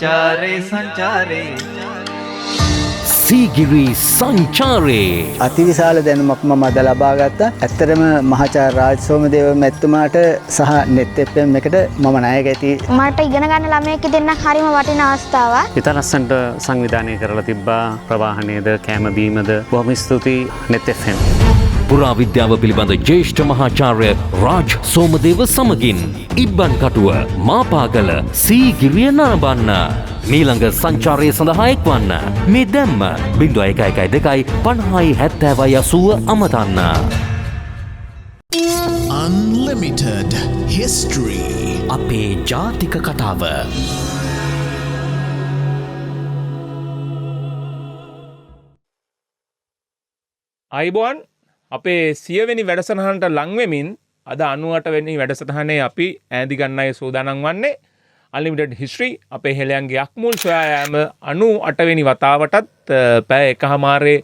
සංචාරේ සීගිරි සංචාරේ අතිවිශාල දැනුමක් මම අද ලබා ගත්තා. ඇත්තටම මහාචාර්ය රාජ් සෝමදේව මැතිතුමාට සහ net FM එකට මම ණයක ඇති. මට ඉගෙන ගන්න ළමයෙක් දෙන්න හරිම වටිනා අවස්ථාවක්. ඉතා ලස්සනට සංවිධානය කරලා තිබ්බා. ප්‍රවාහනයේද කෑම බීමද බොහොම ස්තුතියි net FM. පුරා විද්‍යාව පිළිබඳ ජ්‍යෙෂ්ඨ මහාචාර්ය රාජ් සෝමදේව සමගින් ඉබ්බන් කටුව මාපාගල සීගිරිය නරඹන්න. මීළඟ සංචාරය සඳහා එක්වන්න. මේ දැම්ම 0112 50 70 අමතන්න. Unlimited History අපේ ජාතික කතාව. අයිබෝන් අපේ 100 වෙනි වැඩසටහනට ලං වෙමින් අද 98 වෙනි වැඩසටහනේ අපි ඈඳි ගන්නයි සූදානම් වන්නේ. Unlimited History අපේ හෙළයන්ගේ අක්මුල් සොයා යාම 98 වෙනි වතාවටත් පැය එකහමාරේ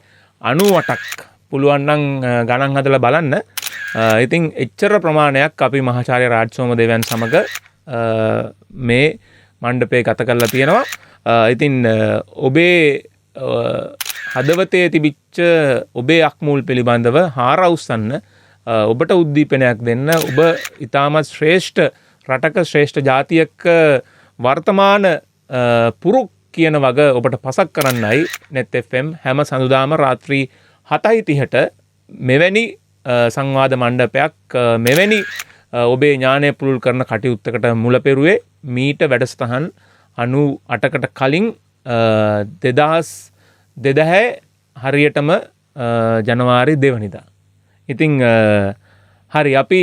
98ක් පුළුවන් නම් ගණන් හදලා බලන්න. ඉතින් එච්චර ප්‍රමාණයක් අපි මහාචාර්ය රාජ් සෝමදේවයන් සමග මේ මණ්ඩපේ ගත කරලා තියෙනවා. ඉතින් ඔබේ හදවතේ තිබිච්ච ඔබේ අක්මුල් පිළිබඳව හාරවුස්සන්න ඔබට උද්දීපනයක් දෙන්න ඔබ ඉතාමත් ශ්‍රේෂ්ඨ රටක ශ්‍රේෂ්ඨ ජාතියක වර්තමාන පුරුක් කියන වග ඔබට පසක් කරන්නයි net FM හැම සඳුදාම රාත්‍රී 7:30ට මෙවැනි සංවාද මණ්ඩපයක් මෙවැනි ඔබේ ඥානය පුළුල් කරන කටයුත්තකට මුල පෙරුවේ මීට වැඩසටහන් 98කට කලින් 2002 හරියටම ජනවාරි 2 වෙනිදා. ඉතින් හරි අපි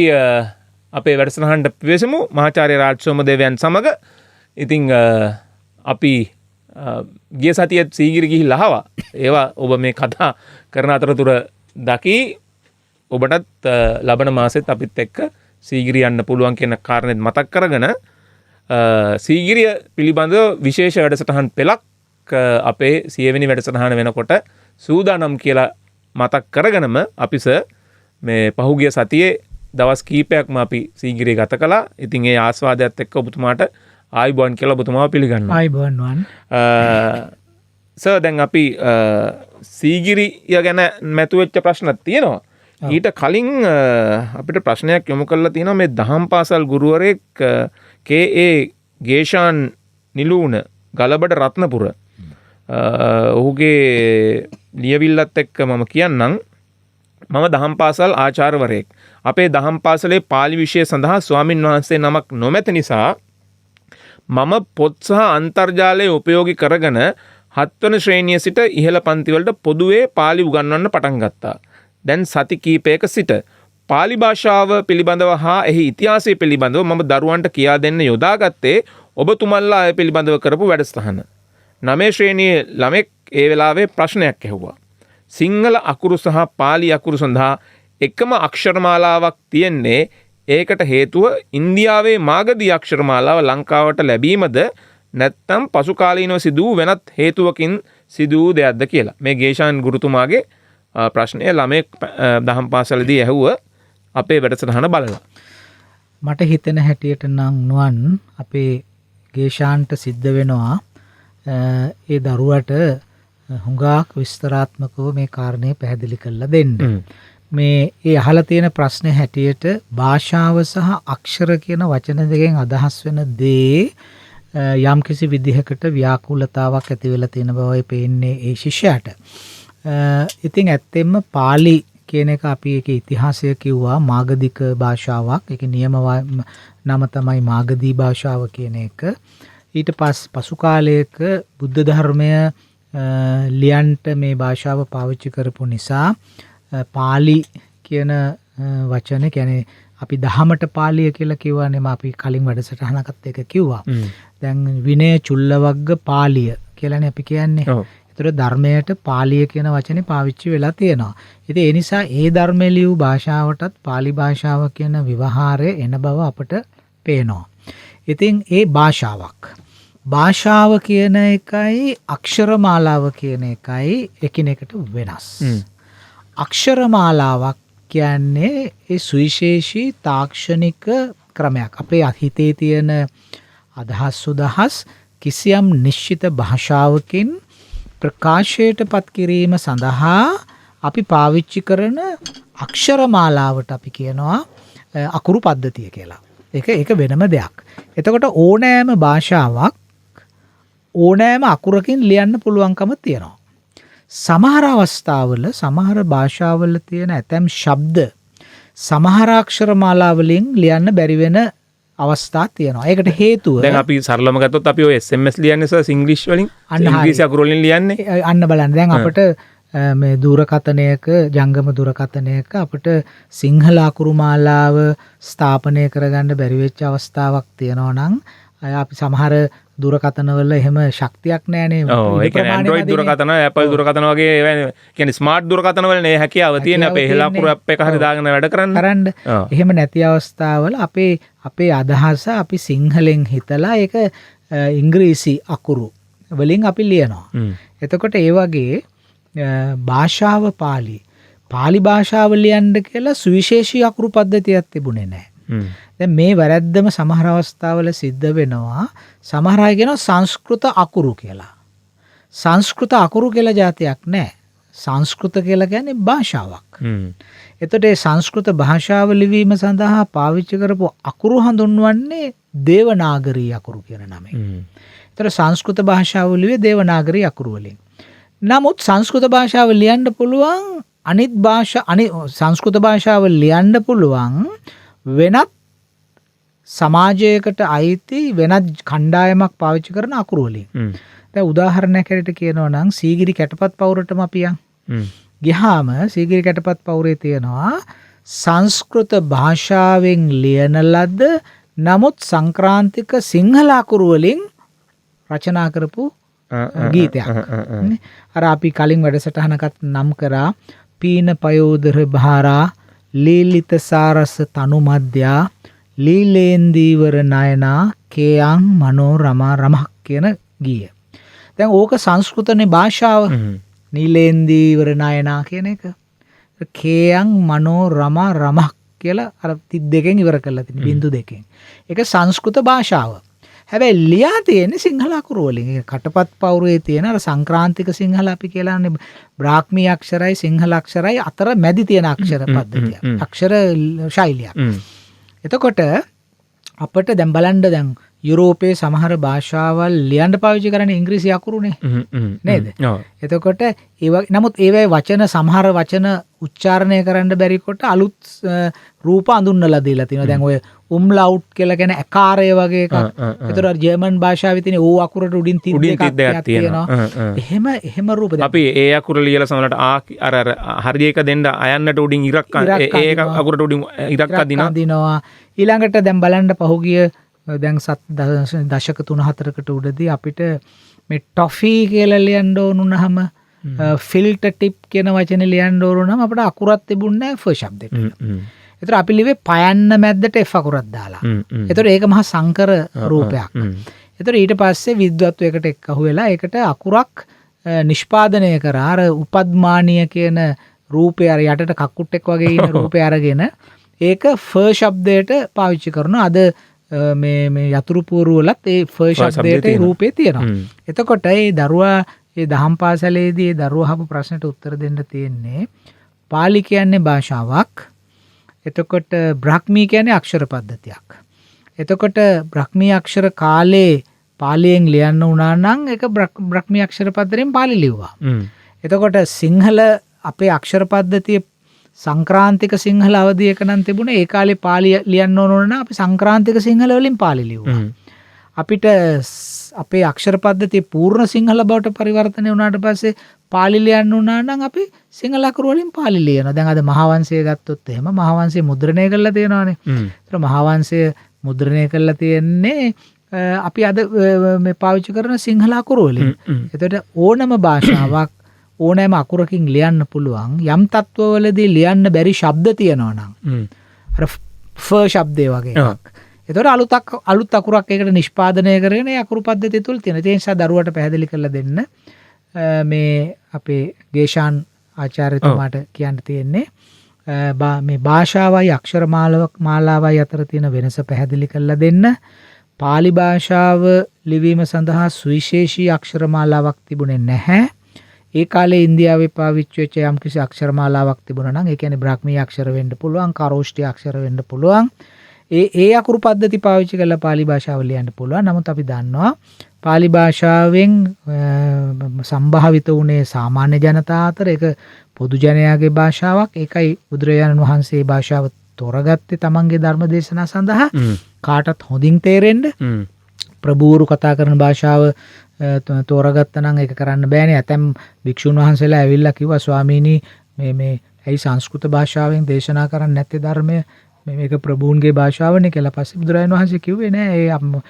අපේ වැඩසටහනට පිවිසමු මහාචාර්ය රාජ් සෝමදේවයන් සමග. ඉතින් අපි ගිය සතියේ සීගිරි ගිහිල්ලා ආවා. ඒවා ඔබ මේ කතා කරන අතරතුර දකි. ඔබටත් ලබන මාසෙත් අපිත් එක්ක සීගිරි යන්න පුළුවන් කියන කාරණේත් මතක් කරගෙන සීගිරිය පිළිබඳව විශේෂ වැඩසටහන් පෙළක් අපේ 100 වෙනි වැඩසටහන වෙනකොට සූදානම් කියලා මතක් කරගෙනම අපිස මේ පහුගිය සතියේ දවස් කීපයක්ම අපි සීගිරිය ගත කළා. ඉතින් ඒ ආස්වාදයත් එක්ක ඔබතුමාට ආයිබෝන් කියලා ඔබතුමාව පිළිගන්නවා. ආයිබෝන් වන්. සර් දැන් අපි සීගිරිය ගැන මැතුවෙච්ච ප්‍රශ්නක් තියෙනවා. ඊට කලින් අපිට ප්‍රශ්නයක් යොමු කරලා තියෙනවා මේ දහම් පාසල් ගුරුවරයෙක් කේ.ඒ. ගේෂාන් නිලූණ ගලබඩ රත්නපුර. ඔහුගේ ලියවිල්ලත් එක්ක මම කියන්නම්. මම දහම් පාසල් ආචාර්යවරයෙක්. අපේ දහම් පාසලේ පාලි විෂය සඳහා ස්වාමින් වහන්සේ නමක් නොමැති නිසා මම පොත් සහ අන්තර්ජාලය උපයෝගී කරගෙන 7 වන ශ්‍රේණිය සිට ඉහළ පන්තිවලට පොදුවේ පාලි උගන්වන්න පටන් ගත්තා. දැන් සති කීපයක සිට පාලි භාෂාව පිළිබඳව හා එහි ඉතිහාසය පිළිබඳව මම දරුවන්ට කියා දෙන්න යොදාගත්තේ ඔබතුමන්ලා ඒ පිළිබඳව කරපු වැඩසටහන. 9 ශ්‍රේණියේ ළමෙක් ඒ වෙලාවේ ප්‍රශ්නයක් ඇහුවා. සිංහල අකුරු සහ පාලි අකුරු සඳහා එකම අක්ෂරමාලාවක් තියෙන්නේ ඒකට හේතුව ඉන්දියාවේ මාගධී අක්ෂරමාලාව ලංකාවට ලැබීමද නැත්නම් පසු කාලීනව සිදු වෙනත් හේතුවකින් සිදු වූ දෙයක්ද කියලා. මේ ගේෂාන් ගුරුතුමාගේ ප්‍රශ්නය ළමෙක් දහම් පාසලදී ඇහුව අපේ වැඩසටහන බලලා. මට හිතෙන හැටියට නම් නුවන් අපේ ගේෂාන්ට සිද්ධ වෙනවා ඒ දරුවට හුඟක් විස්තරාත්මකව මේ කාරණේ පැහැදිලි කරලා දෙන්න. මේ ඒ අහලා තියෙන ප්‍රශ්නේ හැටියට භාෂාව සහ අක්ෂර කියන වචන දෙකෙන් අදහස් වෙන දේ යම්කිසි විදිහකට ව්‍යාකූලතාවක් ඇති වෙලා තියෙන බවයි පේන්නේ ඒ ශිෂ්‍යයාට. ඉතින් ඇත්තෙන්ම පාලි කියන එක අපි ඒකේ ඉතිහාසය කිව්වා මාගධික භාෂාවක්. ඒකේ නියම නම තමයි මාගධී භාෂාව කියන එක. ඊට පසු කාලයක බුද්ධ ධර්මය ලියන්ට මේ භාෂාව පාවිච්චි කරපු නිසා පාලි කියන වචන කියන්නේ අපි දහමට පාලිය කියලා කිව්වනේ අපි කලින් වැඩසටහනකත් එක කිව්වා. දැන් විනය චුල්ලවග්ග පාලිය කියලානේ අපි කියන්නේ. ඒතර ධර්මයට පාලිය කියන වචනේ පාවිච්චි වෙලා තියෙනවා. ඉතින් ඒ නිසා ඒ ධර්මයේ ලියු භාෂාවටත් පාලි භාෂාව කියන විවහාරය එන බව අපට පේනවා. ඉතින් ඒ භාෂාව කියන එකයි අක්ෂරමාලාව කියන එකයි එකිනෙකට වෙනස්. අක්ෂරමාලාවක් කියන්නේ ඒ සුවිශේෂී තාක්ෂණික ක්‍රමයක්. අපේ හිතේ තියෙන අදහස් කිසියම් නිශ්චිත භාෂාවකින් ප්‍රකාශයට පත් කිරීම සඳහා අපි පාවිච්චි කරන අක්ෂරමාලාවට අපි කියනවා අකුරු පද්ධතිය කියලා. ඒක වෙනම දෙයක්. එතකොට ඕනෑම භාෂාවක් ඕනෑම අකුරකින් ලියන්න පුළුවන්කම තියෙනවා. සමහර අවස්ථාවල සමහර භාෂාවල තියෙන ඇතැම් ශබ්ද සමහර අක්ෂරමාලා වලින් ලියන්න බැරි වෙන අවස්ථා තියෙනවා. ඒකට හේතුව දැන් අපි සරලම ගත්තොත් අපි ඔය SMS ලියන්නේ සර් ඉංග්‍රීසි වලින් ඉංග්‍රීසි අකුරු වලින් ලියන්නේ. අන්න බලන්න දැන් අපිට මේ දුරකථනයක ජංගම දුරකථනයක අපිට සිංහල අකුරු මාලාව ස්ථාපනය කරගන්න බැරි වෙච්ච අවස්ථාවක් තියෙනවා නම් අපි සමහර දුරකථනවල එහෙම ශක්තියක් නැහැනේ. ඔව් ඒ කියන්නේ Android දුරකථන Apple දුරකථන වගේ ඒවා කියන්නේ ස්මාර්ට් දුරකථන වල නේ හැකියාව තියෙන අපේ හෙළ අකුරු app එක හරි දාගෙන වැඩ කරන්න. එහෙම නැති අවස්ථාවල අපේ අදහස අපි සිංහලෙන් හිතලා ඒක ඉංග්‍රීසි අකුරු වලින් අපි ලියනවා. එතකොට ඒ වගේ භාෂාව පාලි භාෂාව ලියන්න කියලා සුවිශේෂී අකුරු පද්ධතියක් තිබුණේ නැහැ. දැන් මේ වැරැද්දම සමහර අවස්ථාවල සිද්ධ වෙනවා. සමහර අය කියනවා සංස්කෘත අකුරු කියලා. සංස්කෘත අකුරු කියලා જાතියක් නැහැ. සංස්කෘත කියලා කියන්නේ භාෂාවක්. එතකොට ඒ සංස්කෘත භාෂාව ලිවීම සඳහා පාවිච්චි කරපු අකුරු හඳුන්වන්නේ දේවනාගරී අකුරු කියන නමෙන්. එතකොට සංස්කෘත භාෂාව ලිව්වේ දේවනාගරී අකුරු වලින්. නමුත් සංස්කෘත භාෂාව ලියන්න පුළුවන් සංස්කෘත භාෂාව ලියන්න පුළුවන් වෙනත් සමාජයකට අයිති වෙනත් කණ්ඩායමක් පාවිච්චි කරන අකුරු වලින්. දැන් උදාහරණයක් හැටියට කියනවා නම් සීගිරි කැටපත් පවුරටම අපි ගියාම සීගිරි කැටපත් පවුරේ තියෙනවා සංස්කෘත භාෂාවෙන් ලියන ලද නමුත් සංක්‍රාන්තික සිංහල අකුරු වලින් රචනා කරපු ගීතයක්. අර අපි කලින් වැඩසටහනකට නම් කරා පීන පයෝදර භාරා ලීලිත සාරස තනු මධ්‍යා ලීලේන්දීවර නයනා කේයං මනෝරමා රමක් කියන ගීය. දැන් ඕක සංස්කෘතනේ භාෂාව. නීලේන්දීවර නයනා කියන එක කේයං මනෝරමා රමක් කියලා අර 32කින් ඉවර කරලා තියෙන බිංදු දෙකෙන්. ඒක සංස්කෘත භාෂාව. හැබැයි ලියා තියෙන්නේ සිංහල අකුරු වලින්. කටපත් පවුරේ තියෙන අර සංක්‍රාන්තික සිංහල අපි කියලානේ බ්‍රාහ්මී අක්ෂරයි සිංහල අක්ෂරයි අතර මැදි තියෙන අක්ෂර පද්ධතිය. අක්ෂර ශෛලියක්. එතකොට අපිට දැන් බලන්න දැන් යුරෝපයේ සමහර භාෂාවල් ලියන්න පාවිච්චි කරන්නේ ඉංග්‍රීසි අකුරුනේ. නේද? එතකොට නමුත් ඒවයි වචන සමහර වචන උච්චාරණය කරන්න බැරි කොට අලුත් රූප අඳුන්වලා දීලා තිනවා. දැන් ඔය උම්ලවුට් කියලා කියන ආකාරය වගේ එකක්. ඒතර ජර්මන් භාෂාවේ තියෙන ඕ අකුරට උඩින් තිත් දෙකක් තියෙනවා. එහෙම රූප අපි ඒ අකුර ලියලා සමහරට අර හරිය එක දෙන්න අයන්නට උඩින් ඉරක් ඒ අකුරට උඩින් ඉරක් අදිනවා. ඊළඟට දැන් බලන්න පහුගිය දැන් දශක 3-4කට උඩදී අපිට මේ ටොෆී කියලා ලියන්න ඕනුනහම ෆිල්ටර් ටිප් කියන වචනේ ලියන්න ඕනුනහම අපිට අකුරක් තිබුණේ නැහැ ෆර් શબ્දෙට. ඒතර අපි ලිව්වේ පයන්න මැද්දට F අකුරක් දාලා. ඒතර ඒක මහා සංකර රූපයක්. ඒතර ඊට පස්සේ විද්වත්වයකට එක්කහුව වෙලා ඒකට අකුරක් නිෂ්පාදනය කරා. අර උපද්මානීය කියන රූපය අර යටට කක්කුට්ටෙක් වගේ ඉන්න රූපය අරගෙන ඒක ෆර් શબ્දයට පාවිච්චි කරනවා. අද මේ යතුරු පුවරු වලත් ඒ ෆර් શબ્දයට රූපේ තියෙනවා. එතකොට ඒ දරුවා ඒ දහම් පාසලේදී ඒ දරුවා අහපු ප්‍රශ්නට උත්තර දෙන්න තියෙන්නේ පාලි කියන්නේ භාෂාවක්. එතකොට බ්‍රාහ්මී කියන්නේ අක්ෂර පද්ධතියක්. එතකොට බ්‍රාහ්මී අක්ෂර කාලේ පාලියෙන් ලියන්න වුණා නම් ඒක බ්‍රාහ්මී අක්ෂර පද්ධතියෙන් පාලි ලිව්වා. එතකොට සිංහල අපේ අක්ෂර පද්ධතිය සංක්‍රාන්තික සිංහල අවධියක නම් තිබුණේ ඒ කාලේ පාලි ලියන්න ඕන නම් අපි සංක්‍රාන්තික සිංහල වලින් පාලි ලිව්වා. අපිට අපේ අක්ෂර පද්ධතිය පූර්ණ සිංහල බවට පරිවර්තනය වුණාට පස්සේ පාලි ලියන්න උනා නම් අපි සිංහල අකුරු වලින් පාලි ලියනවා. දැන් අද මහාවංශය ගත්තොත් එහෙම මහාවංශය මුද්‍රණය කරලා තියෙනවානේ. ඒතර මහාවංශය මුද්‍රණය කරලා තියෙන්නේ අපි අද මේ පාවිච්චි කරන සිංහල අකුරු වලින්. එතකොට ඕනම භාෂාවක් ඕනෑම අකුරකින් ලියන්න පුළුවන්. යම් තත්ත්වවලදී ලියන්න බැරි ශබ්ද තියෙනවා නම් අර ෆර් શબ્දේ වගේ එකක්. එතකොට අලුත් අකුරක් ඒකට නිෂ්පාදනය කරගෙන ඒ අකුරු පද්ධතිය තුල තියෙන. ඒ නිසා දරුවට පැහැදිලි කරලා දෙන්න මේ අපේ ගේෂාන් ආචාර්යතුමාට කියන්න තියෙන්නේ මේ භාෂාවයි අක්ෂර මාලාවයි අතර තියෙන වෙනස පැහැදිලි කරලා දෙන්න. පාලි භාෂාව ලිවීම සඳහා සුවිශේෂී අක්ෂරමාලාවක් තිබුණේ නැහැ. ඒ කාලේ ඉන්දියාවේ පාවිච්චි වෙච්ච යම්කිසි අක්ෂරමාලාවක් තිබුණා නම් ඒ කියන්නේ බ්‍රාහ්මීය අක්ෂර වෙන්න පුළුවන්, කාරෝෂ්ටි අක්ෂර වෙන්න පුළුවන්. ඒ අකුරු පද්ධති පාවිච්චි කරලා පාලි භාෂාව ලියන්න පුළුවන්. නමුත් අපි දන්නවා පාලි භාෂාවෙන් සම්භාවිත වුණේ සාමාන්‍ය ජනතාව අතර ඒක පොදු ජනයාගේ භාෂාවක්. ඒකයි බුදුරජාණන් වහන්සේ භාෂාව තෝරගත්තේ තමන්ගේ ධර්ම දේශනා සඳහා කාටත් හොඳින් තේරෙන්න. ප්‍රභූරු කතා කරන භාෂාව තෝරගත්තා නම් ඒක කරන්න බෑනේ. ඇතැම් භික්ෂුන් වහන්සේලා ඇවිල්ලා කිව්වා ස්වාමීනි මේ ඇයි සංස්කෘත භාෂාවෙන් දේශනා කරන්නේ නැත්තේ ධර්මය? මේක ප්‍රභූන්ගේ භාෂාවනේ කියලා. පස්සේ බුදුරජාණන් වහන්සේ කිව්වේ නෑ ඒ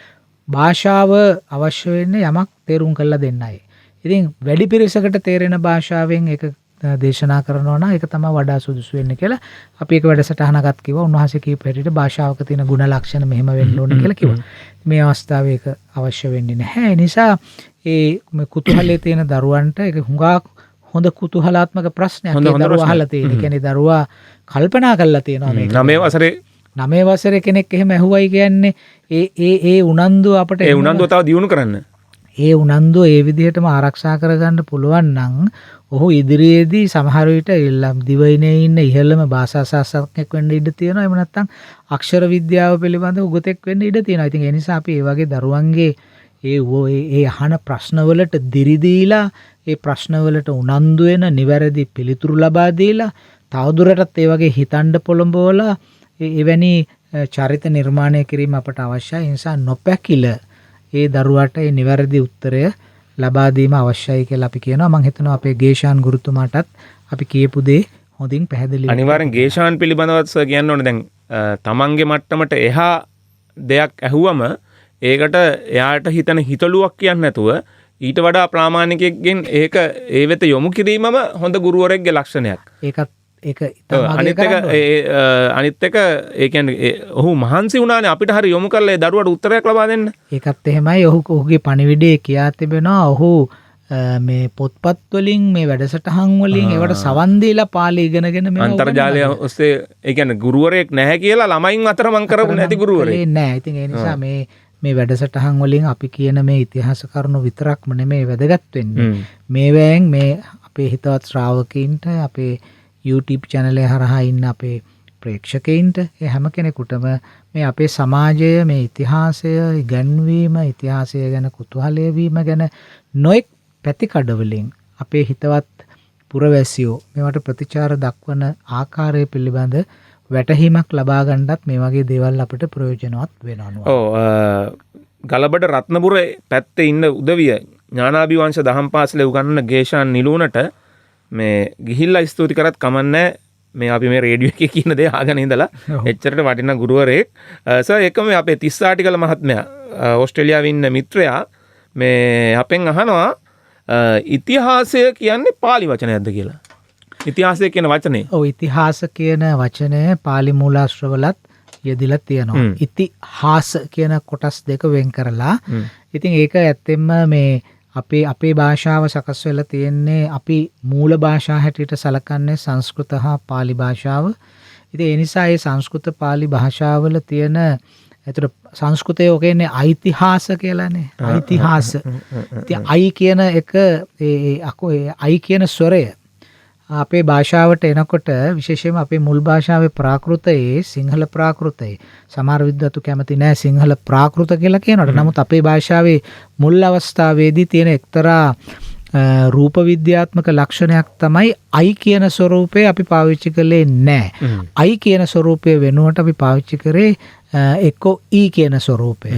භාෂාව අවශ්‍ය වෙන්නේ යමක් තේරුම් කරලා දෙන්නයි. ඉතින් වැඩි පිරිසකට තේරෙන භාෂාවෙන් ඒක දේශනා කරනවා නම් ඒක තමයි වඩා සුදුසු වෙන්නේ කියලා අපි ඒක වැඩසටහනකට කිව්වා. උන්වහන්සේ කීප හැටියට භාෂාවක තියෙන ගුණ ලක්ෂණ මෙහෙම වෙන්න ඕනේ කියලා කිව්වා. මේ අවස්ථාවේ ඒක අවශ්‍ය වෙන්නේ නැහැ. ඒ නිසා ඒ කුතුහලයේ තියෙන දරුවන්ට ඒක හුඟක් හොඳ කුතුහලාත්මක ප්‍රශ්නයක්. ඒ දරුවා අහලා තියෙන. ඒ කියන්නේ දරුවා කල්පනා කරලා තියෙනවා මේක. 9 වසරේ කෙනෙක් එහෙම ඇහුවයි කියන්නේ ඒ උනන්දුව අපිට ඒ උනන්දුව තව දියුණු කරන්න. ඒ උනන්දුව ඒ විදිහටම ආරක්ෂා කරගන්න පුළුවන් නම් ඔහු ඉදිරියේදී සමහර විට දිවයිනේ ඉන්න ඉහළම භාෂා ශාස්ත්‍රඥයෙක් වෙන්න ඉඩ තියෙනවා. එහෙම නැත්නම් අක්ෂර විද්‍යාව පිළිබඳව උගතෙක් වෙන්න ඉඩ තියෙනවා. ඉතින් ඒ නිසා අපි මේ වගේ දරුවන්ගේ ඒ අහන ප්‍රශ්නවලට දිරි දීලා ඒ ප්‍රශ්නවලට උනන්දු වෙන නිවැරදි පිළිතුරු ලබා දීලා තවදුරටත් ඒ වගේ හිතන්න පොළඹවලා එවැනි චරිත නිර්මාණය කිරීම අපට අවශ්‍යයි. ඒ නිසා නොපැකිල ඒ දරුවාට ඒ නිවැරදි උත්තරය ලබා දීම අවශ්‍යයි කියලා අපි කියනවා. මම හිතනවා අපේ ගේෂාන් ගුරුතුමාටත් අපි කියපු දේ හොඳින් පැහැදිලි වෙනවා. අනිවාර්යෙන් ගේෂාන් පිළිබඳවත් සර් කියන්න ඕනේ. දැන් තමන්ගේ මට්ටමට එහා දෙයක් ඇහුවම ඒකට එයාට හිතන හිතලුවක් කියන්නේ නැතුව ඊට වඩා ප්‍රාමාණිකයෙක්ගෙන් ඒක ඒ වෙත යොමු කිරීමම හොඳ ගුරුවරයෙක්ගේ ලක්ෂණයක්. ඒක අනිත් එක ඒ කියන්නේ ඔහු මහන්සි වුණානේ අපිට හරි යොමු කරලා ඒ දරුවට උත්තරයක් ලබා දෙන්න. ඒකත් එහෙමයි. ඔහුගේ පණිවිඩයේ කියා තිබෙනවා ඔහු මේ පොත්පත් වලින් මේ වැඩසටහන් වලින් ඒවට සවන් දීලා පාලි ඉගෙනගෙන මේ අන්තර්ජාලය ඔස්සේ ඒ කියන්නේ ගුරුවරයෙක් නැහැ කියලා ළමයින් අතර මං කරපු නැති ගුරුවරයෙක් නෑ. ඉතින් ඒ නිසා මේ වැඩසටහන් වලින් අපි කියන මේ ඉතිහාස කරුණු විතරක්ම නෙමෙයි වැදගත් වෙන්නේ. මේවෙන් මේ අපේ හිතවත් ශ්‍රාවකීන්ට අපේ YouTube channel එක හරහා ඉන්න අපේ ප්‍රේක්ෂකයින්ට ඒ හැම කෙනෙකුටම මේ අපේ සමාජය මේ ඉතිහාසය ඉගැන්වීම ඉතිහාසය ගැන කුතුහලය වීම ගැන නොඑක් පැතිකඩවලින් අපේ හිතවත් පුරවැසියෝ මේවට ප්‍රතිචාර දක්වන ආකාරය පිළිබඳ වැටහීමක් ලබා ගන්නත් මේ වගේ දේවල් අපිට ප්‍රයෝජනවත් වෙනවා. ගලබඩ රත්නපුර පැත්තේ ඉන්න උදවිය ඥානාභිවංශ දහම් පාසලේ උගන්වන ගේෂාන් නිලුණට මේ ගිහිල්ලා ස්තුති කරත් කමන්නේ. මේ අපි මේ රේඩියෝ එකේ කියන දේ අහගෙන ඉඳලා එච්චරට වටිනා ගුරුවරයෙක්. සර් එකම අපේ 30 ආටිකල මහත්මයා ඕස්ට්‍රේලියාවේ ඉන්න මිත්‍රයා මේ අපෙන් අහනවා ඉතිහාසය කියන්නේ පාලි වචනයක්ද කියලා. ඉතිහාසය කියන වචනේ. ඔව් ඉතිහාස කියන වචනය පාලි මූලාශ්‍රවලත් යෙදිලා තියෙනවා. ඉතිහාස කියන කොටස් දෙක වෙන් කරලා. ඉතින් ඒක ඇත්තෙන්ම මේ අපේ භාෂාව සකස් වෙලා තියෙන්නේ අපි මූල භාෂා හැටියට සලකන්නේ සංස්කෘත හා පාලි භාෂාව. ඉතින් ඒ නිසා මේ සංස්කෘත පාලි භාෂාවල තියෙන ඒතර සංස්කෘතය කියන්නේ ඓතිහාස කියලානේ. ඓතිහාස. ඉතින් අයි කියන එක ඒ අයි කියන ස්වරය අපේ භාෂාවට එනකොට විශේෂයෙන්ම අපේ මුල් භාෂාවේ ප්‍රාකෘතයේ සිංහල ප්‍රාකෘතයේ සමහර විද්වතු කැමති නැහැ සිංහල ප්‍රාකෘත කියලා කියනකොට. නමුත් අපේ භාෂාවේ මුල් අවස්ථාවේදී තියෙන එක්තරා රූප විද්‍යාත්මක ලක්ෂණයක් තමයි අයි කියන ස්වරූපය අපි පාවිච්චි කළේ නැහැ. අයි කියන ස්වරූපය වෙනුවට අපි පාවිච්චි කරේ එක්කෝ ඊ කියන ස්වරූපය.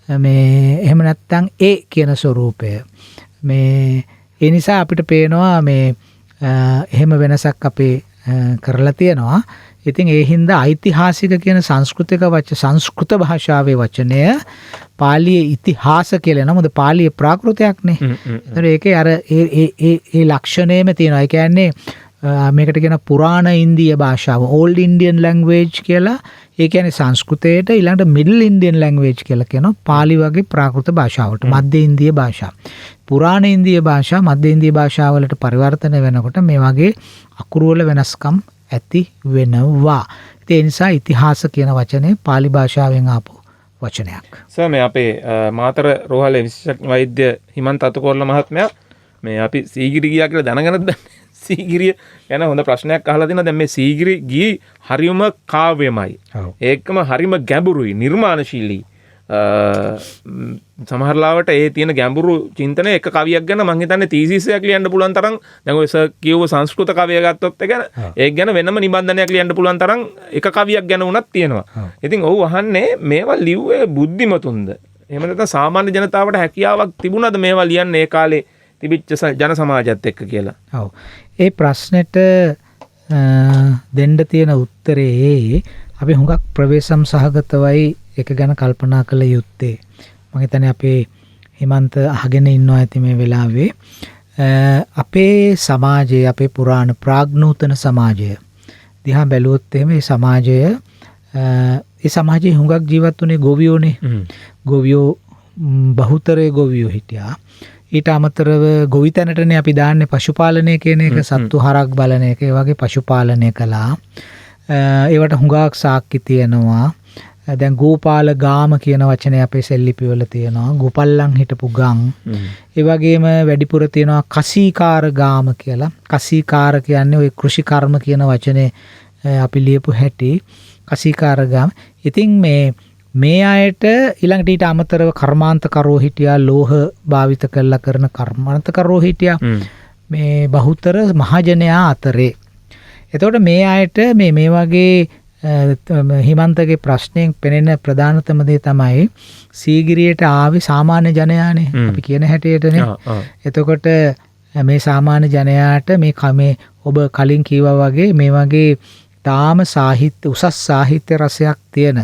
මේ එහෙම නැත්නම් ඒ කියන ස්වරූපය. මේ ඒ නිසා අපිට පේනවා මේ එහෙම වෙනසක් අපේ කරලා තියෙනවා. ඉතින් ඒ හින්දා ඓතිහාසික කියන සංස්කෘත භාෂාවේ වචනය පාලියේ ඉතිහාස කියලා නේද? මොකද පාලියේ ප්‍රාකෘතයක්නේ. ඒතර ඒකේ අර ඒ ලක්ෂණයම තියෙනවා. ඒ කියන්නේ මේකට කියන පුරාණ ඉන්දිය භාෂාව ඕල්ඩ් ඉන්ඩියන් ලැන්ග්වේජ් කියලා. ඒ කියන්නේ සංස්කෘතයට ඊළඟට මිඩල් ඉන්ඩියන් ලැන්ග්වේජ් කියලා කියනවා. පාලි වගේ ප්‍රාකෘත භාෂාවට මධ්‍ය ඉන්දිය භාෂාව. පුරාණ ඉන්දිය භාෂා මධ්‍ය ඉන්දිය භාෂාවලට පරිවර්තන වෙනකොට මේ වගේ අකුරු වල වෙනස්කම් ඇති වෙනවා. ඒ නිසා ඉතිහාස කියන වචනේ පාලි භාෂාවෙන් ආපු වචනයක්. සර් මේ අපේ මාතර රෝහලේ විශේෂඥ වෛද්‍ය හිමන්ත අතුකොල්ල මහත්මයා මේ අපි සීගිරි ගියා කියලා දැනගෙනද සීගිරිය ගැන හොඳ ප්‍රශ්නයක් අහලා තිනවා. දැන් මේ සීගිරි ගී හරියම කාව්‍යමයි. ඒකම හරිම ගැඹුරුයි, නිර්මාණශීලී. සමහරලාවට ඒ තියෙන ගැඹුරු චින්තනය එක කවියක් ගැන මං හිතන්නේ තීසිස් එකක් ලියන්න පුළුවන් තරම්. දැන් ඔය සර් කියව සංස්කෘත කවිය ගත්තොත් ඒක ගැන වෙනම නිබන්ධනයක් ලියන්න පුළුවන් තරම් එක කවියක් ගැන උනත් තියෙනවා. ඉතින් ඔව් අහන්නේ මේවා ලිව්වේ බුද්ධිමතුන්ද? එහෙම නැත්නම් සාමාන්‍ය ජනතාවට හැකියාවක් තිබුණාද මේවා ලියන්න ඒ කාලේ තිබිච්ච ජන සමාජයත් එක්ක කියලා? ඔව්. ඒ ප්‍රශ්නෙට දෙන්න තියෙන උත්තරේ අපි හුඟක් ප්‍රවේශම් සහගතවයි එක ගැන කල්පනා කළ යුත්තේ. මම හිතන්නේ අපේ හිමන්ත අහගෙන ඉන්නවා ඇති මේ වෙලාවේ. අපේ සමාජයේ අපේ පුරාණ ප්‍රාග්නූතන සමාජය දිහා බැලුවොත් එහෙම මේ සමාජය ඒ සමාජයේ හුඟක් ජීවත් වුණේ ගොවියෝනේ. ගොවියෝ බහුතරේ ගොවියෝ හිටියා. ඊට අමතරව ගොවිතැනටනේ අපි දාන්නේ පශුපාලනය කියන එක, සත්තු හරක් බලන එක. ඒ වගේ පශුපාලනය කළා. ඒවට හුඟක් සාක්කි තියෙනවා. දැන් ගෝපාල ගාම කියන වචනේ අපේ සෙල්ලිපිවල තියෙනවා. ගෝපල්ලන් හිටපු ගම්. ඒ වගේම වැඩිපුර තියෙනවා කසීකාර ගාම කියලා. කසීකාර කියන්නේ ওই කෘෂි කර්ම කියන වචනේ අපි ලියපු හැටි. කසීකාර ගාම. ඉතින් මේ අයට ඊළඟට ඊට අමතරව කර්මාන්තකරෝ හිටියා. ලෝහ භාවිත කරලා කරන කර්මාන්තකරෝ හිටියා. මේ බහුතර මහජනයා අතරේ. එතකොට මේ අයට මේ වගේ හිමන්තගේ ප්‍රශ්නයෙන් පෙනෙන ප්‍රධානතම දේ තමයි සීගිරියට ආවේ සාමාන්‍ය ජනයානේ. අපි කියන හැටියටනේ. එතකොට මේ සාමාන්‍ය ජනයාට මේ ඔබ කලින් කිව්වා වගේ මේ වගේ තාම සාහිත්‍ය උසස් සාහිත්‍ය රසයක් තියෙන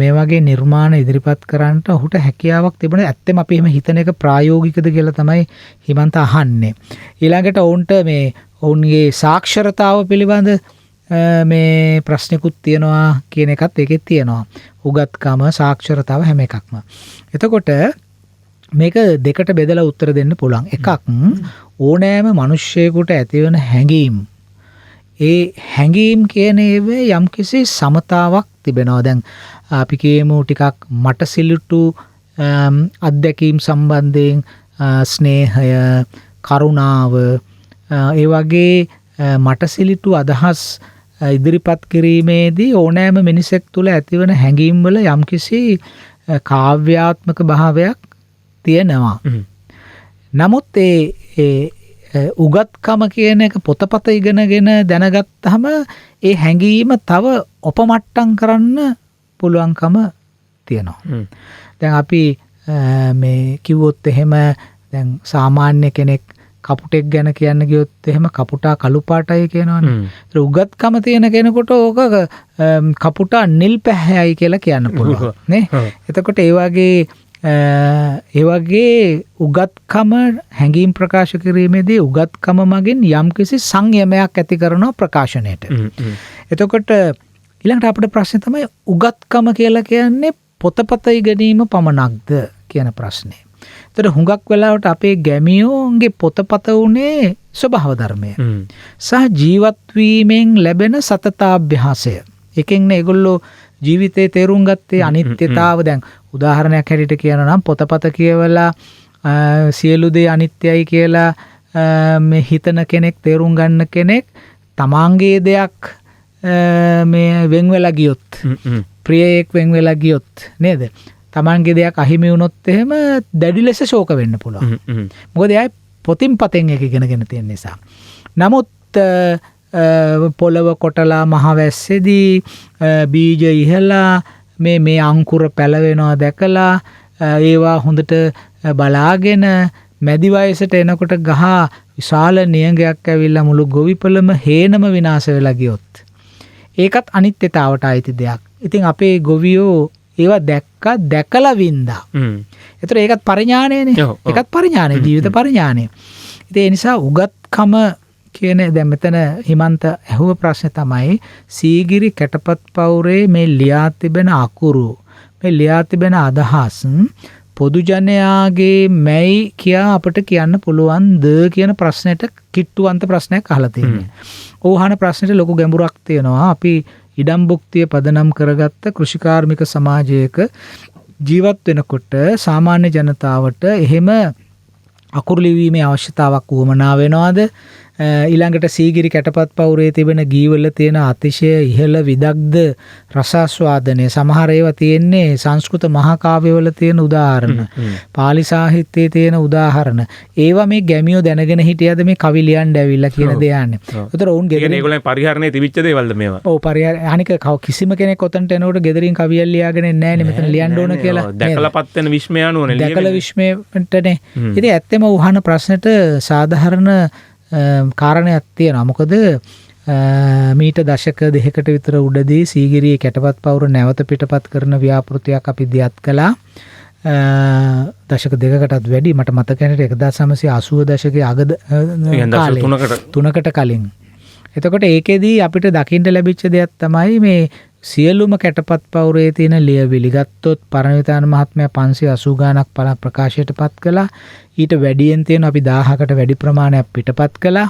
මේ වගේ නිර්මාණ ඉදිරිපත් කරන්නට ඔහුට හැකියාවක් තිබුණා. ඇත්තම අපි එහෙම හිතන එක ප්‍රායෝගිකද කියලා තමයි හිමන්ත අහන්නේ. ඊළඟට ඔවුන්ට මේ ඔවුන්ගේ සාක්ෂරතාව පිළිබඳ මේ ප්‍රශ්නිකුත් තියෙනවා කියන එකත් ඒකෙත් තියෙනවා. උගත්කම, සාක්ෂරතාව හැම එකක්ම. එතකොට මේක දෙකට බෙදලා උත්තර දෙන්න පුළුවන්. එකක් ඕනෑම මිනිස්සෙකුට ඇතිවන හැඟීම්. ඒ හැඟීම් කියන ඒවේ යම්කිසි සමතාවක් තිබෙනවා. දැන් අපි කියමු ටිකක් මට සිලුටු අත්දැකීම් සම්බන්ධයෙන් ස්නේහය, කරුණාව, ඒ වගේ මට සිලිටු අදහස් ඉදිරිපත් කිරීමේදී ඕනෑම මිනිසෙක් තුළ ඇතිවන හැඟීම් වල යම්කිසි කාව්‍යාත්මක භාවයක් තියෙනවා. නමුත් ඒ උගත්කම කියන එක පොතපත ඉගෙනගෙන දැනගත්තහම ඒ හැඟීම තව ඔපමට්ටම් කරන්න පුළුවන්කම තියෙනවා. දැන් අපි මේ කිව්වොත් එහෙම දැන් සාමාන්‍ය කෙනෙක් කපුටෙක් ගැන කියන්න ගියොත් එහෙම කපුටා කළු පාටයි කියනවනේ. ඒක උගත්කම තියෙන කෙනෙකුට ඕක කපුටා නිල් පැහැයයි කියලා කියන්න පුළුවන් නේ. එතකොට ඒ වගේ උගත්කම හැඟීම් ප්‍රකාශ කිරීමේදී උගත්කම මගින් යම්කිසි සංයමයක් ඇති කරනවා ප්‍රකාශනයට. එතකොට ඊළඟට අපිට ප්‍රශ්නේ තමයි උගත්කම කියලා කියන්නේ පොතපත ඉගෙනීම පමණක්ද කියන ප්‍රශ්නේ. ඒතර හුඟක් වෙලාවට අපේ ගැමියෝන්ගේ පොතපත උනේ ස්වභාව ධර්මය සහ ජීවත් වීමෙන් ලැබෙන සතතාභ්‍යාසය. එකෙන්නේ ඒගොල්ලෝ ජීවිතේ තේරුම් ගත්තේ අනිත්‍යතාව. දැන් උදාහරණයක් හැටියට කියනවා නම් පොතපත කියවලා සියලු දේ අනිත්‍යයි කියලා මේ හිතන කෙනෙක්, තේරුම් ගන්න කෙනෙක් තමාංගේ දෙයක් මේ වෙන් වෙලා ගියොත්, ප්‍රියයෙක් වෙන් වෙලා ගියොත් නේද? තමන්ගේ දෙයක් අහිමි වුණොත් එහෙම දැඩි ලෙස ශෝක වෙන්න පුළුවන්. මොකද එයා පොතින් පතෙන් එක ඉගෙනගෙන තියෙන නිසා. නමුත් පොළව කොටලා මහවැස්සේදී බීජ ඉහලා මේ අංකුර පැලවෙනවා දැකලා ඒවා හොඳට බලාගෙන මැදි වයසට එනකොට ගහ විශාල නියඟයක් ඇවිල්ලා මුළු ගොවිපළම හේනම විනාශ වෙලා ගියොත් ඒකත් අනිත්‍යතාවට අයිති දෙයක්. ඉතින් අපේ ගොවියෝ ඒවා දැකලා වින්දා. ඒතර ඒකත් පරිඥානයනේ. ඒකත් පරිඥානය, ජීවිත පරිඥානය. ඉතින් ඒ නිසා උගත්කම කියන දැන් මෙතන හිමන්ත ඇහුව ප්‍රශ්නේ තමයි සීගිරි කැටපත් පවුරේ මේ ලියා තිබෙන අකුරු, මේ ලියා තිබෙන අදහස් පොදු ජනයාගේ මැයි කියා අපිට කියන්න පුළුවන්ද කියන ප්‍රශ්නෙට කිට්ටුවන්ත ප්‍රශ්නයක් අහලා තියෙනවා. ඕහන ප්‍රශ්නෙට ලොකු ගැඹුරක් තියෙනවා. අපි ඉඩම් භුක්තිය පදනම් කරගත්ත කෘෂිකාර්මික සමාජයක ජීවත් වෙනකොට සාමාන්‍ය ජනතාවට එහෙම අකුරු ලිවීමේ අවශ්‍යතාවක් වුවමනා වෙනවද? ඊළඟට සීගිරි කැටපත් පවුරේ තිබෙන ගීවල තියෙන අතිශය ඉහළ විදග්ධ රසාස්වාදනය සමහර ඒවා තියෙන්නේ සංස්කෘත මහා කාව්‍යවල තියෙන උදාහරණ. පාලි සාහිත්‍යයේ තියෙන උදාහරණ. ඒවා මේ ගැමියෝ දැනගෙන හිටියද මේ කවි ලියන්න ඇවිල්ලා කියන දේ යන්නේ. උතර උන් ගෙදරින් ඒගොල්ලන් පරිහරණයේ තිබිච්ච දේවල්ද මේවා? ඔව් අනික කිසිම කෙනෙක් ඔතනට එනකොට ගෙදරින් කවියක් ලියාගෙන එන්නේ නැහැ නේ මෙතන ලියන්න ඕන කියලා. දැකලාපත් වෙන විශ්මය අනුවනේ ලියන්නේ. දැකලා විශ්මයටනේ. ඉතින් ඇත්තම උහන ප්‍රශ්නෙට සාධාරණ කාරණයක් තියෙනවා. මොකද මීට දශක දෙකකට විතර උඩදී සීගිරියේ කැටපත් පවුර නැවත පිටපත් කරන ව්‍යාපෘතියක් අපි දියත් කළා. දශක දෙකකටත් වැඩි. මට මතක නැහැ 1980 දශකයේ අග කාලේ 3කට කලින්. එතකොට ඒකෙදී අපිට දකින්න ලැබිච්ච දෙයක් තමයි මේ සියලුම කැටපත් පවුරේ තියෙන ලියවිලි ගත්තොත් පරණවිතාන මහත්මයා 580 ගාණක් ප්‍රකාශයට පත් කළා. ඊට වැඩියෙන් තියෙන අපි 1000කට වැඩි ප්‍රමාණයක් පිටපත් කළා.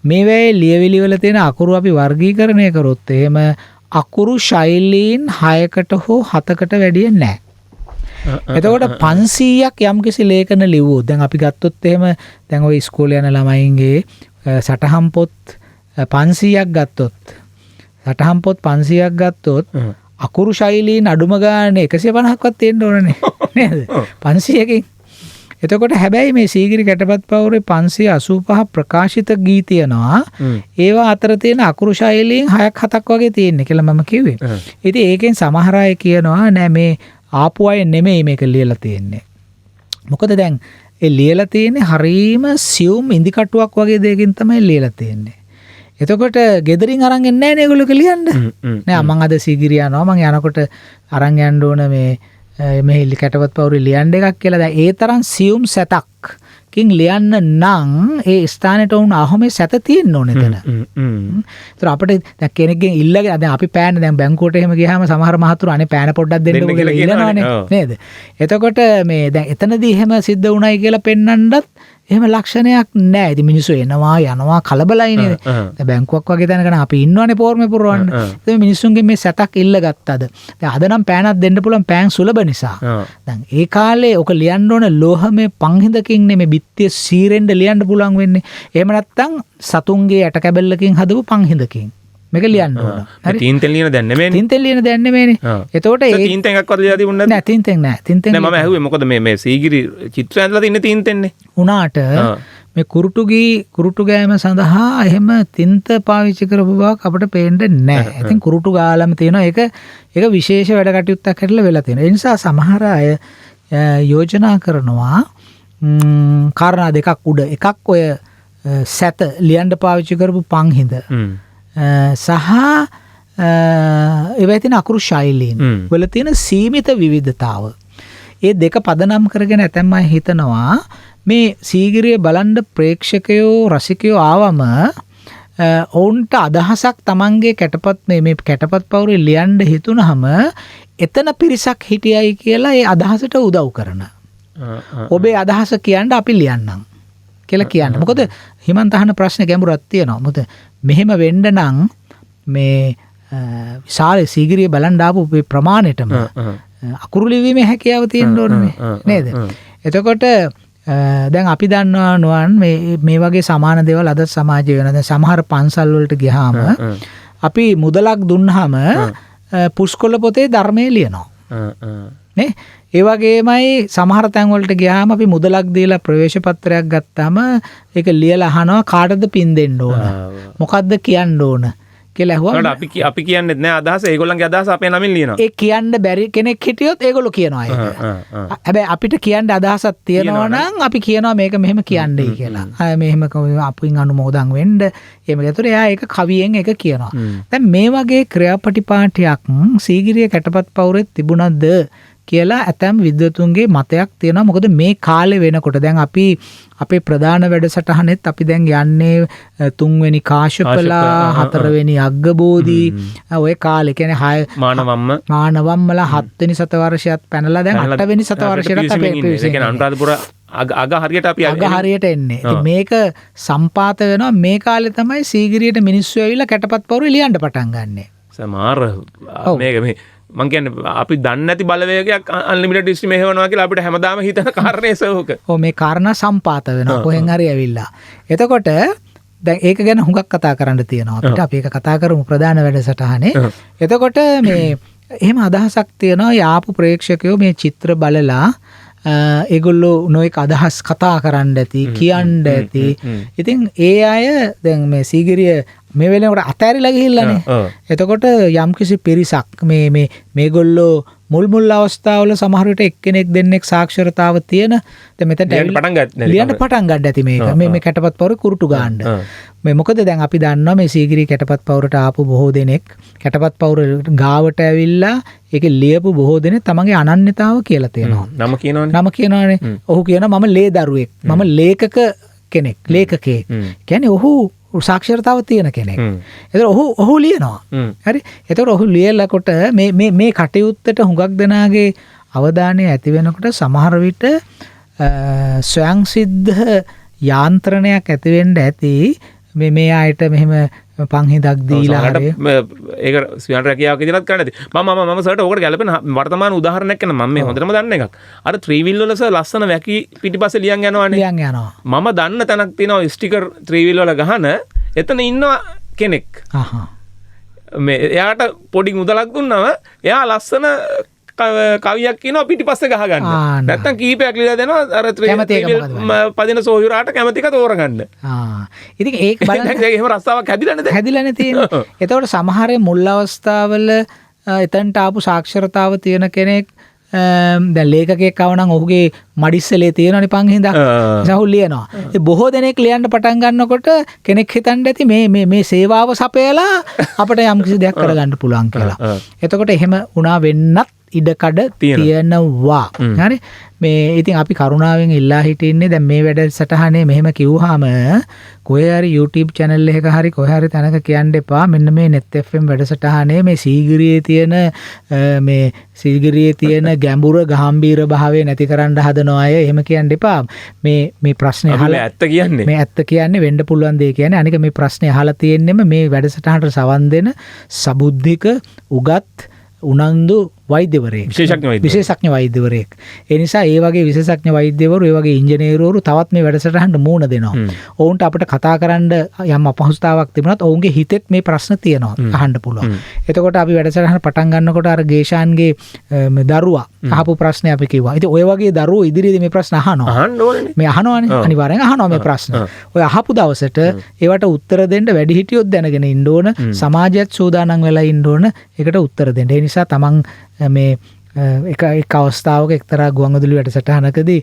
මේ වෙලේ ලියවිලි වල තියෙන අකුරු අපි වර්ගීකරණය කරොත් එහෙම අකුරු ශෛලීන් 6කට හෝ 7කට වැඩිය නැහැ. එතකොට 500ක් යම්කිසි ලේඛන ලිව්වොත් දැන් අපි ගත්තොත් එහෙම දැන් ওই ඉස්කෝලේ යන ළමයින්ගේ සටහන් පොත් 500ක් ගත්තොත් සටහන් පොත් 500ක් ගත්තොත් අකුරු ශෛලීන් අඩුම ගානේ 150ක්වත් තියෙන්න ඕනනේ නේද 500කින්. එතකොට හැබැයි මේ සීගිරි කැටපත් පවුරේ 585 ප්‍රකාශිත ගී තියෙනවා. ඒවා අතර තියෙන අකුරු ශෛලීන් 6ක් 7ක් වගේ තියෙන්නේ කියලා මම කිව්වේ. ඉතින් ඒකෙන් සමහර අය කියනවා නෑ මේ ආපු අය නෙමෙයි මේක ලියලා තියෙන්නේ. මොකද දැන් ඒ ලියලා තියෙන්නේ හරීම සියුම් ඉදිකටුවක් වගේ දෙයකින් තමයි ලියලා තියෙන්නේ. එතකොට ගෙදරින් අරන් එන්නේ නැහැ නේ ඒගොල්ලෝ ලියන්න. නෑ මම අද සීගිරිය යනවා මම යනකොට අරන් යන්න ඕන මේ කැටපත් පවුරේ ලියන්න එකක් කියලා. දැන් ඒ තරම් සියුම් සැතක්කින් ලියන්න නම් ඒ ස්ථානෙට වුණ අහමේ සැත තියෙන්න ඕනේ එතන. ඒතර අපිට දැන් කෙනෙක්ගෙන් ඉල්ලගෙන දැන් අපි පෑන දැන් බැංකුවට එහෙම ගියාම සමහර මහතුරු අනේ පෑන පොඩ්ඩක් දෙන්නකෝ කියලා ඉල්ලනවානේ නේද? එතකොට මේ දැන් එතනදී එහෙම සිද්ධ වුණයි කියලා පෙන්වන්නත් එහෙම ලක්ෂණයක් නැහැ. ඉතින් මිනිස්සු එනවා යනවා කලබලයි නේද? දැන් බැංකුවක් වගේ තැනක අපි ඉන්නවනේ පෝර්මේ පුරවන්න. ඉතින් මිනිස්සුන්ගෙන් මේ සැතක් ඉල්ල ගත්තද? දැන් අද නම් පෑනක් දෙන්න පුළුවන් පෑන් සුලභ නිසා. දැන් ඒ කාලේ ඔක ලියන්න ඕන ලෝහමේ පංහිඳකින් නෙමෙයි බිත්තිය සීරෙන්ද ලියන්න පුළුවන් වෙන්නේ. එහෙම නැත්නම් සතුන්ගේ ඇට කැබල්ලකින් හදපු පංහිඳකින්. මේක ලියන්න ඕන. හරි. තීන්තෙන් ලියන දැන් නෙමෙයිනේ. තීන්තෙන් ලියන දැන් නෙමෙයිනේ. එතකොට ඒ තීන්තෙන් එකක්වත් ලියලා තිබුණේ නැද්ද? නෑ තීන්තෙන් නෑ. තීන්තෙන් නෑ මම ඇහුවේ මොකද මේ සීගිරි චිත්‍ර ඇඳලා තින්නේ තීන්තෙන්නේ. උනාට මේ කුරුටු ගෑම සඳහා එහෙම තින්ත පාවිච්චි කරපු බවක් අපිට පේන්නේ නැහැ. ඉතින් කුරුටු ගාලම තියෙනවා. ඒක විශේෂ වැඩ කටයුත්තක් හැටියට වෙලා තියෙනවා. ඒ නිසා සමහර අය යෝජනා කරනවා කාරණා දෙකක් උඩ එකක් ඔය සැත ලියන්න පාවිච්චි කරපු පංහිඳ සහ ඒවැයි තියෙන අකුරු ශෛලීන් වල තියෙන සීමිත විවිධතාව. ඒ දෙක පදනම් කරගෙන ඇතැම් අය හිතනවා මේ සීගිරිය බලන්න ප්‍රේක්ෂකයෝ රසිකයෝ ආවම ඔවුන්ට අදහසක් තමන්ගේ කැටපත් මේ කැටපත් පවුරේ ලියන්න හිතුනහම එතන පිරිසක් හිටියයි කියලා ඒ අදහසට උදව් කරන. ඔබේ අදහස කියන්න අපි ලියන්නම් කියලා කියන්න. මොකද හිමන්ත අහන ප්‍රශ්නේ ගැඹුරක් තියෙනවා. මොකද මෙහෙම වෙන්න නම් මේ විශාල සීගිරිය බලන්න ආපු ප්‍රමාණයටම අකුරු ලිවීමේ හැකියාව තියෙන්න ඕනේ නේද? එතකොට දැන් අපි දන්නවා නුවන් මේ වගේ සමාන දේවල් අද සමාජයේ වෙන. දැන් සමහර පන්සල් වලට ගියාම අපි මුදලක් දුන්නාම පුස්කොළ පොතේ ධර්මයේ ලියනවා. නේ? ඒ වගේමයි සමහර තැන් වලට ගියාම අපි මුදලක් දීලා ප්‍රවේශ පත්‍රයක් ගත්තාම ඒක ලියලා අහනවා කාටද පින් දෙන්න ඕන? මොකද්ද කියන්න ඕන? කියලා ඇහුවා. අපි කියන්නේ නැහැ අදහස. ඒගොල්ලන්ගේ අදහස අපේ නමින් ලියනවා. ඒ කියන්න බැරි කෙනෙක් හිටියොත් ඒගොල්ලෝ කියනවා ඒක. හැබැයි අපිට කියන්න අදහසක් තියෙනවා නම් අපි කියනවා මේක මෙහෙම කියන්නයි කියලා. මෙහෙම අපින් අනුමෝදන් වෙන්න. එහෙම කියතොත් එයා ඒක කවියෙන් ඒක කියනවා. දැන් මේ වගේ ක්‍රියාපටිපාටියක් සීගිරිය කැටපත් පවුරේ තිබුණාද කියලා ඇතැම් විද්වතුන්ගේ මතයක් තියෙනවා. මොකද මේ කාලේ වෙනකොට දැන් අපි අපේ ප්‍රධාන වැඩසටහනෙත් අපි දැන් යන්නේ 3 වෙනි කාශ්‍යපලා 4 වෙනි අග්ගබෝධි ඔය කාලේ කියන්නේ 6 මානවම්මලා 7 වෙනි සතවර්ෂයත් පැනලා දැන් 8 වෙනි සතවර්ෂයට අපි කියන්නේ අනුරාධපුර අග හරියට අපි අග හරියට එන්නේ. ඉතින් මේක සම්පාත වෙනවා මේ කාලේ තමයි සීගිරියට මිනිස්සු ඇවිල්ලා කැටපත් පවුරේ ලියන්න පටන් ගන්නෙ. සමාර මේක මේ මං කියන්නේ අපි දන්නේ නැති බලවේගයක් අන්ලිමිටඩ් ඩිස්ට්‍රි මෙහෙවනවා කියලා අපිට හැමදාම හිතන කාරණේ සෝක. ඔව් මේ කාරණා සම්පාත වෙනවා කොහෙන් හරි ඇවිල්ලා. එතකොට දැන් ඒක ගැන හුඟක් කතා කරන්න තියෙනවා අපිට. අපි ඒක කතා කරමු ප්‍රධාන වැඩසටහනේ. එතකොට මේ එහෙම අදහසක් තියෙනවා යාපු ප්‍රේක්ෂකයෝ මේ චිත්‍ර බලලා ඒගොල්ලෝ නොයෙක් අදහස් කතා කරන්න ඇති කියන්න ඇති. ඉතින් ඒ අය දැන් මේ සීගිරිය මේ වෙලෙකට අතෑරිලා ගිහිල්ලානේ. එතකොට යම්කිසි පිරිසක් මේගොල්ලෝ මුල් අවස්ථාවල සමහර විට එක්කෙනෙක් දෙන්නෙක් සාක්ෂරතාව තියෙන දැන් මෙතන ලියන්න පටන් ගන්න ඇති මේක. මේ කැටපත් පවුරේ කුරුටු ගන්න. මේ මොකද දැන් අපි දන්නවා මේ සීගිරිය කැටපත් පවුරට ආපු බොහෝ දෙනෙක් කැටපත් පවුර ගාවට ඇවිල්ලා ඒකේ ලියපු බොහෝ දෙනෙක් තමන්ගේ අනන්‍යතාව කියලා තියෙනවා. නම කියනවනේ. ඔහු කියනවා මම ලේ දරුවෙක්. මම ලේඛක කෙනෙක්. ලේඛකයෙක්. කියන්නේ ඔහු සාක්ෂරතාව තියෙන කෙනෙක්. එතකොට ඔහු ලියනවා. හරි. එතකොට ඔහු ලියලකොට මේ කටයුත්තට හුඟක් දෙනාගේ අවධානය ඇති වෙනකොට සමහර විට ස්වයං සිද්ධ යාන්ත්‍රණයක් ඇති වෙන්න ඇති. මේ ආයත මෙහෙම පන්හිඳක් දීලා හරි ඒක ස්වයං රැකියාවක ඉදලත් කරන්න ඇති. මම සර්ට ඕකට ගැලපෙන වර්තමාන උදාහරණයක් කරන මම මේ හොඳටම දන්න එකක්. අර ත්‍රිවිල් වල සර් ලස්සන වැකි පිටිපස්සේ ලියන් යනවානේ. ලියන් යනවා. මම දන්න තැනක් තියෙනවා ස්ටිකර් ත්‍රිවිල් වල ගහන එතන ඉන්නවා කෙනෙක්. මේ එයාට පොඩි මුදලක් දුන්නම එයා ලස්සන කවියක් කියනවා පිටිපස්සේ ගහගන්න. නැත්තම් කීපයක් ලියලා දෙනවා අර පදින සෝයුරාට කැමතික තෝරගන්න. ඉතින් ඒක බලන්න එහෙම රස්සාවක් හැදිලානේ තියෙන්නේ. එතකොට සමහර මුල් අවස්ථාවල එතනට ආපු සාක්ෂරතාව තියෙන කෙනෙක් දැන් ලේඛකයෙක් ආවනම් ඔහුගේ මඩිස්සලේ තියෙනවනේ පන්හිඳක්. සහුල් ලියනවා. ඒ බොහෝ දෙනෙක් ලියන්න පටන් ගන්නකොට කෙනෙක් හිතන්න ඇති මේ සේවාව සපයලා අපිට යම්කිසි දෙයක් කරගන්න පුළුවන් කියලා. එතකොට එහෙම වුණා වෙන්නත් ඉඩකඩ තියෙනවා. හරි. මේ ඉතින් අපි කරුණාවෙන් ඉල්ලා හිටින්නේ දැන් මේ වැඩසටහනේ මෙහෙම කිව්වහම කොහේ හරි YouTube channel එකක හරි කොහේ හරි තැනක කියන්න එපා මෙන්න මේ net FM වැඩසටහනේ මේ සීගිරියේ තියෙන ගැඹුර ගාම්භීර භාවය නැති කරන්න හදන අය එහෙම කියන්න එපා. මේ ප්‍රශ්නේ අහලා ඇත්ත කියන්නේ මේ ඇත්ත කියන්නේ වෙන්න පුළුවන් දේ කියන්නේ අනික මේ ප්‍රශ්නේ අහලා තියෙන්නෙම මේ වැඩසටහනට සවන් දෙන සබුද්ධික උගත් උනන්දු වෛද්‍යවරයෙක් විශේෂඥ වෛද්‍යවරයෙක්. ඒ නිසා ඒ වගේ විශේෂඥ වෛද්‍යවරු ඒ වගේ ඉංජිනේරුවරු තවත් මේ වැඩසටහනට මූණ දෙනවා. ඔවුන්ට අපිට කතා කරන්න යම් අපහසුතාවක් තිබුණත් ඔවුන්ගේ හිතෙත් මේ ප්‍රශ්න තියෙනවා අහන්න පුළුවන්. එතකොට අපි වැඩසටහන පටන් ගන්නකොට අර ගේෂාන්ගේ දරුවා අහපු ප්‍රශ්නේ අපි කිව්වා. ඉතින් ඔය වගේ දරුවෝ ඉදිරියේදී මේ ප්‍රශ්න අහනවා. මේ අහනවානේ අනිවාර්යෙන් අහනවා මේ ප්‍රශ්න. ඔය අහපු දවසට ඒවට උත්තර දෙන්න වැඩිහිටියොත් දැනගෙන ඉන්න ඕන. සමාජයත් සූදානම් වෙලා ඉන්න ඕන ඒකට උත්තර දෙන්න. ඒ නිසා තමන් මේ එක අවස්ථාවක එක්තරා ගුවන්විදුලි වැඩසටහනකදී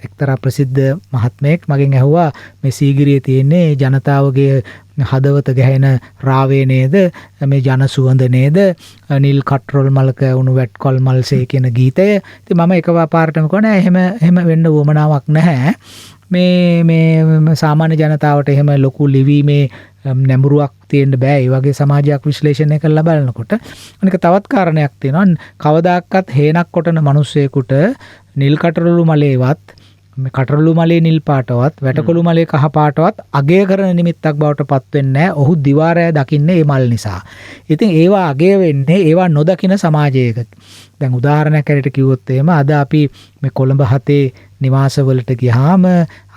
එක්තරා ප්‍රසිද්ධ මහත්මයෙක් මගෙන් ඇහුවා මේ සීගිරියේ තියෙන්නේ ජනතාවගේ හදවත ගැහෙන රාවේ නේද මේ ජන සුවඳ නේද නිල් කට්රොල් මල්ක උණු වැට්කොල් මල්සේ කියන ගීතය. ඉතින් මම එකපාරටම කිව්වා නෑ එහෙම වෙන්න උවමනාවක් නැහැ. මේ සාමාන්‍ය ජනතාවට එහෙම ලොකු ලිවීමේ නැඹුරුවක් තියෙන්න බෑ. ඒ වගේ සමාජයක් විශ්ලේෂණය කරලා බලනකොට අනික තවත් කාරණයක් තියෙනවා. කවදාකවත් හේනක් කොටන මිනිස්සෙකුට නිල් කටරළු මලේවත් මේ කටරළු මලේ නිල් පාටවත් වැටකොළු මලේ කහ පාටවත් අගය කරන නිමිත්තක් බවට පත් වෙන්නේ නැහැ. ඔහු දිවාරය දකින්නේ මේ මල් නිසා. ඉතින් ඒවා අගය වෙන්නේ ඒවා නොදකින සමාජයක. දැන් උදාහරණයක් ඇරෙට කිව්වොත් එහෙම අද අපි මේ කොළඹ හතේ නිවාසවලට ගියාම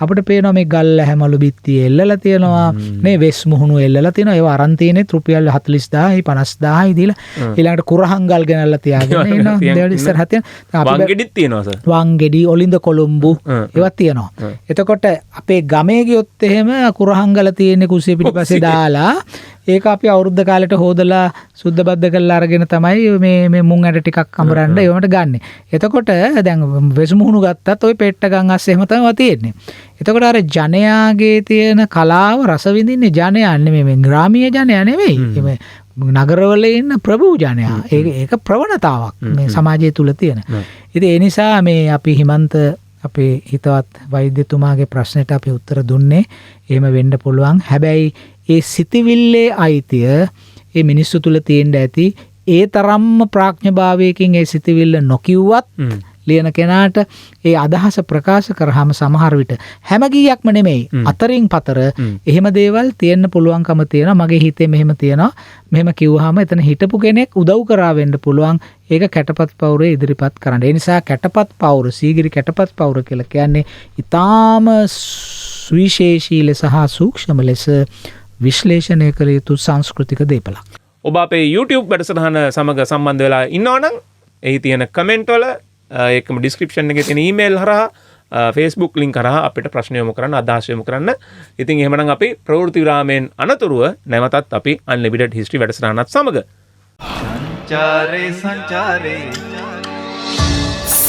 අපිට පේනවා මේ ගල් ඇහැමලු බිත්තිය එල්ලලා තියෙනවා මේ වෙස් මුහුණු එල්ලලා තියෙනවා ඒවා අරන් තියෙන්නේ රුපියල් 40000යි 50000යි දීලා ඊළඟට කුරහංගල් ගෙනල්ලා තියාගෙන ඉන්නවා දේවල් ඉස්සරහ තියෙනවා වංගෙඩිත් තියෙනවා සර් වංගෙඩි ඔලින්ද කොළඹු ඒවා තියෙනවා එතකොට අපේ ගමේ ගියොත් එහෙම කුරහංගල තියෙන්නේ කුස්සිය පිටිපස්සේ දාලා ඒක අපි අවුරුද්ද කාලෙට හොදලා සුද්ධ බද්ද කරලා අරගෙන තමයි මේ මුං ඇට ටිකක් අඹරන්න ඒවට ගන්න. එතකොට දැන් වෙස් මුහුණු ගත්තත් ওই පෙට්ට ගම් අස්සේ එහෙම තමයි තියෙන්නේ. එතකොට අර ජනයාගේ තියෙන කලාව රස විඳින්නේ ජනයා නෙමෙයි මේ ග්‍රාමීය ජනයා නෙමෙයි. මේ නගරවල ඉන්න ප්‍රභූ ජනයා. ඒක ප්‍රවණතාවක් මේ සමාජය තුල තියෙන. ඉතින් ඒ නිසා මේ අපි හිමන්ත අපේ හිතවත් වෛද්‍යතුමාගේ ප්‍රශ්නෙට අපි උත්තර දුන්නේ එහෙම වෙන්න පුළුවන්. හැබැයි ඒ සිතවිල්ලේ අයිතිය ඒ මිනිස්සු තුල තියෙන්න ඇති ඒ තරම්ම ප්‍රඥාභාවයකින් ඒ සිතවිල්ල නොකියුවත් ලියන කෙනාට ඒ අදහස ප්‍රකාශ කරාම සමහර විට හැම ගීයක්ම නෙමෙයි අතරින් පතර එහෙම දේවල් තියෙන්න පුළුවන්කම තියෙනවා. මගේ හිතේ මෙහෙම තියෙනවා. මෙහෙම කිව්වහම එතන හිටපු කෙනෙක් උදව් කරා වෙන්න පුළුවන්. ඒක කැටපත් පවුරේ ඉදිරිපත් කරන්න. ඒ නිසා කැටපත් පවුර සීගිරි කැටපත් පවුර කියලා කියන්නේ ඊටාම සුවිශේෂී ලෙස හා සූක්ෂම ලෙස විශ්ලේෂණය කළ යුතු සංස්කෘතික දේපලක්. ඔබ අපේ YouTube වැඩසටහන සමග සම්බන්ධ වෙලා ඉන්නවනම් එහි තියෙන කමෙන්ට් වල ඒකම ඩිස්ක්‍රිප්ෂන් එකේ තියෙන ඊමේල් හරහා Facebook link කරා අපිට ප්‍රශ්න යොමු කරන්න අදහස් යොමු කරන්න. ඉතින් එහෙමනම් අපි ප්‍රවෘත්ති විරාමයෙන් අනතුරුව නැවතත් අපි Unlimited History වැඩසටහනත් සමග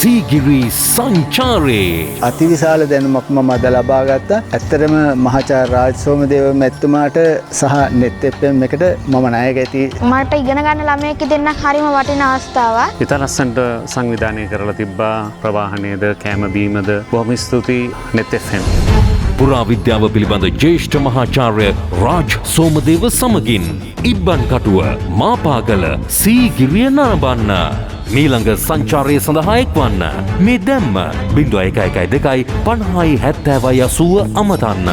සීගිරි සංචාරේ අතිවිශාල දැනුමක් මම අද ලබා ගත්තා. ඇත්තටම මහාචාර්ය රාජ් සෝමදේව මැතිතුමාට සහ net FM එකට මම ණය ගැති. මට ඉගෙන ගන්න ළමයෙක් දෙන්න හරිම වටිනා අවස්ථාවක්. ඉතා ලස්සනට සංවිධානය කරලා තිබ්බා ප්‍රවාහනයේද කෑම බීමද බොහොම ස්තුතියි net FM. පුරාවිද්‍යාව පිළිබඳ ජ්‍යෙෂ්ඨ මහාචාර්ය රාජ් සෝමදේව සමගින් ඉබ්බන් කටුව මාපාගල සීගිරිය නරඹන්න. මීළඟ සංචාරය සඳහා එක්වන්න. මේ දැම්ම 0112 50 70 අමතන්න.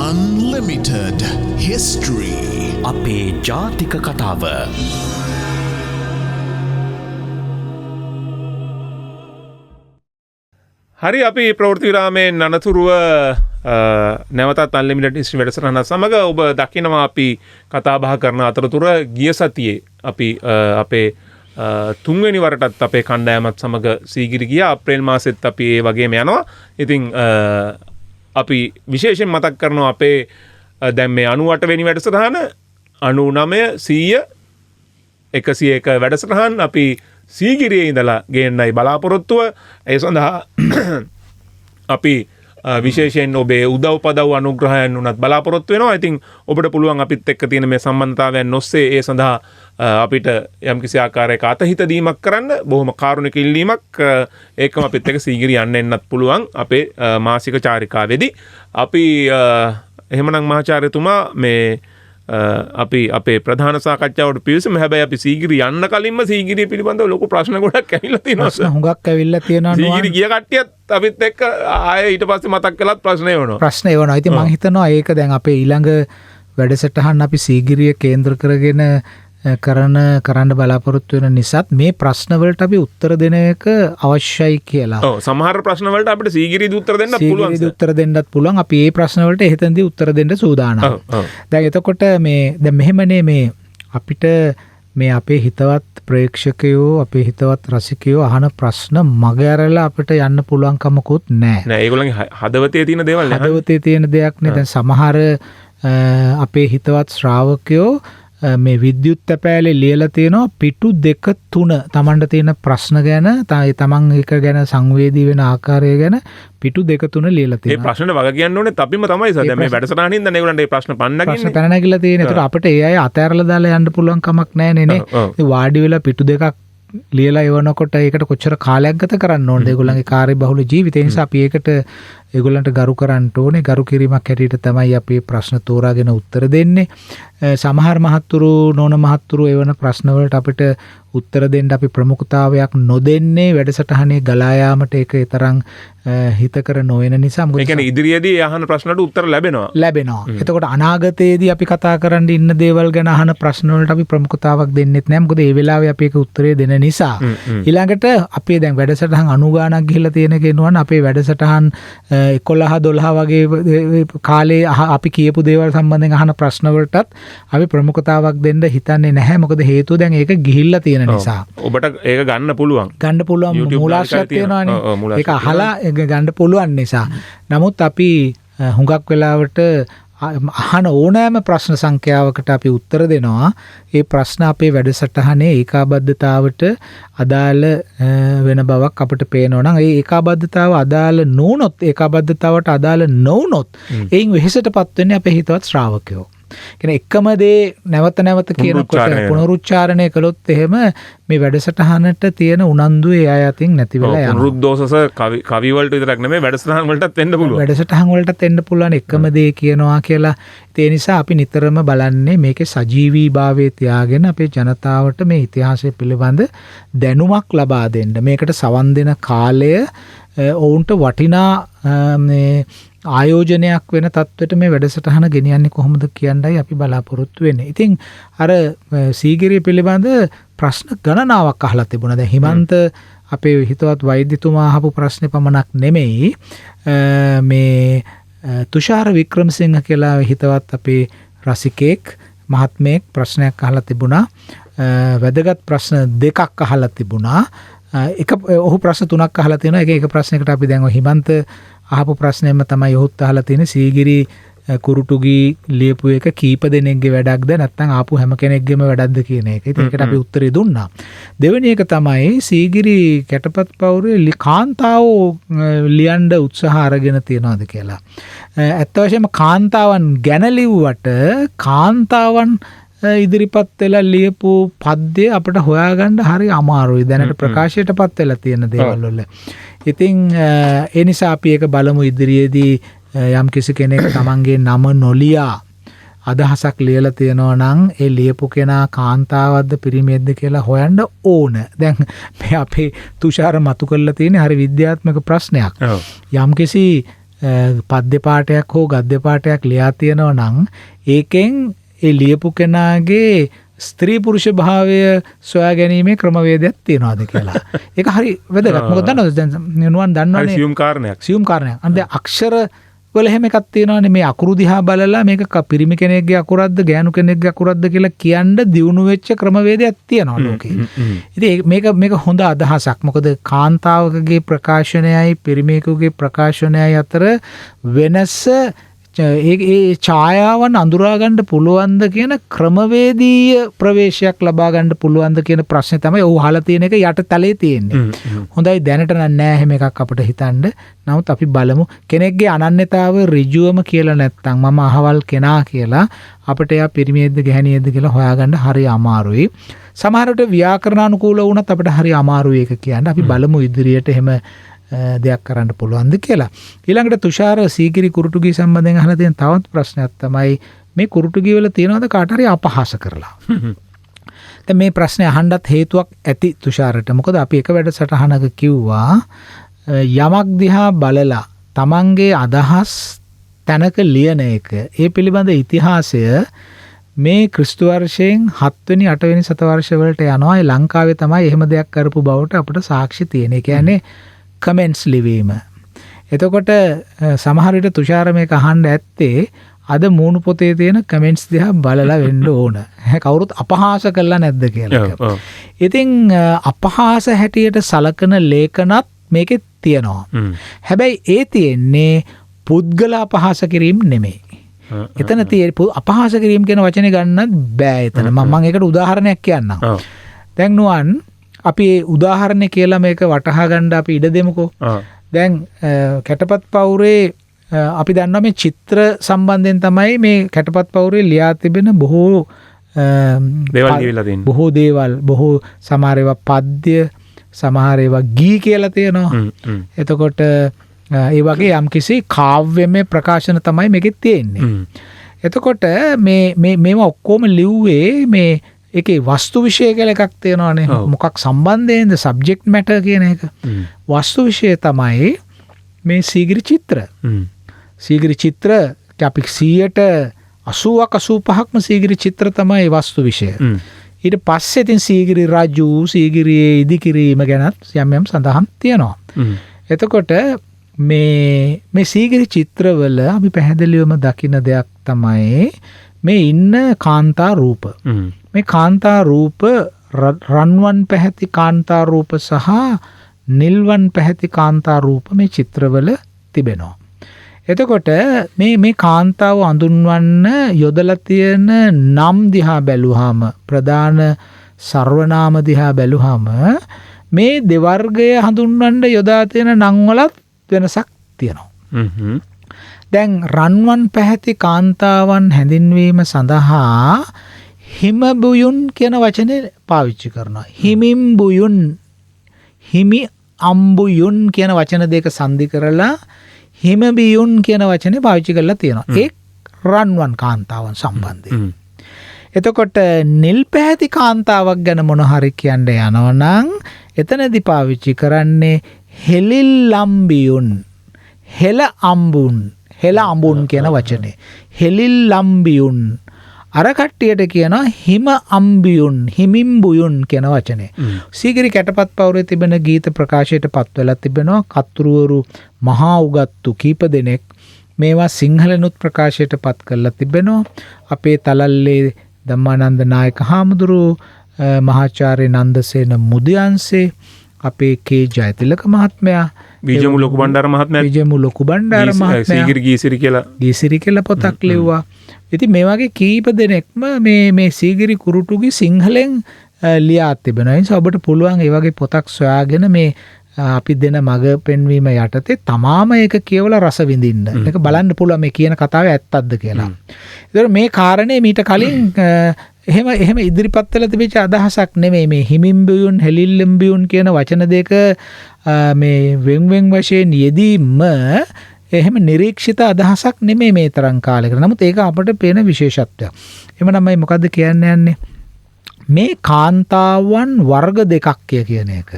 Unlimited History. අපේ ජාතික කතාව. හරි අපි ප්‍රවෘත්ති විරාමයෙන් අනතුරුව නැවතත් Unlimited History වැඩසටහන සමග ඔබ දකිනවා අපි කතා බහ කරන අතරතුර ගිය සතියේ අපි අපේ තුන්වෙනි වරටත් අපේ කණ්ඩායමත් සමග සීගිරි ගියා. අප්‍රේල් මාසෙත් අපි ඒ වගේම යනවා. ඉතින් අපි විශේෂයෙන් මතක් කරනවා අපේ දැන් මේ 98 වෙනි වැඩසටහන 99 100 101 වැඩසටහන් අපි සීගිරියේ ඉඳලා ගේන්නයි බලාපොරොත්තුව. ඒ සඳහා අපි විශේෂයෙන් ඔබේ උදව් පදව් අනුග්‍රහයන් උනත් බලාපොරොත්තු වෙනවා. ඉතින් ඔබට පුළුවන් අපිත් එක්ක තියෙන මේ සම්බන්ධතාවයන් ඔස්සේ ඒ සඳහා අපිට යම්කිසි ආකාරයක අතහිත දීමක් කරන්න බොහොම කාරුණික ඉල්ලීමක් ඒකම අපිත් එක්ක සීගිරිය යන්න එන්නත් පුළුවන් අපේ මාසික චාරිකාවේදී. අපි එහෙමනම් මහාචාර්යතුමා මේ අපි අපේ ප්‍රධාන සාකච්ඡාවට පිවිසෙමු. හැබැයි අපි සීගිරි යන්න කලින්ම සීගිරිය පිළිබඳව ලොකු ප්‍රශ්න ගොඩක් ඇවිල්ලා තියෙනවා. ප්‍රශ්න හුඟක් ඇවිල්ලා තියෙනවා. සීගිරි ගිය කට්ටියත් අපිත් එක්ක ආයේ ඊට පස්සේ මතක් කළත් ප්‍රශ්න එවනවා. ප්‍රශ්න එවනවා. ඉතින් මම හිතනවා ඒක දැන් අපේ ඊළඟ වැඩසටහන් අපි සීගිරිය කේන්ද්‍ර කරගෙන කරන්න බලාපොරොත්තු වෙන නිසාත් මේ ප්‍රශ්න වලට අපි උත්තර දෙන එක අවශ්‍යයි කියලා. ඔව් සමහර ප්‍රශ්න වලට අපිට සීගිරිදී උත්තර දෙන්නත් පුළුවන්. සීගිරිදී උත්තර දෙන්නත් පුළුවන්. අපි මේ ප්‍රශ්න වලට එහෙතෙන්දී උත්තර දෙන්න සූදානම්. දැන් එතකොට මේ දැන් මෙහෙමනේ මේ අපිට මේ අපේ හිතවත් ප්‍රේක්ෂකයෝ අපේ හිතවත් රසිකයෝ අහන ප්‍රශ්න මග ඇරලා අපිට යන්න පුළුවන් කමකුත් නැහැ. නෑ ඒගොල්ලන්ගේ හදවතේ තියෙන දේවල් නේ. හදවතේ තියෙන දෙයක් නේ. දැන් සමහර අපේ හිතවත් ශ්‍රාවකයෝ මේ විද්‍යුත් තැපෑලේ ලියලා තියෙනවා පිටු 2 3 තමන්ට තියෙන ප්‍රශ්න ගැන තමන් එක ගැන සංවේදී වෙන ආකාරය ගැන පිටු 2 3 ලියලා තියෙනවා. ඒ ප්‍රශ්නට වග කියන්න ඕනේ අපිම තමයි සර්. දැන් මේ වැඩසටහනින් දැන් ඒගොල්ලන්ට මේ ප්‍රශ්න පන්නගින්නේ. ප්‍රශ්න පැන නැගිලා තියෙන. ඒතර අපිට ඒ අය අතෑරලා දාලා යන්න පුළුවන් කමක් නැහැ නේ. ඉතින් වාඩි වෙලා පිටු 2ක් ලියලා එවනකොට ඒකට කොච්චර කාලයක් ගත කරන්න ඕනද? ඒගොල්ලන්ගේ කාර්යබහුල ජීවිතය නිසා අපි ඒකට ඒගොල්ලන්ට ගරු කරන්න ඕනේ. ගරු කිරීමක් හැටියට තමයි අපි ප්‍රශ්න තෝරාගෙන උත්තර දෙන්නේ. සමහර මහත්තුරු නෝන මහත්තුරු එවන ප්‍රශ්න වලට අපිට උත්තර දෙන්න අපි ප්‍රමුඛතාවයක් නොදෙන්නේ වැඩසටහනේ ගලා යාමට ඒක තරම් හිතකර නොවන නිසා. ඒ කියන්නේ ඉදිරියේදී අහන ප්‍රශ්නවලට උත්තර ලැබෙනවා. එතකොට අනාගතයේදී අපි කතා කරන්න ඉන්න දේවල් ගැන අහන ප්‍රශ්න වලට අපි ප්‍රමුඛතාවක් දෙන්නෙත් නැහැ. මොකද ඒ වෙලාවේ අපි ඒක උත්තරේ දෙන නිසා. ඊළඟට අපේ දැන් වැඩසටහන් 90 ගාණක් ගිහිල්ලා තියෙන කෙනුවන් අපේ වැඩසටහන් 11 12 වගේ කාලේ අපි කියපු දේවල් සම්බන්ධයෙන් අහන ප්‍රශ්න වලටත් අපි ප්‍රමුඛතාවක් දෙන්න හිතන්නේ නැහැ. මොකද හේතුව දැන් ඒක ගිහිල්ලා තියෙන නිසා. ඔබට ඒක ගන්න පුළුවන්. මූලාශ්‍රයක් තියෙනවානේ. ඒක අහලා ගන්න පුළුවන් නිසා. නමුත් අපි හුඟක් වෙලාවට අහන ඕනෑම ප්‍රශ්න සංඛ්‍යාවකට අපි උත්තර දෙනවා. ඒ ප්‍රශ්න අපේ වැඩසටහනේ ඒකාබද්ධතාවට අදාළ වෙන බවක් අපිට පේනවා නම් ඒ ඒකාබද්ධතාව අදාළ නොවුනොත් ඒකාබද්ධතාවට අදාළ නොවුනොත් එයින් වෙහෙසටපත් වෙන්නේ අපේ හිතවත් ශ්‍රාවකයෝ. කියන එකම දේ නැවත නැවත කියනකොට පුනරුච්චාරණය කළොත් එහෙම මේ වැඩසටහනට තියෙන උනන්දුව ඒ අය අතින් නැති වෙලා යනවා. පුනරුද්දෝෂස කවි වලට විතරක් නෙමෙයි වැඩසටහන් වලටත් එන්න පුළුවන්. වැඩසටහන් වලටත් එන්න පුළුවන් එකම දේ කියනවා කියලා. ඒ නිසා අපි නිතරම බලන්නේ මේකේ සජීවීභාවය තියාගෙන අපේ ජනතාවට මේ ඉතිහාසය පිළිබඳ දැනුමක් ලබා දෙන්න. මේකට සවන් දෙන කාලය ඔවුන්ට වටිනා ආයෝජනයක් වෙන තත්ත්වයට මේ වැඩසටහන ගෙනියන්නේ කොහොමද කියන්නයි අපි බලාපොරොත්තු වෙන්නේ. ඉතින් අර සීගිරිය පිළිබඳ ප්‍රශ්න ගණනාවක් අහලා තිබුණා. දැන් හිමන්ත අපේ හිතවත් වෛද්‍යතුමා අහපු ප්‍රශ්නේ පමණක් නෙමෙයි මේ තුෂාර වික්‍රමසිංහ කියලා හිතවත් අපේ රසිකෙක් මහත්මයෙක් ප්‍රශ්නයක් අහලා තිබුණා. වැදගත් ප්‍රශ්න දෙකක් අහලා තිබුණා. ඔහු ප්‍රශ්න 3ක් අහලා තියෙනවා. එක ප්‍රශ්නයකට අපි දැන් හිමන්ත අහපු ප්‍රශ්නයම තමයි ඔහුත් අහලා තියෙන්නේ. සීගිරි කුරුටුගී ලියපු එක කීප දෙනෙක්ගේ වැඩක්ද නැත්නම් ආපු හැම කෙනෙක්ගේම වැඩක්ද කියන එක. ඉතින් ඒකට අපි උත්තරේ දුන්නා. දෙවෙනි එක තමයි සීගිරි කැටපත් පවුරේ කාන්තාවෝ ලියන්න උත්සාහ අරගෙන තියනවාද කියලා. ඇත්ත වශයෙන්ම කාන්තාවන් ගැන ලිව්වට කාන්තාවන් ඉදිරිපත් වෙලා ලියපු පද්‍ය අපිට හොයාගන්න හරි අමාරුයි. දැනට ප්‍රකාශයටපත් වෙලා තියෙන දේවල් වල. ඉතින් ඒ නිසා අපි ඒක බලමු ඉදිරියේදී යම් කිසි කෙනෙක් තමන්ගේ නම නොලියා අදහසක් ලියලා තියෙනවා නම් ඒ ලියපු කෙනා කාන්තාවක්ද පිරිමියෙක්ද කියලා හොයන්න ඕන. දැන් මේ අපේ තුෂාර මතු කරලා තියෙන හරි විද්‍යාත්මක ප්‍රශ්නයක්. යම් කිසි පද්‍ය පාඨයක් හෝ ගද්‍ය පාඨයක් ලියා තියෙනවා නම් ඒකෙන් ඒ ලියපු කෙනාගේ ස්ත්‍රී පුරුෂ භාවය සොයා ගැනීමේ ක්‍රමවේදයක් තියනවාද කියලා. ඒක හරි වැදගත්. මොකද දන්නවද දැන් නුවන් දන්නවනේ සියුම් කාරණයක්. සියුම් කාරණයක්. අන්ද අක්ෂර වල එහෙම එකක් තියෙනවානේ මේ අකුරු දිහා බලලා මේක පිරිමි කෙනෙක්ගේ අකුරක්ද ගෑනු කෙනෙක්ගේ අකුරක්ද කියලා කියන්න දියුණු වෙච්ච ක්‍රමවේදයක් තියෙනවා ලෝකේ. ඉතින් මේක හොඳ අදහසක්. මොකද කාන්තාවකගේ ප්‍රකාශනයයි පිරිමියෙකුගේ ප්‍රකාශනයයි අතර වෙනස ඒ ඡායාවන් අඳුරාගන්න පුළුවන්ද කියන ක්‍රමවේදීය ප්‍රවේශයක් ලබා ගන්න පුළුවන්ද කියන ප්‍රශ්නේ තමයි ඔහු අහලා තියෙන එක යටතලයේ තියෙන්නේ. හොඳයි දැනට නෑ එහෙම එකක් අපිට හිතන්න. නමුත් අපි බලමු කෙනෙක්ගේ අනන්‍යතාව ඍජුවම කියලා නැත්තම් මම අහවල් කෙනා කියලා අපිට එයා පිරිමියෙක්ද ගැහණියෙක්ද කියලා හොයාගන්න හරි අමාරුයි. සමහරවිට ව්‍යාකරණානුකූල වුණත් අපිට හරි අමාරුයි ඒක කියන්න. අපි බලමු ඉදිරියට එහෙම දෙයක් කරන්න පුළුවන්ද කියලා. ඊළඟට තුෂාර සීගිරි කුරුටුගී සම්බන්ධයෙන් අහලා තියෙන තවත් ප්‍රශ්නයක් තමයි මේ කුරුටුගී වල තියෙනවද කාට හරි අපහාස කරලා. දැන් මේ ප්‍රශ්නේ අහන්නත් හේතුවක් ඇති තුෂාරට. මොකද අපි එක වැඩසටහනක කිව්වා යමක් දිහා බලලා තමන්ගේ අදහස් තැනක ලියන එක ඒ පිළිබඳ ඉතිහාසය මේ ක්‍රිස්තු වර්ෂයෙන් 7 වෙනි 8 වෙනි සතවර්ෂ වලට යනවා. ඒ ලංකාවේ තමයි එහෙම දෙයක් කරපු බවට අපිට සාක්ෂි තියෙන. ඒ කියන්නේ කමෙන්ට්ස් ලිවීම. එතකොට සමහර විට තුෂාර මේක අහන්න ඇත්තේ අද මූණු පොතේ තියෙන කමෙන්ට්ස් දිහා බලලා වෙන්න ඕන. කවුරුත් අපහාස කළා නැද්ද කියලා. ඉතින් අපහාස හැටියට සලකන ලේඛනත් මේකේ තියෙනවා. හැබැයි ඒ තියෙන්නේ පුද්ගල අපහාස කිරීම නෙමෙයි. එතන තියෙන්නේ අපහාස කිරීම කියන වචනේ ගන්නත් බෑ එතන. මම ඒකට උදාහරණයක් කියන්නම්. දැන් නුවන් අපි උදාහරණය කියලා මේක වටහා ගන්න අපි ඉඩ දෙමුකෝ. දැන් කැටපත් පවුරේ අපි දන්නවා මේ චිත්‍ර සම්බන්ධයෙන් තමයි මේ කැටපත් පවුරේ ලියා තිබෙන බොහෝ දේවල් කියවිලා තියෙනවා. බොහෝ දේවල් බොහෝ සමහර ඒවා පද්‍ය සමහර ඒවා ගී කියලා තියෙනවා. එතකොට ඒ වගේ යම්කිසි කාව්‍යමය ප්‍රකාශන තමයි මේකෙත් තියෙන්නේ. එතකොට මේවා ඔක්කොම ලිව්වේ මේ ඒකේ වස්තු විෂය කියලා එකක් තියෙනවානේ. මොකක් සම්බන්ධයෙන්ද සබ්ජෙක්ට් මැටර් කියන එක. වස්තු විෂය තමයි මේ සීගිරි චිත්‍ර. සීගිරි චිත්‍ර අපි 80%ක් 85%ක්ම සීගිරි චිත්‍ර තමයි වස්තු විෂය. ඊට පස්සේ ඉතින් සීගිරි රජු සීගිරියේ ඉදිකිරීම ගැනත් යම් සඳහන් තියෙනවා. එතකොට මේ සීගිරි චිත්‍රවල අපි පැහැදිලිවම දකින දෙයක් තමයි මේ ඉන්න කාන්තා රූප. මේ කාන්තා රූප රන්වන් පැහැති කාන්තා රූප සහ නිල්වන් පැහැති කාන්තා රූප මේ චිත්‍රවල තිබෙනවා. එතකොට මේ කාන්තාව අඳුන්වන්න යොදලා තියෙන නම් දිහා බැලුවාම ප්‍රධාන සර්වනාම දිහා බැලුවාම මේ දෙවර්ගය හඳුන්වන්න යොදා තියෙන නම් වලත් වෙනසක් තියෙනවා. දැන් රන්වන් පැහැති කාන්තාවන් හැඳින්වීම සඳහා හිමබුයුන් කියන වචනේ පාවිච්චි කරනවා. හිමිම්බුයුන් හිමි අම්බුයුන් කියන වචන දෙක සංදි කරලා හිමබියුන් කියන වචනේ පාවිච්චි කරලා තියෙනවා. ඒ රන්වන් කාන්තාවන් සම්බන්ධයෙන්. එතකොට නිල් පැහැති කාන්තාවක් ගැන මොන හරි කියන්න යනවනම් එතනදී පාවිච්චි කරන්නේ හෙලිල්ලම්බියුන් හෙල අම්බුන් කියන වචනේ. හෙලිල්ලම්බියුන් අර කට්ටියට කියනවා හිම අම්බියුන් හිමිම්බුයුන් කියන වචනේ. සීගිරි කැටපත් පවුරේ තිබෙන ගීත ප්‍රකාශයට පත් වෙලා තිබෙනවා. කතුරුවරු මහා උගත්තු කීප දෙනෙක් මේවා සිංහලනුත් ප්‍රකාශයට පත් කරලා තිබෙනවා. අපේ තලල්ලේ ධම්මානන්ද නායක හාමුදුරුවෝ, මහාචාර්ය නන්දසේන මුදියන්සේ, අපේ කේ ජයතිලක මහත්මයා, විජයමු ලොකු බණ්ඩාර මහත්මයා, විජයමු ලොකු බණ්ඩාර මහත්මයා සීගිරි ගීසිරි කියලා පොතක් ලිව්වා. ඉතින් මේ වගේ කීප දෙනෙක්ම මේ සීගිරි කුරුටුගේ සිංහලෙන් ලියා තිබෙනවා. ඒ නිසා ඔබට පුළුවන් ඒ වගේ පොතක් සොයාගෙන මේ අපි දෙන මඟ පෙන්වීම යටතේ තමාම ඒක කියවලා රස විඳින්න. ඒක බලන්න පුළුවන් මේ කියන කතාවේ ඇත්තක්ද කියලා. ඒතර මේ කාරණේ මීට කලින් එහෙම ඉදිරිපත් වෙලා තිබිච්ච අදහසක් නෙමෙයි. මේ හිමිම්බියුන් හෙලිල්ලම්බියුන් කියන වචන දෙක මේ වෙන් වශයෙන් යෙදීම එහෙම නිරීක්ෂිත අදහසක් නෙමෙයි මේ තරම් කාලයකට. නමුත් ඒක අපට පේන විශේෂත්වයක්. එහෙමනම් මම මොකද්ද කියන්න යන්නේ? මේ කාන්තාවන් වර්ග දෙකක් කියන එක.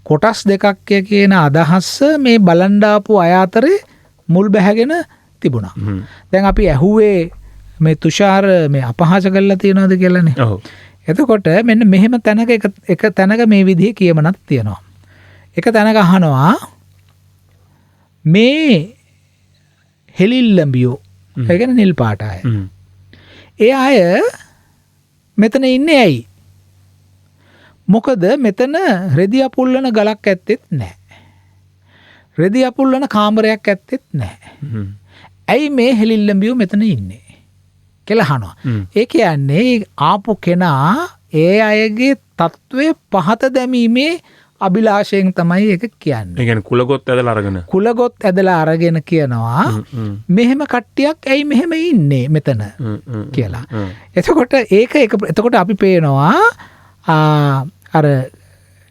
කොටස් දෙකක් කියන අදහස මේ බලන් දාපු අය අතරේ මුල් බැහැගෙන තිබුණා. දැන් අපි ඇහුවේ මේ තුෂාර මේ අපහාස කරලා තියනවාද කියලානේ. ඔව්. එතකොට මෙන්න මෙහෙම තැනක එක තැනක මේ විදිහේ කියමනක් තියෙනවා. එක තැනක අහනවා මේ හෙලිල්ලඹියෝ ඒ කියන්නේ නිල් පාට අය. ඒ අය මෙතන ඉන්නේ ඇයි? මොකද මෙතන රෙදි අපුල්ලන ගලක් ඇත්තෙත් නැහැ. රෙදි අපුල්ලන කාමරයක් ඇත්තෙත් නැහැ. ඇයි මේ හෙලිල්ලඹියෝ මෙතන ඉන්නේ කියලා අහනවා. ඒ කියන්නේ ආපු කෙනා ඒ අයගේ තත්ත්වය පහත දැමීමේ අභිලාෂයෙන් තමයි ඒක කියන්නේ. ඒ කියන්නේ කුලගොත් ඇදලා අරගෙන කියනවා මෙහෙම කට්ටියක් ඇයි මෙහෙම ඉන්නේ මෙතන කියලා. එතකොට අපි පේනවා අර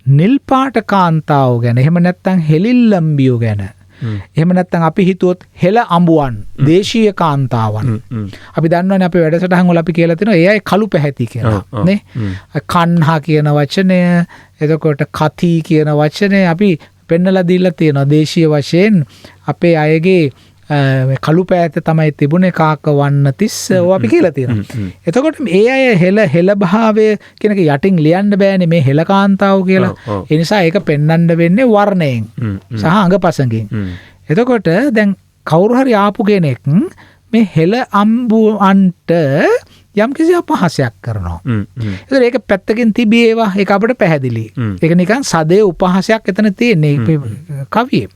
නිල් පාට කාන්තාව ගැන, එහෙම නැත්නම් හෙලිල්ලම්බියෝ ගැන, එහෙම නැත්නම් අපි හිතුවොත් හෙල අඹුවන් දේශීය කාන්තාවන්. අපි දන්නවනේ අපේ වැඩසටහන් වල අපි කියලා තියෙනවා ඒ අය කළු පැහැති කියලා නේ. කන්හා කියන වචනය, එතකොට කති කියන වචනය අපි පෙන්නලා දීලා තියෙනවා. දේශීය වශයෙන් අපේ අයගේ කළු පැහැත තමයි තිබුණේ කාක වන්න තිස්ස අපි කියලා තියෙනවා. එතකොට ඒ අය හෙල භාවය කියන එක යටින් ලියන්න බෑනේ මේ හෙල කාන්තාව කියලා. ඒ නිසා ඒක පෙන්වන්න වෙන්නේ වර්ණයෙන් සහ අංගපසංගෙන්. එතකොට දැන් කවුරු හරි ආපු කෙනෙක් මේ හෙල අම්බුවන්ට යම් කිසි අපහාසයක් කරනවා. ඒතර ඒක පැත්තකින් තිබේවා ඒක අපිට පැහැදිලි. ඒක නිකන් සදේ උපහාසයක් එතන තියෙන්නේ කවියේ.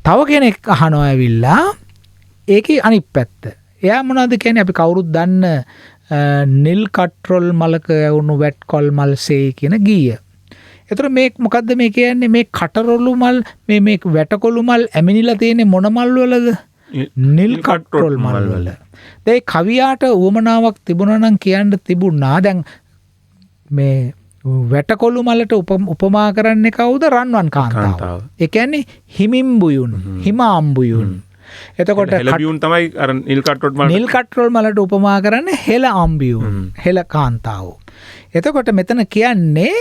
තව කෙනෙක් අහනවා ඇවිල්ලා ඒකේ අනිත් පැත්ත. එයා මොනවද කියන්නේ? අපි කවුරුත් දන්න නිල් කට්‍රොල් මලක වුණු වැට්කොල් මල්සේ කියන ගීය. ඒතර මේ මොකද්ද මේ කියන්නේ? මේ කටරොළු මල් මේ වැටකොළු මල් ඇමිනිලා තියෙන්නේ මොන මල් වලද? නිල් කට්‍රොල් මල් වල. දැන් කවියාට උවමනාවක් තිබුණා නම් කියන්න තිබුණා. දැන් මේ වැටකොළු මලට උපමා කරන්නේ කවුද? රන්වන් කාන්තාව. ඒ කියන්නේ හිමිම්බුයුන්, හිමාම්බුයුන්. එතකොට හෙලබියුන් තමයි අර නිල් කට්‍රොල් මලට උපමා කරන්නේ හෙල අම්බියුන්, හෙල කාන්තාව. එතකොට මෙතන කියන්නේ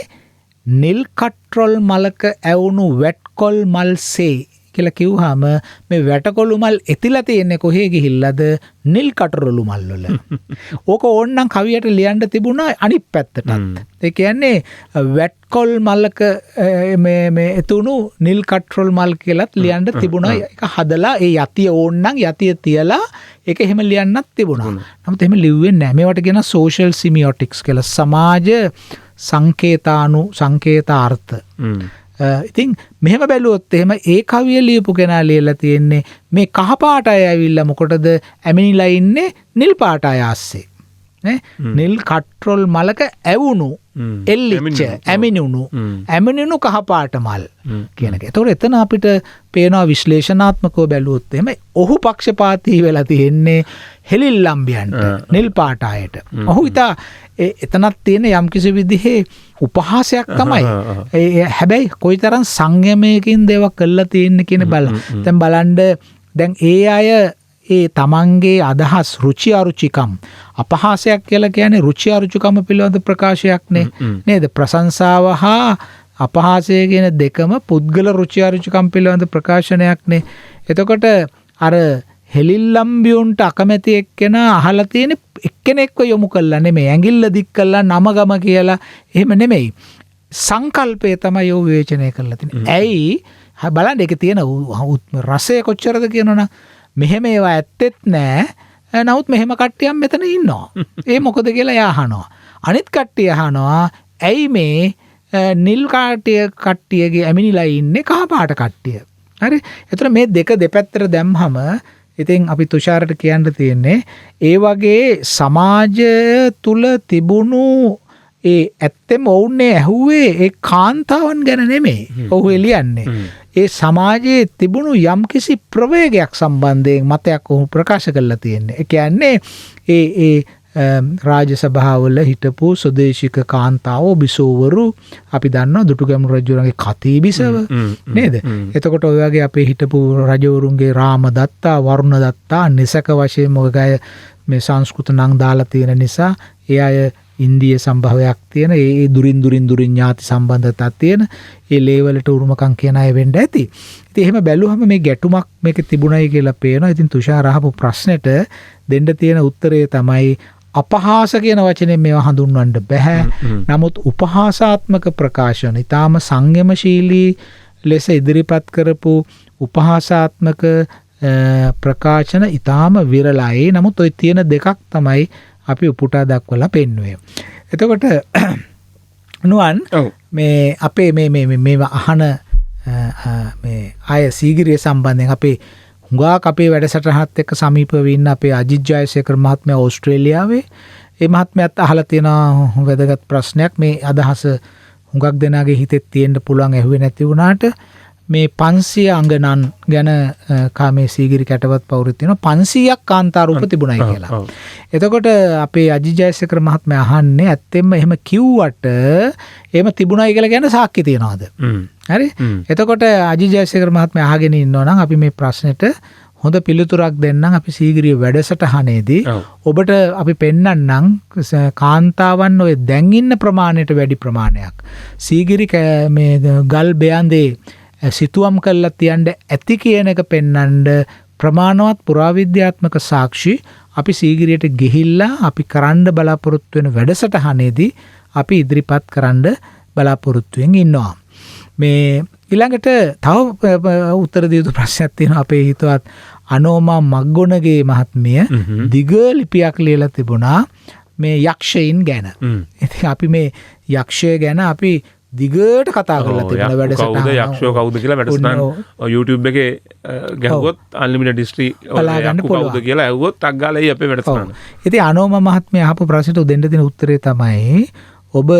නිල් කට්‍රොල් මලක ඇවුණු වැට්කොල් මල්සේ කියලා කිව්වහම මේ වැටකොළු මල් එතිලා තියෙන්නේ කොහේ ගිහිල්ලාද? නිල් කටරොළු මල් වල. ඕක ඕන්නම් කවියට ලියන්න තිබුණා අනිත් පැත්තටත්. ඒ කියන්නේ වැටකොල් මලක මේ එතුණු නිල් කටරොල් මල් කියලාත් ලියන්න තිබුණා. ඒක හදලා ඒ යතිය ඕන්නම් යතිය තියලා ඒක එහෙම ලියන්නත් තිබුණා. නමුත් එහෙම ලිව්වේ නැහැ. මේවට කියන සෝෂල් සිමියොටික්ස් කියලා, සමාජ සංකේතාර්ථ. ඉතින් මෙහෙම බැලුවොත් එහෙම ඒ කවිය ලියපු කෙනා ලියලා තියෙන්නේ මේ කහ පාට අය ඇවිල්ලා මොකටද ඇමිනිලා ඉන්නේ නිල් පාට අය ආස්සේ. නිල් කට්රොල් මලක ඇවුණු එල්ලිච්ච ඇමිනිුණු කහපාට මල් කියන එක. එතකොට එතන අපිට පේනවා විශ්ලේෂණාත්මකව බැලුවොත් එහෙම ඔහු පක්ෂපාතී වෙලා තියෙන්නේ හෙලිල්ලම්බියන්ට නිල් පාට අයට. ඔහු ඉතා එතනත් තියෙන යම්කිසි විදිහේ උපහාසයක් තමයි. හැබැයි කොයිතරම් සංයමයකින් දේවල් කළා තියෙන්නේ කියන දැන් බලන්න දැන් ඒ අය ඒ තමන්ගේ අදහස් රුචි අරුචිකම් අපහාසයක් කියලා කියන්නේ රුචි අරුචිකම පිළිබඳ ප්‍රකාශයක්නේ නේද? ප්‍රශංසාව හා අපහාසය කියන දෙකම පුද්ගල රුචි අරුචිකම් පිළිබඳ ප්‍රකාශනයක්නේ. එතකොට අර හෙලිල්ලම්බියුන්ට අකමැති එක්කෙනා අහලා තියෙන එක්කෙනෙක්ව යොමු කළා නෙමෙයි. ඇඟිල්ල දික් කළා නමගම කියලා එහෙම නෙමෙයි. සංකල්පය තමයි ඔය විවේචනය කරලා තියෙන්නේ. ඇයි? බලන්න ඒකේ තියෙන රසය කොච්චරද කියනවනම් මෙහෙම ඒවා ඇත්තෙත් නෑ. නමුත් මෙහෙම කට්ටියක් මෙතන ඉන්නවා. ඒ මොකද කියලා එයා අහනවා. අනිත් කට්ටිය අහනවා ඇයි මේ නිල් කට්ටියගේ ඇමිනිලා ඉන්නේ කහ පාට කට්ටිය. හරි? එතන මේ දෙක දෙපැත්තට දැම්මම ඉතින් අපි තුෂාරට කියන්න තියෙන්නේ ඒ වගේ සමාජය තුල තිබුණු ඒ ඇත්තෙම ඔවුන්නේ ඇහුවේ ඒ කාන්තාවන් ගැන නෙමෙයි. ඔහු එළියන්නේ. ඒ සමාජයේ තිබුණු යම්කිසි ප්‍රවේගයක් සම්බන්ධයෙන් මතයක් ඔහු ප්‍රකාශ කරලා තියෙන්නේ. ඒ කියන්නේ ඒ රාජ්‍ය සභාවල හිටපු ස්වදේශික කාන්තාවෝ බිසෝවරු අපි දන්නවා දුටුගැමුණු රජුගේ කතීබිසව නේද? එතකොට ඔය වගේ අපේ හිටපු රජවරුන්ගේ රාමදත්තා වරුණදත්තා නිසක වශයෙන් මොකගය මේ සංස්කෘත නම් දාලා තියෙන නිසා ඒ අය ඉන්දිය සම්භවයක් තියෙන ඒ දුරින් ඥාති සම්බන්ධතාවක් තියෙන ඒ ලේවලට උරුමකම් කියන අය වෙන්න ඇති. ඉතින් එහෙම බැලුවම මේ ගැටුමක් මේකේ තිබුණයි කියලා පේනවා. ඉතින් තුෂාර අහපු ප්‍රශ්නෙට දෙන්න තියෙන උත්තරය තමයි අපහාස කියන වචනේ මේවා හඳුන්වන්න බෑ. නමුත් උපහාසාත්මක ප්‍රකාශන ඊටාම සංයමශීලී ලෙස ඉදිරිපත් කරපු උපහාසාත්මක ප්‍රකාශන ඊටාම විරලයි. නමුත් ওই තියෙන දෙකක් තමයි අපි උපුටා දක්වලා පෙන්වුවේ. එතකොට නුවන් මේ අපේ මේ අහන මේ ආය සීගිරිය සම්බන්ධයෙන් අපේ හුඟක් අපේ වැඩසටහනත් එක්ක සමීපව ඉන්න අපේ අජිත් ජයසේකර මහත්මයා ඕස්ට්‍රේලියාවේ ඒ මහත්මයාත් අහලා තියෙන වැදගත් ප්‍රශ්නයක්. මේ අදහස හුඟක් දෙනාගේ හිතේ තියෙන්න පුළුවන් ඇහුවේ නැති වුණාට මේ 500 අංගනන් ගැන කාමේ සීගිරි කැටවත් පවුරේ තියෙනවා 500ක් කාන්තා රූප තිබුණයි කියලා. එතකොට අපේ අජිත් ජයසේකර මහත්මයා අහන්නේ ඇත්තෙන්ම එහෙම කිව්වට එහෙම තිබුණයි කියලා ගැන සාක්ෂි තියනවාද? හරි? එතකොට අජිත් ජයසේකර මහත්මයා අහගෙන ඉන්නවා නම් අපි මේ ප්‍රශ්නෙට හොඳ පිළිතුරක් දෙන්නම් අපි සීගිරිය වැඩසටහනේදී ඔබට අපි පෙන්නන්නම් කාන්තාවන් ඔය දැන් ඉන්න ප්‍රමාණයට වැඩි ප්‍රමාණයක් සීගිරි මේ ගල් බෑන්දේ සිතුවම් කළා තියන්න ඇති කියන එක පෙන්වන්න ප්‍රමාණවත් පුරාවිද්‍යාත්මක සාක්ෂි අපි සීගිරියට ගිහිල්ලා අපි කරන්න බලාපොරොත්තු වෙන වැඩසටහනේදී අපි ඉදිරිපත් කරන්න බලාපොරොත්තු වෙමින් ඉන්නවා. මේ ඊළඟට තව උත්තර දිය යුතු ප්‍රශ්නයක් තියෙනවා අපේ හිතවත් අනෝමා මග්ගොනගේ මහත්මිය දිග ලිපියක් ලියලා තිබුණා මේ යක්ෂයින් ගැන. ඉතින් අපි මේ යක්ෂය ගැන අපි දිගට කතා කරලා තිබුණා වැඩසටහන. කවුද යක්ෂයෝ කවුද කියලා වැඩසටහන YouTube එකේ ගැහුවොත් අන්ලිමිටඩ් හිස්ටරි කවුද කියලා ඇහුවොත් ටක් ගාලා එයි අපේ වැඩසටහන. ඉතින් අනෝමා මහත්මිය අහපු ප්‍රශ්නෙට දෙන්න දෙන උත්තරේ තමයි ඔබ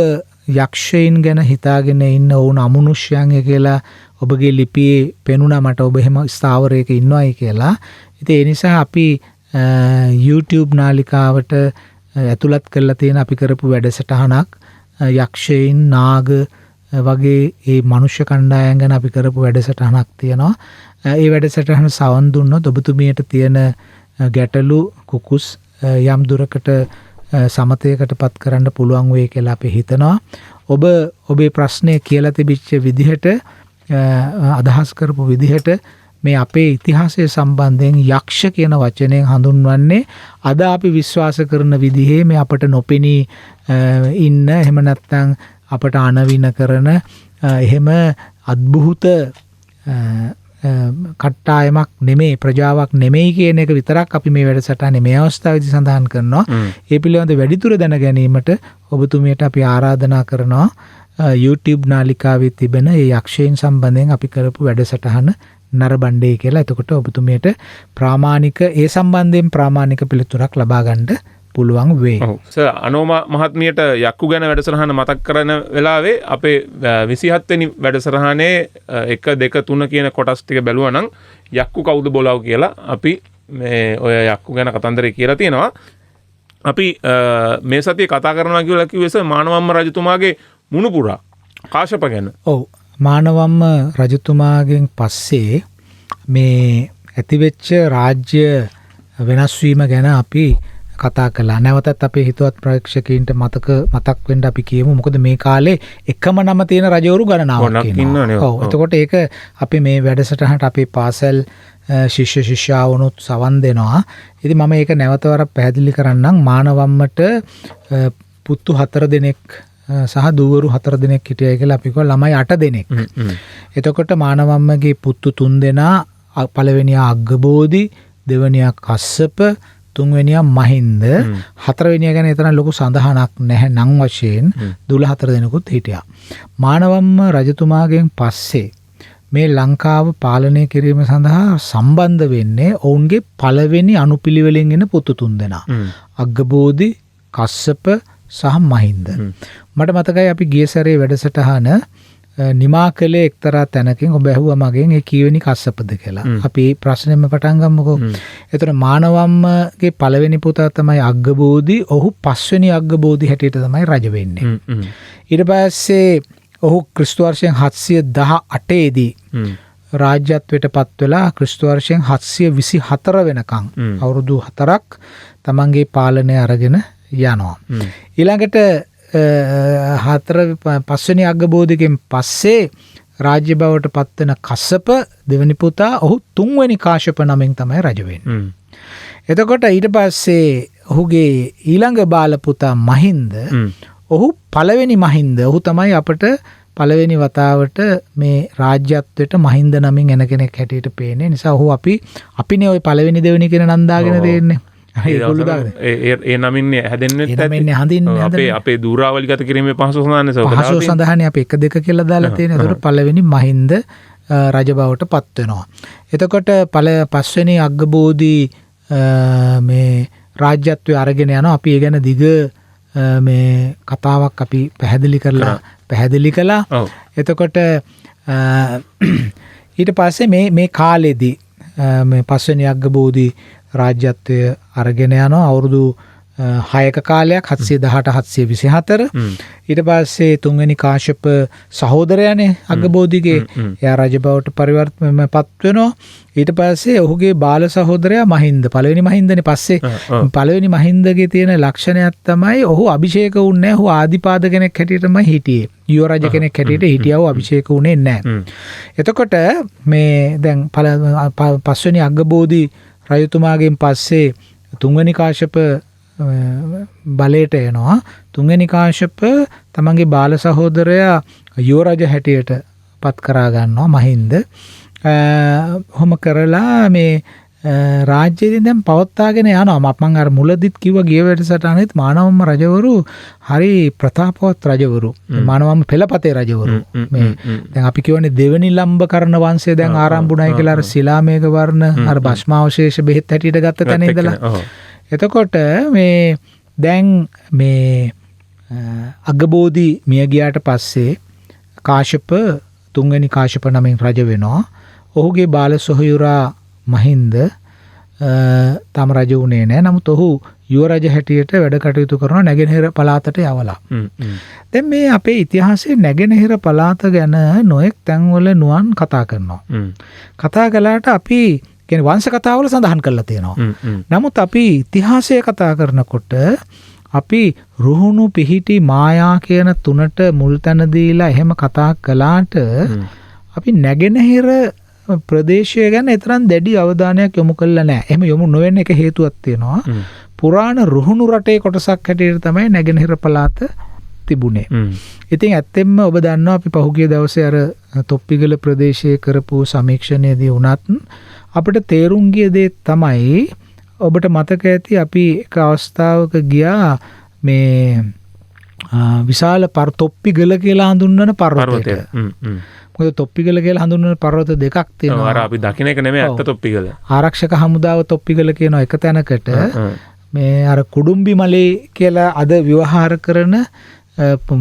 යක්ෂයින් ගැන හිතාගෙන ඉන්න වුණ අමනුෂ්‍යයන් කියලා ඔබගේ ලිපියේ පෙනුණා මට ඔබ එහෙම ස්ථාවරයක ඉන්නවයි කියලා. ඉතින් ඒ නිසා අපි YouTube නාලිකාවට ඇතුළත් කරලා තියෙන අපි කරපු වැඩසටහනක් යක්ෂයින් නාග වගේ ඒ මනුෂ්‍ය කණ්ඩායම් ගැන අපි කරපු වැඩසටහනක් තියෙනවා. ඒ වැඩසටහන සවන් දුන්නොත් ඔබතුමියට තියෙන ගැටලු කුකුස් යම් දුරකට සමතයකට පත් කරන්න පුළුවන් වෙයි කියලා අපි හිතනවා. ඔබ ඔබේ ප්‍රශ්නය කියලා තිබිච්ච විදිහට අදහස් කරපු විදිහට මේ අපේ ඉතිහාසය සම්බන්ධයෙන් යක්ෂ කියන වචනයෙන් හඳුන්වන්නේ අද අපි විශ්වාස කරන විදිහේ මේ අපට නොපෙනී ඉන්න එහෙම නැත්නම් අපට අනවින කරන එහෙම අద్භූත කට්ටායමක් නෙමෙයි ප්‍රජාවක් නෙමෙයි කියන එක විතරක් අපි මේ වැඩසටහනේ මේ අවස්ථාවේදී සඳහන් කරනවා. ඒ පිළිබඳ වැඩිදුර දැන ගැනීමට ඔබතුමියට අපි ආරාධනා කරනවා YouTube නාලිකාවේ තිබෙන මේ යක්ෂයන් සම්බන්ධයෙන් අපි කරපු වැඩසටහන නරඹන්නේ කියලා. එතකොට ඔබතුමියට ප්‍රාමාණික ඒ සම්බන්ධයෙන් ප්‍රාමාණික පිළිතුරක් ලබා ගන්න පුළුවන් වේ. අනෝම මහත්මියට යක්කු ගැන වැඩසටහන මතක් කරන වෙලාවේ අපේ 27 වෙනි වැඩසටහනේ 1 2 3 කියන කොටස් ටික බැලුවා නම් යක්කු කවුද බොලව් කියලා අපි මේ ඔය යක්කු ගැන කතන්දරේ කියලා තියෙනවා. අපි මේ සතියේ කතා කරනවා කියලා කිව්වෙස මානවම්ම රජතුමාගේ මුණුපුරා කාශ්‍යප ගැන. ඔව් මානවම්ම රජතුමාගෙන් පස්සේ මේ ඇතිවෙච්ච රාජ්‍ය වෙනස් වීම ගැන අපි කතා කළා. නැවතත් අපේ හිතවත් ප්‍රේක්ෂකයින්ට මතක් වෙන්න අපි කියමු. මොකද මේ කාලේ එකම නම තියෙන රජවරු ගණනාවක් ඉන්නවා. ඔව්. එතකොට ඒක අපි මේ වැඩසටහනට අපේ පාසල් ශිෂ්‍ය ශිෂ්‍යාවනුත් සවන් දෙනවා. ඉතින් මම ඒක නැවතවරක් පැහැදිලි කරන්නම්. මානවම්මට පුතු 4 දෙනෙක් සහ දූවරු 4 දෙනෙක් හිටියයි කියලා අපි කිව්වා. ළමයි 8 දෙනෙක්. එතකොට මානවම්මගේ පුතු 3 දෙනා පළවෙනියා අග්ගබෝධි, දෙවෙනියා කස්සප, තුන්වෙනියා මහින්ද, හතරවෙනියා ගැන එතරම් ලොකු සඳහනක් නැහැ නම් වශයෙන් 14 දෙනෙකුත් හිටියා. මානවම්ම රජතුමාගෙන් පස්සේ මේ ලංකාව පාලනය කිරීම සඳහා සම්බන්ධ වෙන්නේ ඔවුන්ගේ පළවෙනි අනුපිළිවෙලින් එන පුතු 3 දෙනා. අග්ගබෝධි, කස්සප සහ මහින්ද. මට මතකයි අපි ගිය සැරේ වැඩසටහන නිමා කළේ එක්තරා තැනකින් ඔබ ඇහුවා මගෙන් ඒ කීවෙනි කස්සපද කියලා. අපි ප්‍රශ්නෙම පටන් ගමුකෝ. එතකොට මානවම්මගේ පළවෙනි පුතා තමයි අග්ගබෝධි. ඔහු 5 වෙනි අග්ගබෝධි හැටියට තමයි රජ වෙන්නේ. ඊට පස්සේ ඔහු ක්‍රිස්තු වර්ෂයෙන් 718 දී රාජ්‍යත්වයට පත් වෙලා ක්‍රිස්තු වර්ෂයෙන් 724 වෙනකන් අවුරුදු 4ක් තමන්ගේ පාලනය අරගෙන යනවා. ඊළඟට 5 වෙනි අග්ගබෝධිකෙන් පස්සේ රාජ්‍ය බවට පත්වන කස්සප දෙවෙනි පුතා ඔහු 3 වෙනි කාශ්‍යප නමින් තමයි රජ වෙන්නේ. එතකොට ඊට පස්සේ ඔහුගේ ඊළඟ බාල පුතා මහින්ද ඔහු පළවෙනි මහින්ද ඔහු තමයි අපට පළවෙනි වතාවට මේ රාජ්‍යත්වයට මහින්ද නමින් එන කෙනෙක් හැටියට පේන්නේ. නිසා ඔහු අපිනේ ওই පළවෙනි දෙවෙනි කියන නම් දාගෙන දෙන්නේ. ඒ නමින් හැදෙන්නේ අපේ දූරාවලි ගත කිරීමේ පහසු සඳහනේ අපි 1 2 කියලා දාලා තියෙන. ඒකට පළවෙනි මහින්ද රජ බවට පත් වෙනවා. එතකොට 5 වෙනි අග්ගබෝධි මේ රාජ්‍යත්වය අරගෙන යනවා. අපි ඒ ගැන දිග මේ කතාවක් අපි පැහැදිලි කළා. එතකොට ඊට පස්සේ මේ කාලෙදී මේ 5 වෙනි අග්ගබෝධි රාජ්‍යත්වය අරගෙන යනවා අවුරුදු 6ක කාලයක් 718 724. ඊට පස්සේ 3 වෙනි කාශ්‍යප සහෝදරයානේ අග්ගබෝධිගේ එයා රජ බවට පත් වෙනවා. ඊට පස්සේ ඔහුගේ බාල සහෝදරයා මහින්ද පළවෙනි මහින්දනේ. පස්සේ පළවෙනි මහින්දගේ තියෙන ලක්ෂණයක් තමයි ඔහු අභිෂේක වුණේ නැහැ. ඔහු ආදිපාද කෙනෙක් හැටියටමයි හිටියේ. යුව රජ කෙනෙක් හැටියට හිටියව අභිෂේක වුණේ නැහැ. එතකොට මේ දැන් 5 වෙනි අග්ගබෝධි රජතුමාගෙන් පස්සේ 3 වෙනි කාශ්‍යප බලයට එනවා. 3 වෙනි කාශ්‍යප තමන්ගේ බාල සහෝදරයා යුව රජ හැටියට පත් කරා ගන්නවා මහින්ද. ඔහොම කරලා මේ රාජ්‍යයෙන් දැන් පවත්වාගෙන යනවා. මම අර මුලදිත් කිව්වා ගිය වැඩසටහනෙත් මානවම්ම රජවරු හරි ප්‍රතාපවත් රජවරු. මානවම්ම පෙළපතේ රජවරු. මේ දැන් අපි කියවනේ දෙවෙනි ලම්බකර්ණ වංශය දැන් ආරම්භුණයි කියලා අර ශිලාමේඝ වර්ණ අර භස්මාවශේෂ බෙහෙත් හැටියට ගත්ත තැන ඉඳලා. එතකොට මේ දැන් මේ අග්ගබෝධි මිය ගියාට පස්සේ කාශ්‍යප 3 වෙනි කාශ්‍යප නමින් රජ වෙනවා. ඔහුගේ බාල සොහොයුරා මහින්ද තම රජ වුණේ නැහැ. නමුත් ඔහු යුව රජ හැටියට වැඩ කටයුතු කරන නැගෙනහිර පළාතට යවලා. දැන් මේ අපේ ඉතිහාසයේ නැගෙනහිර පළාත ගැන නොඑක් තැන්වල නුවන් කතා කරනවා. කතා කළාට අපි කියන්නේ වංශ කතාවල සඳහන් කරලා තියෙනවා. නමුත් අපි ඉතිහාසය කතා කරනකොට අපි රුහුණු පිහිටි මායා කියන තුනට මුල් තැන දීලා එහෙම කතා කළාට අපි නැගෙනහිර ප්‍රදේශය ගැන එතරම් දැඩි අවධානයක් යොමු කළා නැහැ. එහෙම යොමු නොවෙන්න එක හේතුවක් තියෙනවා. පුරාණ රුහුණු රටේ කොටසක් හැටියට තමයි නැගෙනහිර පළාත තිබුණේ. ඉතින් ඇත්තෙන්ම ඔබ දන්නවා අපි පහුගිය දවසේ අර තොප්පිගල ප්‍රදේශයේ කරපු සමීක්ෂණයේදී වුණත් අපිට තේරුම් ගිය දේ තමයි ඔබට මතක ඇති අපි එක අවස්ථාවක ගියා මේ විශාල තොප්පිගල කියලා හඳුන්වන පර්වතයට. මොකද තොප්පිගල කියලා හඳුන්වන පර්වත දෙකක් තියෙනවා. අර අපි දකින්න එක නෙමෙයි අත්ත තොප්පිගල. ආරක්ෂක හමුදාව තොප්පිගල කියන එක තැනකට මේ අර කුඩුම්බි මලේ කියලා අද ව්‍යවහාර කරන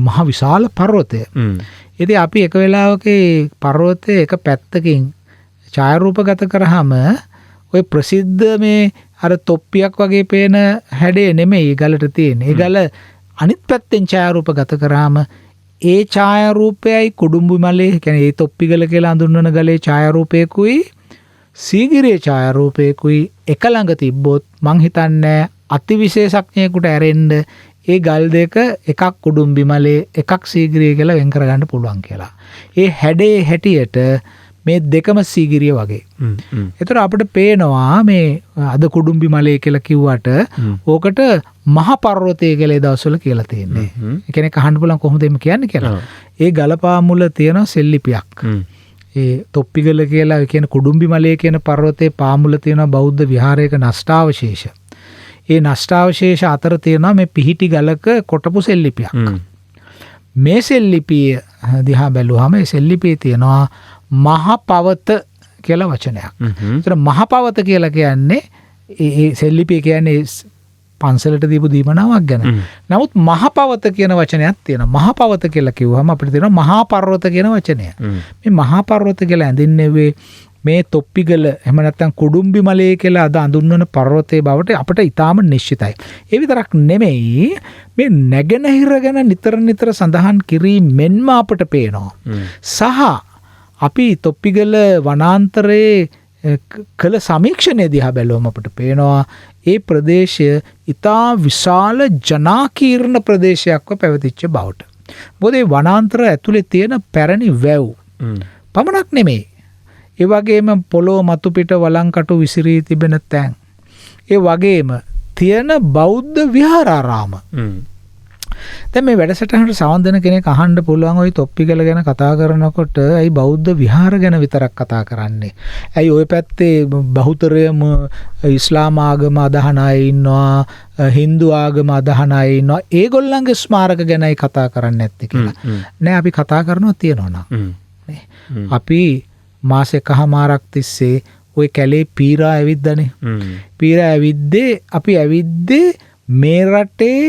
මහ විශාල පර්වතය. ඉතින් අපි එක වෙලාවක පර්වතයේ එක පැත්තකින් ඡායාරූපගත කරාම ওই ප්‍රසිද්ධ මේ අර තොප්පියක් වගේ පේන හැඩේ නෙමෙයි ගලට තියෙන. ඒ ගල අනිත් පැත්තෙන් ඡායාරූපගත කරාම ඒ ඡායාරූපයයි කුඩුම්බි මලේ කියන්නේ ඒ තොප්පිගල කියලා හඳුන්වන ගලේ ඡායාරූපයකුයි සීගිරියේ ඡායාරූපයකුයි එක ළඟ තිබ්බොත් මං හිතන්නේ අතිවිශේෂඥයෙකුට ඇරෙන්න ඒ ගල් දෙක එකක් කුඩුම්බි මලේ එකක් සීගිරිය කියලා වෙන් කරගන්න පුළුවන් කියලා. ඒ හැඩේ හැටියට මේ දෙකම සීගිරිය වගේ. ඒතර අපිට පේනවා මේ අද කුඩුම්බි මලේ කියලා කිව්වට ඕකට මහා පර්වතය කියලා ඒ දවස්වල කියලා තියෙන්නේ. ඒ කෙනෙක් අහන්න පුළුවන් කොහොමද එimhe කියන්නේ කියලා. ඒ ගලපා මුල තියෙන සෙල්ලිපියක්. ඒ තොප්පිගල කියලා කියන කුඩුම්බි මලේ කියන පර්වතයේ පාමුල තියෙන බෞද්ධ විහාරයක නෂ්ටාවශේෂ. ඒ නෂ්ටාවශේෂ අතර තියෙනවා මේ පිහිටි ගලක කොටපු සෙල්ලිපියක්. මේ සෙල්ලිපිය දිහා බැලුවාම ඒ සෙල්ලිපියේ තියෙනවා මහපවත කියලා වචනයක්. ඒතර මහපවත කියලා කියන්නේ ඒ සෙල්ලිපිය කියන්නේ පන්සලට දීපු දීමනාවක් ගැන. නමුත් මහපවත කියන වචනයක් තියෙනවා. මහපවත කියලා කිව්වම අපිට තියෙනවා මහා පර්වත කියන වචනය. මේ මහා පර්වත කියලා ඇඳින්නේ මේ තොප්පිගල එහෙම නැත්නම් කුඩුම්බි මලේ කියලා අද අඳුන්වන පර්වතයේ බවට අපිට ඊටාම නිශ්චිතයි. ඒ විතරක් නෙමෙයි මේ නැගෙනහිර ගැන නිතර සඳහන් කිරීමෙන්ම අපිට පේනවා. සහ අපි තොප්පිගල වනාන්තරයේ කළ සමීක්ෂණය දිහා බැලුවම අපිට පේනවා ඒ ප්‍රදේශය ඊටා විශාල ජනාකීර්ණ ප්‍රදේශයක්ව පැවතිච්ච බවට. මොකද මේ වනාන්තර ඇතුලේ තියෙන පැරණි වැව් පමණක් නෙමෙයි. ඒ වගේම පොළොව මතු පිට වළංකටු විසිරී තිබෙන තැන්. ඒ වගේම තියෙන බෞද්ධ විහාරාරාම. දැන් මේ වැඩසටහනට සවන් දෙන කෙනෙක් අහන්න පුළුවන් ওই තොප්පිගල ගැන කතා කරනකොට ඇයි බෞද්ධ විහාර ගැන විතරක් කතා කරන්නේ? ඇයි ওই පැත්තේ බහුතරයම ඉස්ලාම් ආගම අදහන අය ඉන්නවා, හින්දු ආගම අදහන අය ඉන්නවා. ඒගොල්ලන්ගේ ස්මාරක ගැනයි කතා කරන්නේ නැත්තේ කියලා. නෑ අපි කතා කරනවා තියනවා නම්. අපි මාස එකහමාරක් තිස්සේ ওই කැලේ පීරා ඇවිද්දානේ. පීරා ඇවිද්දේ අපි ඇවිද්දේ මේ රටේ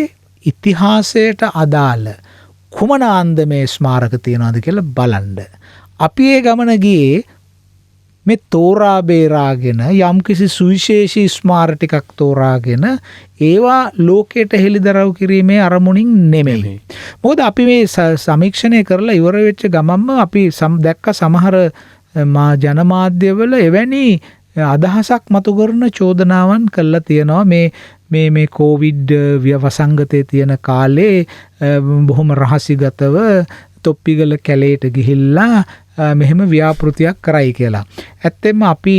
ඉතිහාසයට අදාළ කුමන අන්දමේ ස්මාරක තියනවාද කියලා බලන්න. අපි ඒ ගමන ගියේ මේ තෝරා බේරාගෙන යම්කිසි සුවිශේෂී ස්මාරක ටිකක් තෝරාගෙන ඒවා ලෝකයට හෙළිදරව් කිරීමේ අරමුණින් නෙමෙයි. මොකද අපි මේ සමීක්ෂණය කරලා ඉවර වෙච්ච ගමන්ම අපි දැක්ක සමහර ජනමාධ්‍යවල එවැනි අදහසක් මතු කරන චෝදනාවන් කළා තියෙනවා මේ කෝවිඩ් වසංගතයේ තියෙන කාලේ බොහොම රහසිගතව තොප්පිගල කැලේට ගිහිල්ලා මෙහෙම ව්‍යාපෘතියක් කරයි කියලා. ඇත්තෙන්ම අපි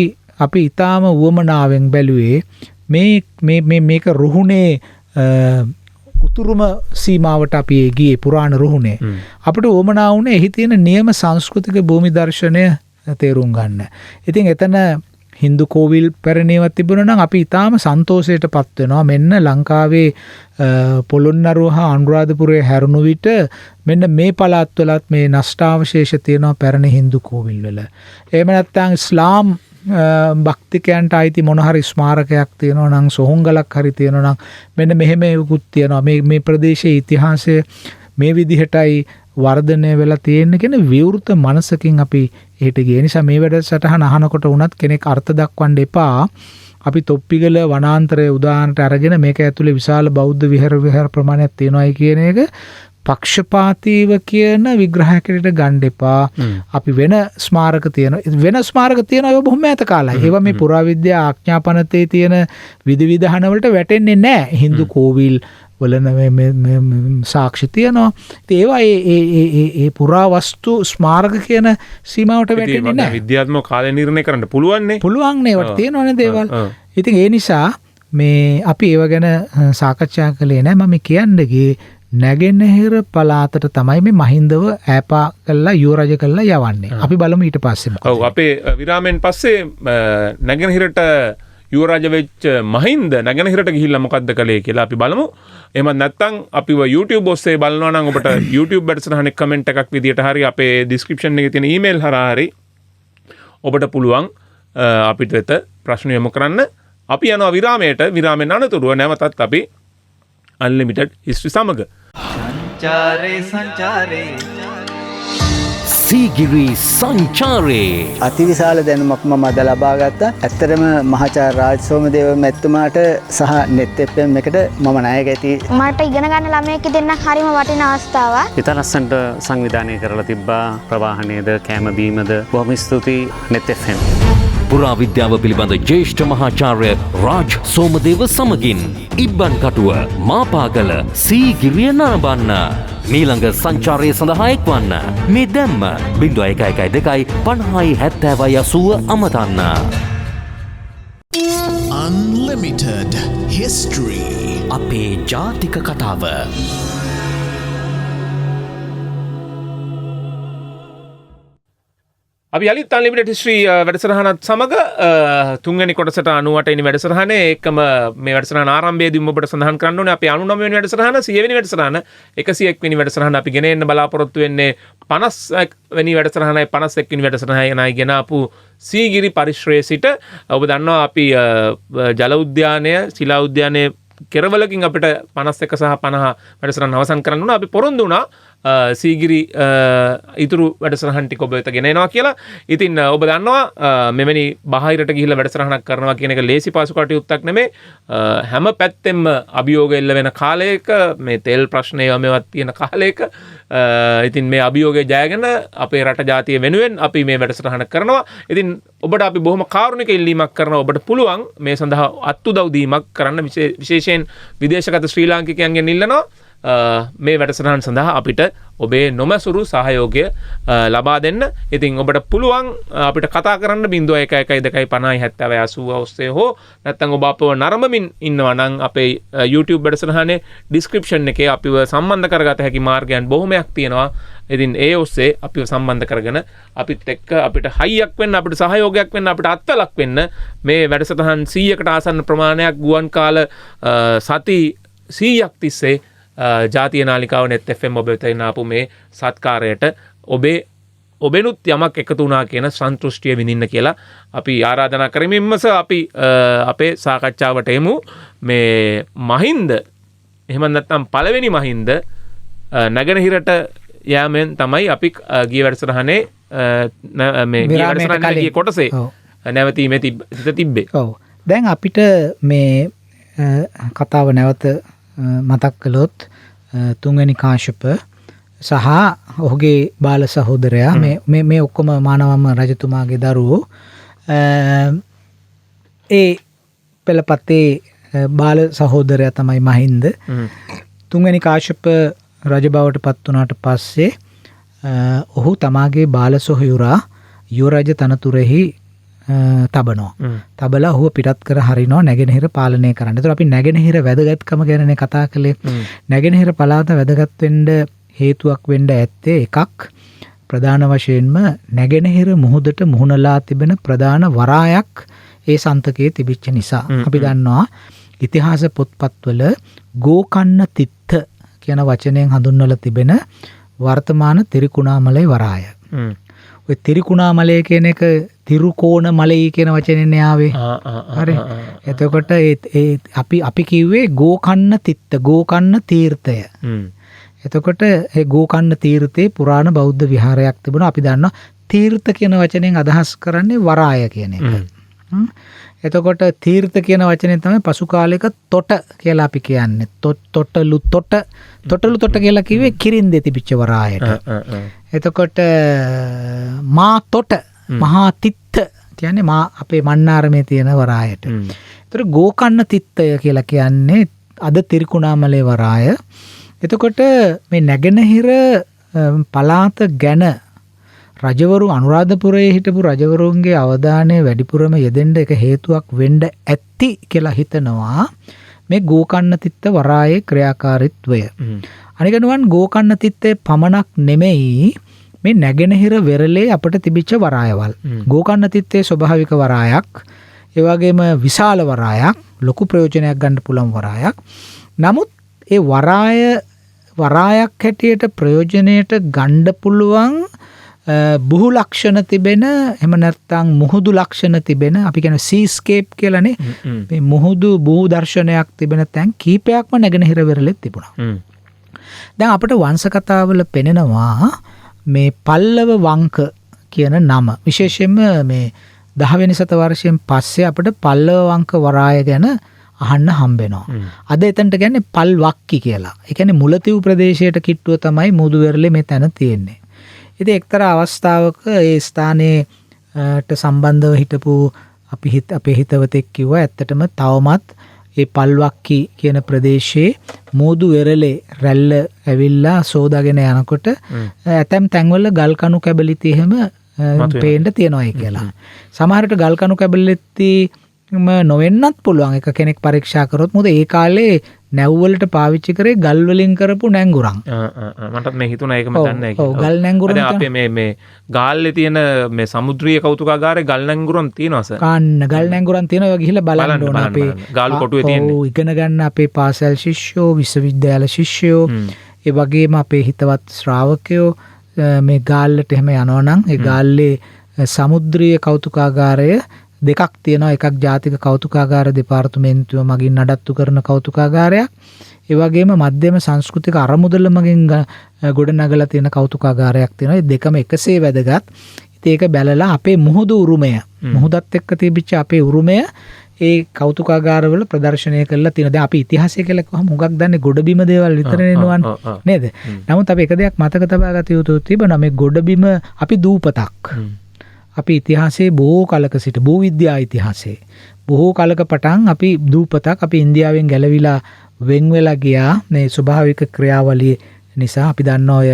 ඊටාම උවමනාවෙන් බැලුවේ මේක රුහුණේ උතුරුම සීමාවට අපි ගියේ පුරාණ රුහුණේ. අපිට උවමනා වුණේ එහි තියෙන නියම සංස්කෘතික භූමි දර්ශනය තේරුම් ගන්න. ඉතින් එතන හින්දු කෝවිල් පැරණියවත් තිබුණා නම් අපි ඊටාම සන්තෝෂයටපත් වෙනවා. මෙන්න ලංකාවේ පොළොන්නරුව හා අනුරාධපුරයේ හැරුණු විට මෙන්න මේ පළාත්වලත් මේ නෂ්ටාවශේෂ තියෙනවා පැරණි හින්දු කෝවිල් වල. එහෙම නැත්නම් ඉස්ලාම් භක්තිකයන්ට අයිති මොන හරි ස්මාරකයක් තියෙනවා නම් සොහොන්ගලක් හරි තියෙනවා නම් මෙන්න මෙහෙම උකුත් තියෙනවා. මේ ප්‍රදේශයේ ඉතිහාසය මේ විදිහටයි වර්ධනය වෙලා තියෙන කියන විවෘත මනසකින් අපි එහෙට ගිය නිසා මේ වැඩසටහන අහනකොට වුණත් කෙනෙක් අර්ථ දක්වන්න එපා. අපි තොප්පිගල වනාන්තරයේ උදාහරණට අරගෙන මේක ඇතුලේ විශාල බෞද්ධ විහාර ප්‍රමාණයක් තියෙනවායි කියන එක පක්ෂපාතීව කියන විග්‍රහයකට ගන්න එපා. අපි වෙන ස්මාරක තියෙනවා ඒවා බොහොම ඈත කාලයි. ඒවා මේ පුරාවිද්‍යා ආඥාපනතේ තියෙන විධිවිධාන වලට වැටෙන්නේ නැහැ. හින්දු කෝවිල් වල සාක්ෂි තියෙනවා. ඒවා ඒ පුරාවස්තු ස්මාරක කියන සීමාවට වැටෙන්නේ නැහැ. විද්‍යාත්මක කාලය නිර්ණය කරන්න පුළුවන්නේ. පුළුවන් නේ ඒවට තියෙනවනේ දේවල්. ඉතින් ඒ නිසා මේ අපි ඒව ගැන සාකච්ඡා කළේ නැහැ. මම කියන්නේ නැගෙනහිර පළාතට තමයි මේ මහින්දව ඈපා කළා යුවරජ කළා යවන්නේ. අපි බලමු ඊට පස්සේ මොකද. ඔව් අපේ විරාමෙන් පස්සේ නැගෙනහිරට යුවරජ වෙච්ච මහින්ද නැගෙනහිරට ගිහිල්ලා මොකද්ද කළේ කියලා අපි බලමු. එහෙමත් නැත්නම් අපිව YouTube ඔස්සේ බලනවා නම් ඔබට YouTube වැඩසටහනේ කමෙන්ට් එකක් විදියට හරි අපේ description එකේ තියෙන email හරහා හරි ඔබට පුළුවන් අපිට වෙත ප්‍රශ්න යොමු කරන්න. අපි යනවා විරාමයට. විරාමෙන් අනතුරුව නැවතත් අපි අන්ලිමිටඩ් හිස්ටරි සමග සීගිරි සංචාරේ අතිවිශාල දැනුමක් මම අද ලබා ගත්තා. ඇත්තටම මහාචාර්ය රාජ් සෝමදේව මැතිතුමාට සහ net FM එකට මම ණය ගැති. මට ඉගෙන ගන්න ළමයෙක් දෙන්නක් හරිම වටින අවස්ථාවක්. ඉතා ලස්සනට සංවිධානය කරලා තිබ්බා ප්‍රවාහනයේද කෑම බීමද බොහොම ස්තුතියි net FM. පුරාවිද්‍යාව පිළිබඳ ජ්‍යෙෂ්ඨ මහාචාර්ය රාජ් සෝමදේව සමගින් ඉබ්බන් කටුව මාපාගල සීගිරිය නරඹන්න. මීළඟ සංචාරය සඳහා එක්වන්න. මේ දැම්ම 0112 50 70 අමතන්න. Unlimited History. අපේ ජාතික කතාව. අපි යලිත් අන්ලිමිටඩ් හිස්ටරි වැඩසටහනත් සමග තුන්වෙනි කොටසට 98 වෙනි වැඩසටහනේ එකම මේ වැඩසටහන ආරම්භයේදී ඔබට සඳහන් කරන්න ඕනේ අපි 99 වෙනි වැඩසටහන 100 වෙනි වැඩසටහන 101 වෙනි වැඩසටහන අපි ගෙන එන්න බලාපොරොත්තු වෙන්නේ 50 වෙනි වැඩසටහනයි 51 වෙනි වැඩසටහනයි ගෙන ආපු සීගිරි පරිශ්‍රයේ සිට ඔබ දන්නවා අපි ජල උද්‍යානය ශිලා උද්‍යානයේ කෙරවලකින් අපිට 51 සහ 50 වැඩසටහන අවසන් කරන්න උනා අපි පොරොන්දු වුණා සීගිරි ඉතුරු වැඩසටහන් ටික ඔබ වෙත ගෙන එනවා කියලා. ඉතින් ඔබ දන්නවා මෙවැනි බාහිරට ගිහිල්ලා වැඩසටහනක් කරනවා කියන එක ලේසි පාසු කටයුත්තක් නෙමෙයි. හැම පැත්තෙම අභියෝග එල්ල වෙන කාලයක මේ තෙල් ප්‍රශ්නය මේවත් තියෙන කාලයක ඉතින් මේ අභියෝගය ජයගෙන අපේ රට ජාතිය වෙනුවෙන් අපි මේ වැඩසටහන කරනවා. ඉතින් ඔබට අපි බොහොම කාරුණික ඉල්ලීමක් කරනවා ඔබට පුළුවන් මේ සඳහා අත්උදව් දීමක් කරන්න විශේෂයෙන් විදේශගත ශ්‍රී ලාංකිකයන්ගෙන් ඉල්ලනවා මේ වැඩසටහන සඳහා අපිට ඔබේ නොමසුරු සහයෝගය ලබා දෙන්න. ඉතින් ඔබට පුළුවන් අපිට කතා කරන්න 0112507080 ඔස්සේ හෝ නැත්නම් ඔබ අපව නරඹමින් ඉන්නවා නම් අපේ YouTube වැඩසටහනේ description එකේ අපිව සම්බන්ධ කරගත හැකි මාර්ගයන් බොහොමයක් තියෙනවා. ඉතින් ඒ ඔස්සේ අපිව සම්බන්ධ කරගෙන අපිත් එක්ක අපිට හයියක් වෙන්න අපිට සහයෝගයක් වෙන්න අපිට අත්වලක් වෙන්න මේ වැඩසටහන් 100කට ආසන්න ප්‍රමාණයක් ගුවන් කාල සති 100ක් තිස්සේ ජාතිය නාලිකාව net FM ඔබ වෙත ආපු මේ සත්කාරයට ඔබෙනුත් යමක් එකතු වුණා කියන සන්තුෂ්ටිය විඳින්න කියලා අපි ආරාධනා කරමින්මස අපි අපේ සාකච්ඡාවට එමු. මේ මහින්ද එහෙම නැත්නම් පළවෙනි මහින්ද නැගෙනහිරට යෑමෙන් තමයි අපි ගිය වැඩසටහනේ මේ ගිය වැඩසටහනේ ගිය කොටසේ නැවතීමේ තිබ්බේ. ඔව්. දැන් අපිට මේ කතාව නැවත මතක් කළොත් තුන්වෙනි කාශ්‍යප සහ ඔහුගේ බාල සහෝදරයා මේ ඔක්කොම මානවම්ම රජතුමාගේ දරුවෝ ඒ පෙළපතේ බාල සහෝදරයා තමයි මහින්ද. තුන්වෙනි කාශ්‍යප රජ බවට පත් වුණාට පස්සේ ඔහු තමාගේ බාල සොහොයුරා යුවරජ තනතුරෙහි තබනවා. තබලා ඔහුව පිටත් කර හරිනවා නැගෙනහිර පාලනය කරන්න. ඒතර අපි නැගෙනහිර වැදගත්කම ගැනනේ කතා කළේ. නැගෙනහිර පළාත වැදගත් වෙන්න හේතුවක් වෙන්න ඇත්තේ එකක් ප්‍රධාන වශයෙන්ම නැගෙනහිර මුහුදට මුහුණලා තිබෙන ප්‍රධාන වරායක් ඒ සන්තකයේ තිබිච්ච නිසා. අපි දන්නවා ඉතිහාස පොත්පත්වල ගෝකන්න තිත්ත කියන වචනයෙන් හඳුන්වලා තිබෙන වර්තමාන තිරිකුණාමලයි වරාය. ඔය තිරිකුණාමලය කියන එක තිරුකෝණ මලයි කියන වචනෙන් ආවේ. හරි. එතකොට අපි කිව්වේ ගෝකන්න තිත්ත ගෝකන්න තීර්ථය. එතකොට ඒ ගෝකන්න තීර්ථේ පුරාණ බෞද්ධ විහාරයක් තිබුණා. අපි දන්නවා තීර්ථ කියන වචනෙන් අදහස් කරන්නේ වරාය කියන එක. එතකොට තීර්ථ කියන වචනේ තමයි පසු කාලයක තොට කියලා අපි කියන්නේ. තොටලු තොට කියලා කිව්වේ කිරින්දේ තිබිච්ච වරායට. එතකොට මා තොට මහා තිත්ත කියන්නේ මා අපේ මන්නාරමේ තියෙන වරායට. එතකොට ගෝකන්න තිත්තය කියලා කියන්නේ අද තිරිකුණාමලේ වරාය. එතකොට මේ නැගෙනහිර පළාත ගැන රජවරු අනුරාධපුරයේ හිටපු රජවරුන්ගේ අවධානය වැඩිපුරම යෙදෙන්න එක හේතුවක් වෙන්න ඇති කියලා හිතනවා මේ ගෝකන්න තිත්ත වරායේ ක්‍රියාකාරීත්වය. අනික නුවන් ගෝකන්න තිත්තේ පමණක් නෙමෙයි මේ නැගෙනහිර වෙරළේ අපිට තිබිච්ච වරායවල්. ගෝකන්න තිත්තේ ස්වභාවික වරායක්, ඒ වගේම විශාල වරායක්, ලොකු ප්‍රයෝජනයක් ගන්න පුළුවන් වරායක්. නමුත් ඒ වරායක් හැටියට ප්‍රයෝජනයට ගන්න පුළුවන් බුහු ලක්ෂණ තිබෙන එහෙම නැත්නම් මුහුදු ලක්ෂණ තිබෙන අපි කියන සීස්කේප් කියලානේ මේ මුහුදු භූ දර්ශනයක් තිබෙන තැන් කීපයක්ම නැගෙනහිර වෙරළෙත් තිබුණා. දැන් අපිට වංශ කතාවල පෙනෙනවා මේ පල්ලව වංක කියන නම විශේෂයෙන්ම මේ 10 වෙනි සතවර්ෂයෙන් පස්සේ අපිට පල්ලව වංක වරාය ගැන අහන්න හම්බෙනවා. අද එතනට කියන්නේ පල්වක්කි කියලා. ඒ කියන්නේ මුලතිව් ප්‍රදේශයට කිට්ටුව තමයි මුහුදු වෙරළේ මේ තැන තියෙන්නේ. ඉතින් එක්තරා අවස්ථාවක ඒ ස්ථානයේට සම්බන්ධව හිටපු අපේ හිතවතෙක් කිව්වා ඇත්තටම තවමත් ඒ පල්වක්කි කියන ප්‍රදේශයේ මුහුදු වෙරළේ රැල්ල ඇවිල්ලා සෝදාගෙන යනකොට ඇතැම් තැන්වල ගල් කණු කැබලිති එහෙම පේන්න තියෙනවා කියලා. සමහරට ගල් කණු කැබලිති නොවෙන්නත් පුළුවන් එක කෙනෙක් පරීක්ෂා කරොත්. මොකද ඒ කාලේ නැව්වලට පාවිච්චි කරේ ගල් වලින් කරපු නැංගුරන්. මටත් මේ හිතුණා ඒකම දන්නේ නැහැ. ඔව් ගල් නැංගුරන් අපේ මේ ගාල්ලේ තියෙන මේ සමුද්‍රීය කෞතුකාගාරේ ගල් නැංගුරන් තියෙනවා සර්. කාන්න ගල් නැංගුරන් තියෙනවා. ඔය ගිහිල්ලා බලන්න ඕන අපේ ගාලු කොටුවේ තියෙන්නේ. ඔව් ඉගෙන ගන්න අපේ පාසල් ශිෂ්‍යෝ විශ්වවිද්‍යාල ශිෂ්‍යෝ ඒ වගේම අපේ හිතවත් ශ්‍රාවකයෝ මේ ගාල්ලට එහෙම යනවා නම් ඒ ගාල්ලේ සමුද්‍රීය කෞතුකාගාරය දෙකක් තියෙනවා. එකක් ජාතික කෞතුකාගාර දෙපාර්තමේන්තුව මගින් නඩත්තු කරන කෞතුකාගාරයක්. ඒ වගේම මධ්‍යම සංස්කෘතික අරමුදල මගින් ගොඩනගලා තියෙන කෞතුකාගාරයක් තියෙනවා. මේ දෙකම එකසේ වැදගත්. ඉතින් ඒක බැලලා අපේ මුහුදු උරුමය මුහුදත් එක්ක තිබිච්ච අපේ උරුමය ඒ කෞතුකාගාරවල ප්‍රදර්ශනය කරලා තියෙනවා. දැන් අපි ඉතිහාසය කියලා කිව්වම හුඟක් දන්නේ ගොඩබිම දේවල් විතරනේ නෝන්නේ නේද? නමුත් අපි එක දෙයක් මතක තබා ගත යුතු තිබෙනවා. මේ ගොඩබිම අපි දූපතක්. අපි ඉතිහාසයේ බොහෝ කලක සිට භූවිද්‍යා ඉතිහාසයේ බොහෝ කලක පටන් අපි දූපතක් අපි ඉන්දියාවෙන් ගැලවිලා වෙන් වෙලා ගියා මේ ස්වභාවික ක්‍රියාවලිය නිසා. අපි දන්නවා ඔය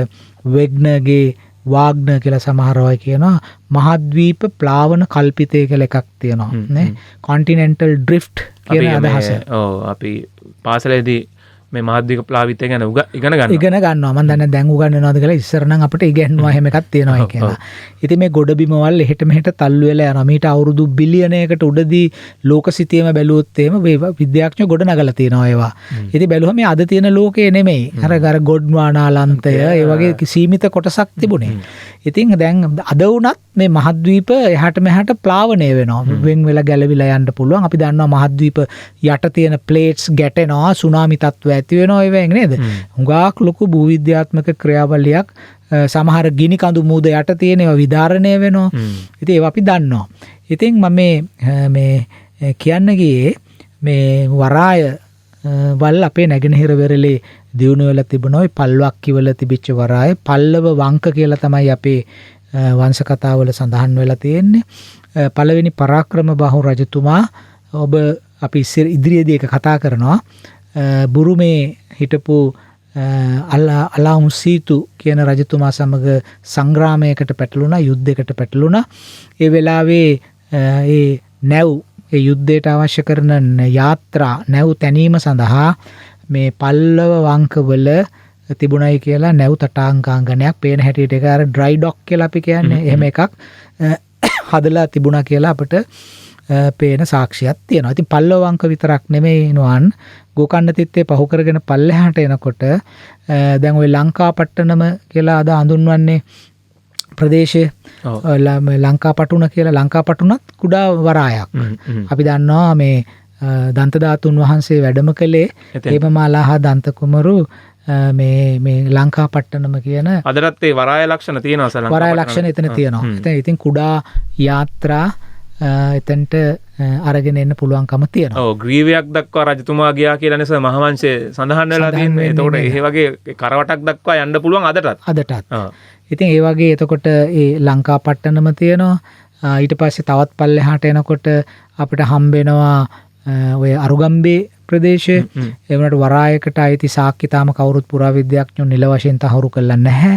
වෙග්නර්ගේ වාග්නර් කියලා සමහර අය කියනවා මහද්වීප ප්ලාවන කල්පිතය කියලා එකක් තියෙනවා නේ. කොන්ටිනෙන්ටල් ඩ්‍රිෆ්ට් කියන අදහස. ඔව් අපි පාසලේදී මේ මහද්වීප ප්ලාවිතය ගැන ඉගෙන ගන්නවා. මම දන්නේ දැන් උගන්වනවාද කියලා. ඉස්සර නම් අපිට ඉගෙනුවා එහෙම එකක් තියෙනවා කියලා. ඉතින් මේ ගොඩබිමවල් එහෙට මෙහෙට තල්ලු වෙලා යනවා. මීට අවුරුදු බිලියනයකට උඩදී ලෝක සිතියම බැලුවොත් එහෙම විද්‍යාඥයෝ ගොඩනගලා තියෙනවා ඒවා. ඉතින් බැලුවම මේ අද තියෙන ලෝකේ නෙමෙයි. අර ගොඩ්වානාලන්තය ඒ වගේ සීමිත කොටසක් තිබුණේ. ඉතින් දැන් අද වුණත් මේ මහද්වීප එහාට මෙහාට ප්ලාවනය වෙනවා. වෙන් වෙලා ගැලවිලා යන්න පුළුවන්. අපි දන්නවා මහද්වීප යට තියෙන ප්ලේට්ස් ගැටෙනවා. සුනාමි තත්ත්ව ඇති වෙනවා ඒවෙන් නේද? හුඟක් ලොකු භූවිද්‍යාත්මක ක්‍රියාවලියක් සමහර ගිනි කඳු මූද යට තියෙන ඒවා විදාරණය වෙනවා. ඉතින් ඒවා අපි දන්නවා. ඉතින් මම මේ කියන්න ගියේ මේ වරාය වල අපේ නැගෙනහිර වෙරළේ දියුණු වෙලා තිබුණා. ওই පල්වක්කි වල තිබිච්ච වරාය පල්ලව වංක කියලා තමයි අපේ වංශ කතාවල සඳහන් වෙලා තියෙන්නේ. පළවෙනි පරාක්‍රම බාහු රජතුමා ඔබ අපි ඉදිරියේදී එක කතා කරනවා. බුරුමේ හිටපු අලාඋසීතු කියන රජතුමා සමග සංග්‍රාමයකට පැටළුණා, යුද්ධයකට පැටළුණා. ඒ වෙලාවේ ඒ නැව් ඒ යුද්ධයට අවශ්‍ය කරන යාත්‍රා නැව් තැනීම සඳහා මේ පල්ලව වංකවල තිබුණයි කියලා නැව් තටාංකාංගනයක් පේන හැටියට ඒක අර ඩ්‍රයි ඩොක් කියලා අපි කියන්නේ. එහෙම එකක් හදලා තිබුණා කියලා අපිට පේන සාක්ෂියක් තියෙනවා. ඉතින් පල්ලව වංක විතරක් නෙමෙයි නෝන් ගෝකන්න තිත්තේ පහු කරගෙන පල්ලෙහාට එනකොට දැන් ওই ලංකාපට්ටනම කියලා අද හඳුන්වන්නේ ප්‍රදේශය ලංකාපටුන කියලා. ලංකාපටුනත් කුඩා වරායක්. අපි දන්නවා මේ දන්තධාතුන් වහන්සේ වැඩම කළේ හේමමාලා හා දන්ත කුමරු මේ ලංකාපට්ටනම කියන අදටත් ඒ වරාය ලක්ෂණ තියෙනවා සර්. වරාය ලක්ෂණ එතන තියෙනවා. ඉතින් කුඩා යාත්‍රා එතනට අරගෙන එන්න පුළුවන්කම තියෙනවා. ඔව් ග්‍රීවයක් දක්වා රජතුමා ගියා කියලා නේද මහවංශයේ සඳහන් වෙලා තියෙන්නේ. එතකොට ඒ වගේ කරවටක් දක්වා යන්න පුළුවන් අදටත්. ඉතින් ඒ වගේ එතකොට ඒ ලංකාපට්ටනම තියෙනවා. ඊට පස්සේ තවත් පල්ලෙහාට එනකොට අපිට හම්බෙනවා ඔය අරුගම්බේ ප්‍රදේශය. ඒ වුණාට වරායකට අයිති සාක්කි තාම කවුරුත් පුරාවිද්‍යාඥයෝ නිල වශයෙන් තහවුරු කරලා නැහැ.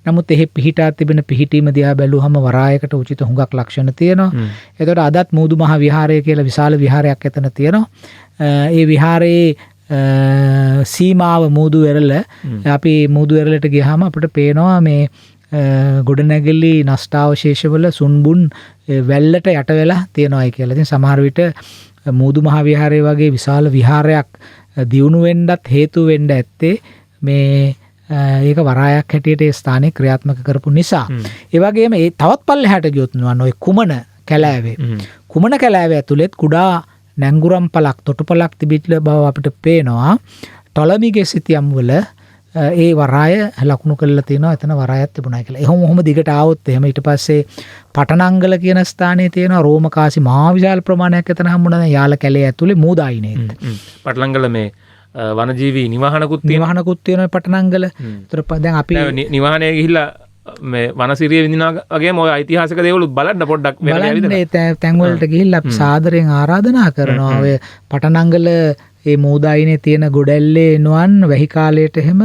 නමුත් එහි පිහිටා තිබෙන පිහිටීම දිහා බැලුවම වරායකට උචිත හුඟක් ලක්ෂණ තියෙනවා. එතකොට අදත් මූදු මහ විහාරය කියලා විශාල විහාරයක් එතන තියෙනවා. ඒ විහාරයේ සීමාව මූදු වෙරළ. අපි මූදු වෙරළට ගියාම අපිට පේනවා මේ ගොඩනැගිලි නෂ්ටාවශේෂවල සුන්බුන් වැල්ලට යට වෙලා තියෙනවායි කියලා. ඉතින් සමහර විට මූදු මහ විහාරය වගේ විශාල විහාරයක් දියුණු වෙන්නත් හේතු වෙන්න ඇත්තේ මේ ඒක වරායක් හැටියට ඒ ස්ථානයේ ක්‍රියාත්මක කරපු නිසා. ඒ වගේම ඒ තවත් පල්ලෙහාට ගියොත් නෝන ඔය කුමන කැලෑවේ. කුමන කැලෑවේ ඇතුළෙත් කුඩා නැංගුරම් පලක් තොටුපලක් තිබිච්ච බව අපිට පේනවා. ටොලමිගේ සිතියම් වල ඒ වරාය ලකුණු කරලා තියෙනවා එතන වරායක් තිබුණා කියලා. එහෙම දිගට ආවොත් එහෙම ඊට පස්සේ පටනංගල කියන ස්ථානයේ තියෙනවා රෝමකාසි මහා විශාල ප්‍රමාණයක් එතන හම්බුණා. දැන් යාල කැලේ ඇතුලේ මූදායිනේත්. පටලංගල මේ වනජීවී නිවාහනකුත් තියෙනවා පටනංගල. ඒතර දැන් අපි නිවාහනය ගිහිල්ලා මේ වනසිරිය විඳිනා වගේම ඔය ඓතිහාසික දේවලුත් බලන්න පොඩ්ඩක් බලන්න තැන් වලට ගිහිල්ලා අපි සාදරයෙන් ආරාධනා කරනවා. ඔය පටනංගල ඒ මූදායිනේ තියෙන ගොඩැල්ලේ එනුවන් වැහි කාලයට එහෙම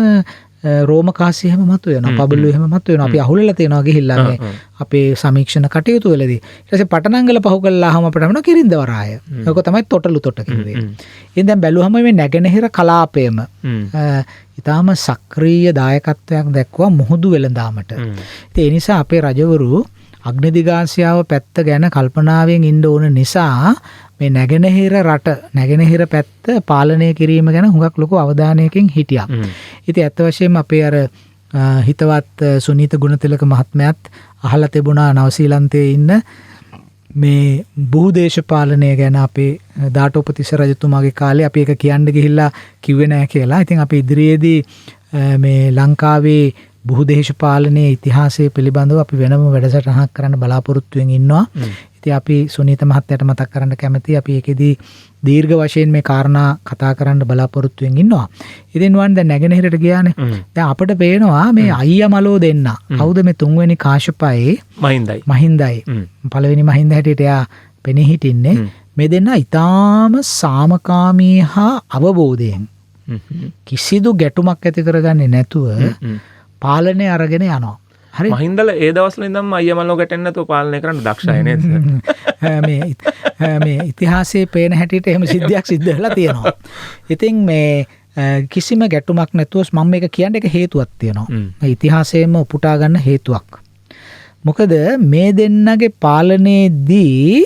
රෝමකාසි එහෙම මතුවෙනවා. පබළු එහෙම මතුවෙනවා. අපි අහුලලා තියෙනවා ගිහිල්ලා මේ අපේ සමීක්ෂණ කටයුතු වලදී. ඊට පස්සේ පටනංගල පහු කළාම අපිට හම්බුණා කිරින්ද වරාය. ඒක තමයි තොටලු තොට කිව්වේ. ඉතින් දැන් බැලුවම මේ නැගෙනහිර කලාපයම ඊටාම සක්‍රීය දායකත්වයක් දැක්වුවා මුහුදු වෙළඳාමට. ඉතින් ඒ නිසා අපේ රජවරු අග්නිදිගාසියාව පැත්ත ගැන කල්පනාවෙන් ඉන්න ඕන නිසා මේ නැගෙනහිර රට නැගෙනහිර පැත්ත පාලනය කිරීම ගැන හුඟක් ලොකු අවධානයකින් හිටියා. ඉතින් ඇත්ත වශයෙන්ම අපේ අර හිතවත් සුනීත ගුණතිලක මහත්මයාත් අහලා තිබුණා නවසීලන්තයේ ඉන්න මේ භූදේශපාලනය ගැන අපේ දාටෝපතිස්ස රජතුමාගේ කාලේ අපි ඒක කියන්න ගිහිල්ලා කිව්වේ නැහැ කියලා. ඉතින් අපි ඉදිරියේදී මේ ලංකාවේ භූදේශපාලනයේ ඉතිහාසය පිළිබඳව අපි වෙනම වැඩසටහනක් කරන්න බලාපොරොත්තු වෙමින් ඉන්නවා. ඉතින් අපි සුනීත මහත්තයාට මතක් කරන්න කැමතියි. අපි ඒකෙදී දීර්ඝ වශයෙන් මේ කාරණා කතා කරන්න බලාපොරොත්තු වෙමින් ඉන්නවා. ඉතින් වන් දැන් නැගෙනහිරට ගියානේ. දැන් අපිට පේනවා මේ අයියා මලෝ දෙන්න. කවුද මේ තුන්වෙනි කාශ්‍යපයි? මහින්දයි. පළවෙනි මහින්ද හැටියට එයා පෙනී හිටින්නේ. මේ දෙන්න ඊටාම සාමකාමී හා අවබෝධයෙන් කිසිදු ගැටුමක් ඇති කරගන්නේ නැතුව පාලනය අරගෙන යනවා. හරි මහින්දල ඒ දවස්වල ඉඳන්ම අයියා මල්ලෝ ගැටෙන්නේ නැතුව පාලනය කරන්න දක්ෂයි නේද? මේ ඉතිහාසයේ පේන හැටියට එහෙම සිද්ධියක් සිද්ධ වෙලා තියෙනවා. ඉතින් මේ කිසිම ගැටුමක් නැතුව මම මේක කියන්න එක හේතුවක් තියෙනවා. මේ ඉතිහාසයෙන්ම උපුටා ගන්න හේතුවක්. මොකද මේ දෙන්නගේ පාලනයේදී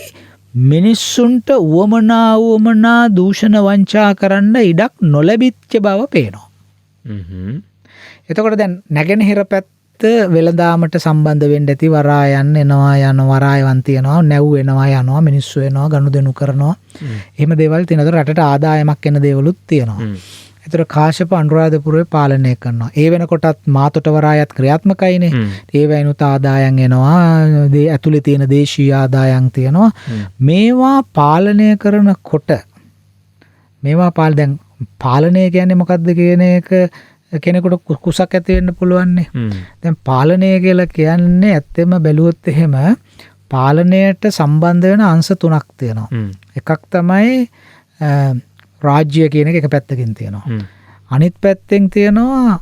මිනිස්සුන්ට උවමනා දූෂණ වංචා කරන්න ඉඩක් නොලැබිච්ච බව පේනවා. එතකොට දැන් නැගෙනහිර පැත්ත වෙළඳාමට සම්බන්ධ වෙන්න ඇති වරායන් එනවා යන වරායවන් තියනවා නැව් වෙනවා යනවා මිනිස්සු එනවා ගනුදෙනු කරනවා. එහෙම දේවල් තියෙනවා. රටට ආදායමක් එන දේවලුත් තියෙනවා. ඒතර කාශ්‍යප අනුරාධපුරේ පාලනය කරනවා. ඒ වෙනකොටත් මාතොට වරායත් ක්‍රියාත්මකයිනේ. ඒ වයින්ුත් ආදායම් එනවා. ඇතුලේ තියෙන දේශීය ආදායම් තියෙනවා. මේවා පාලනය කරනකොට දැන් පාලනය කියන්නේ මොකක්ද කියන එක කෙනෙකුට කුසක් ඇති වෙන්න පුළුවන්නේ. දැන් පාලනය කියලා කියන්නේ ඇත්තෙම බැලුවොත් එහෙම පාලනයට සම්බන්ධ වෙන අංශ තුනක් තියෙනවා. එකක් තමයි රාජ්‍ය කියන එක පැත්තකින් තියෙනවා. අනිත් පැත්තෙන් තියෙනවා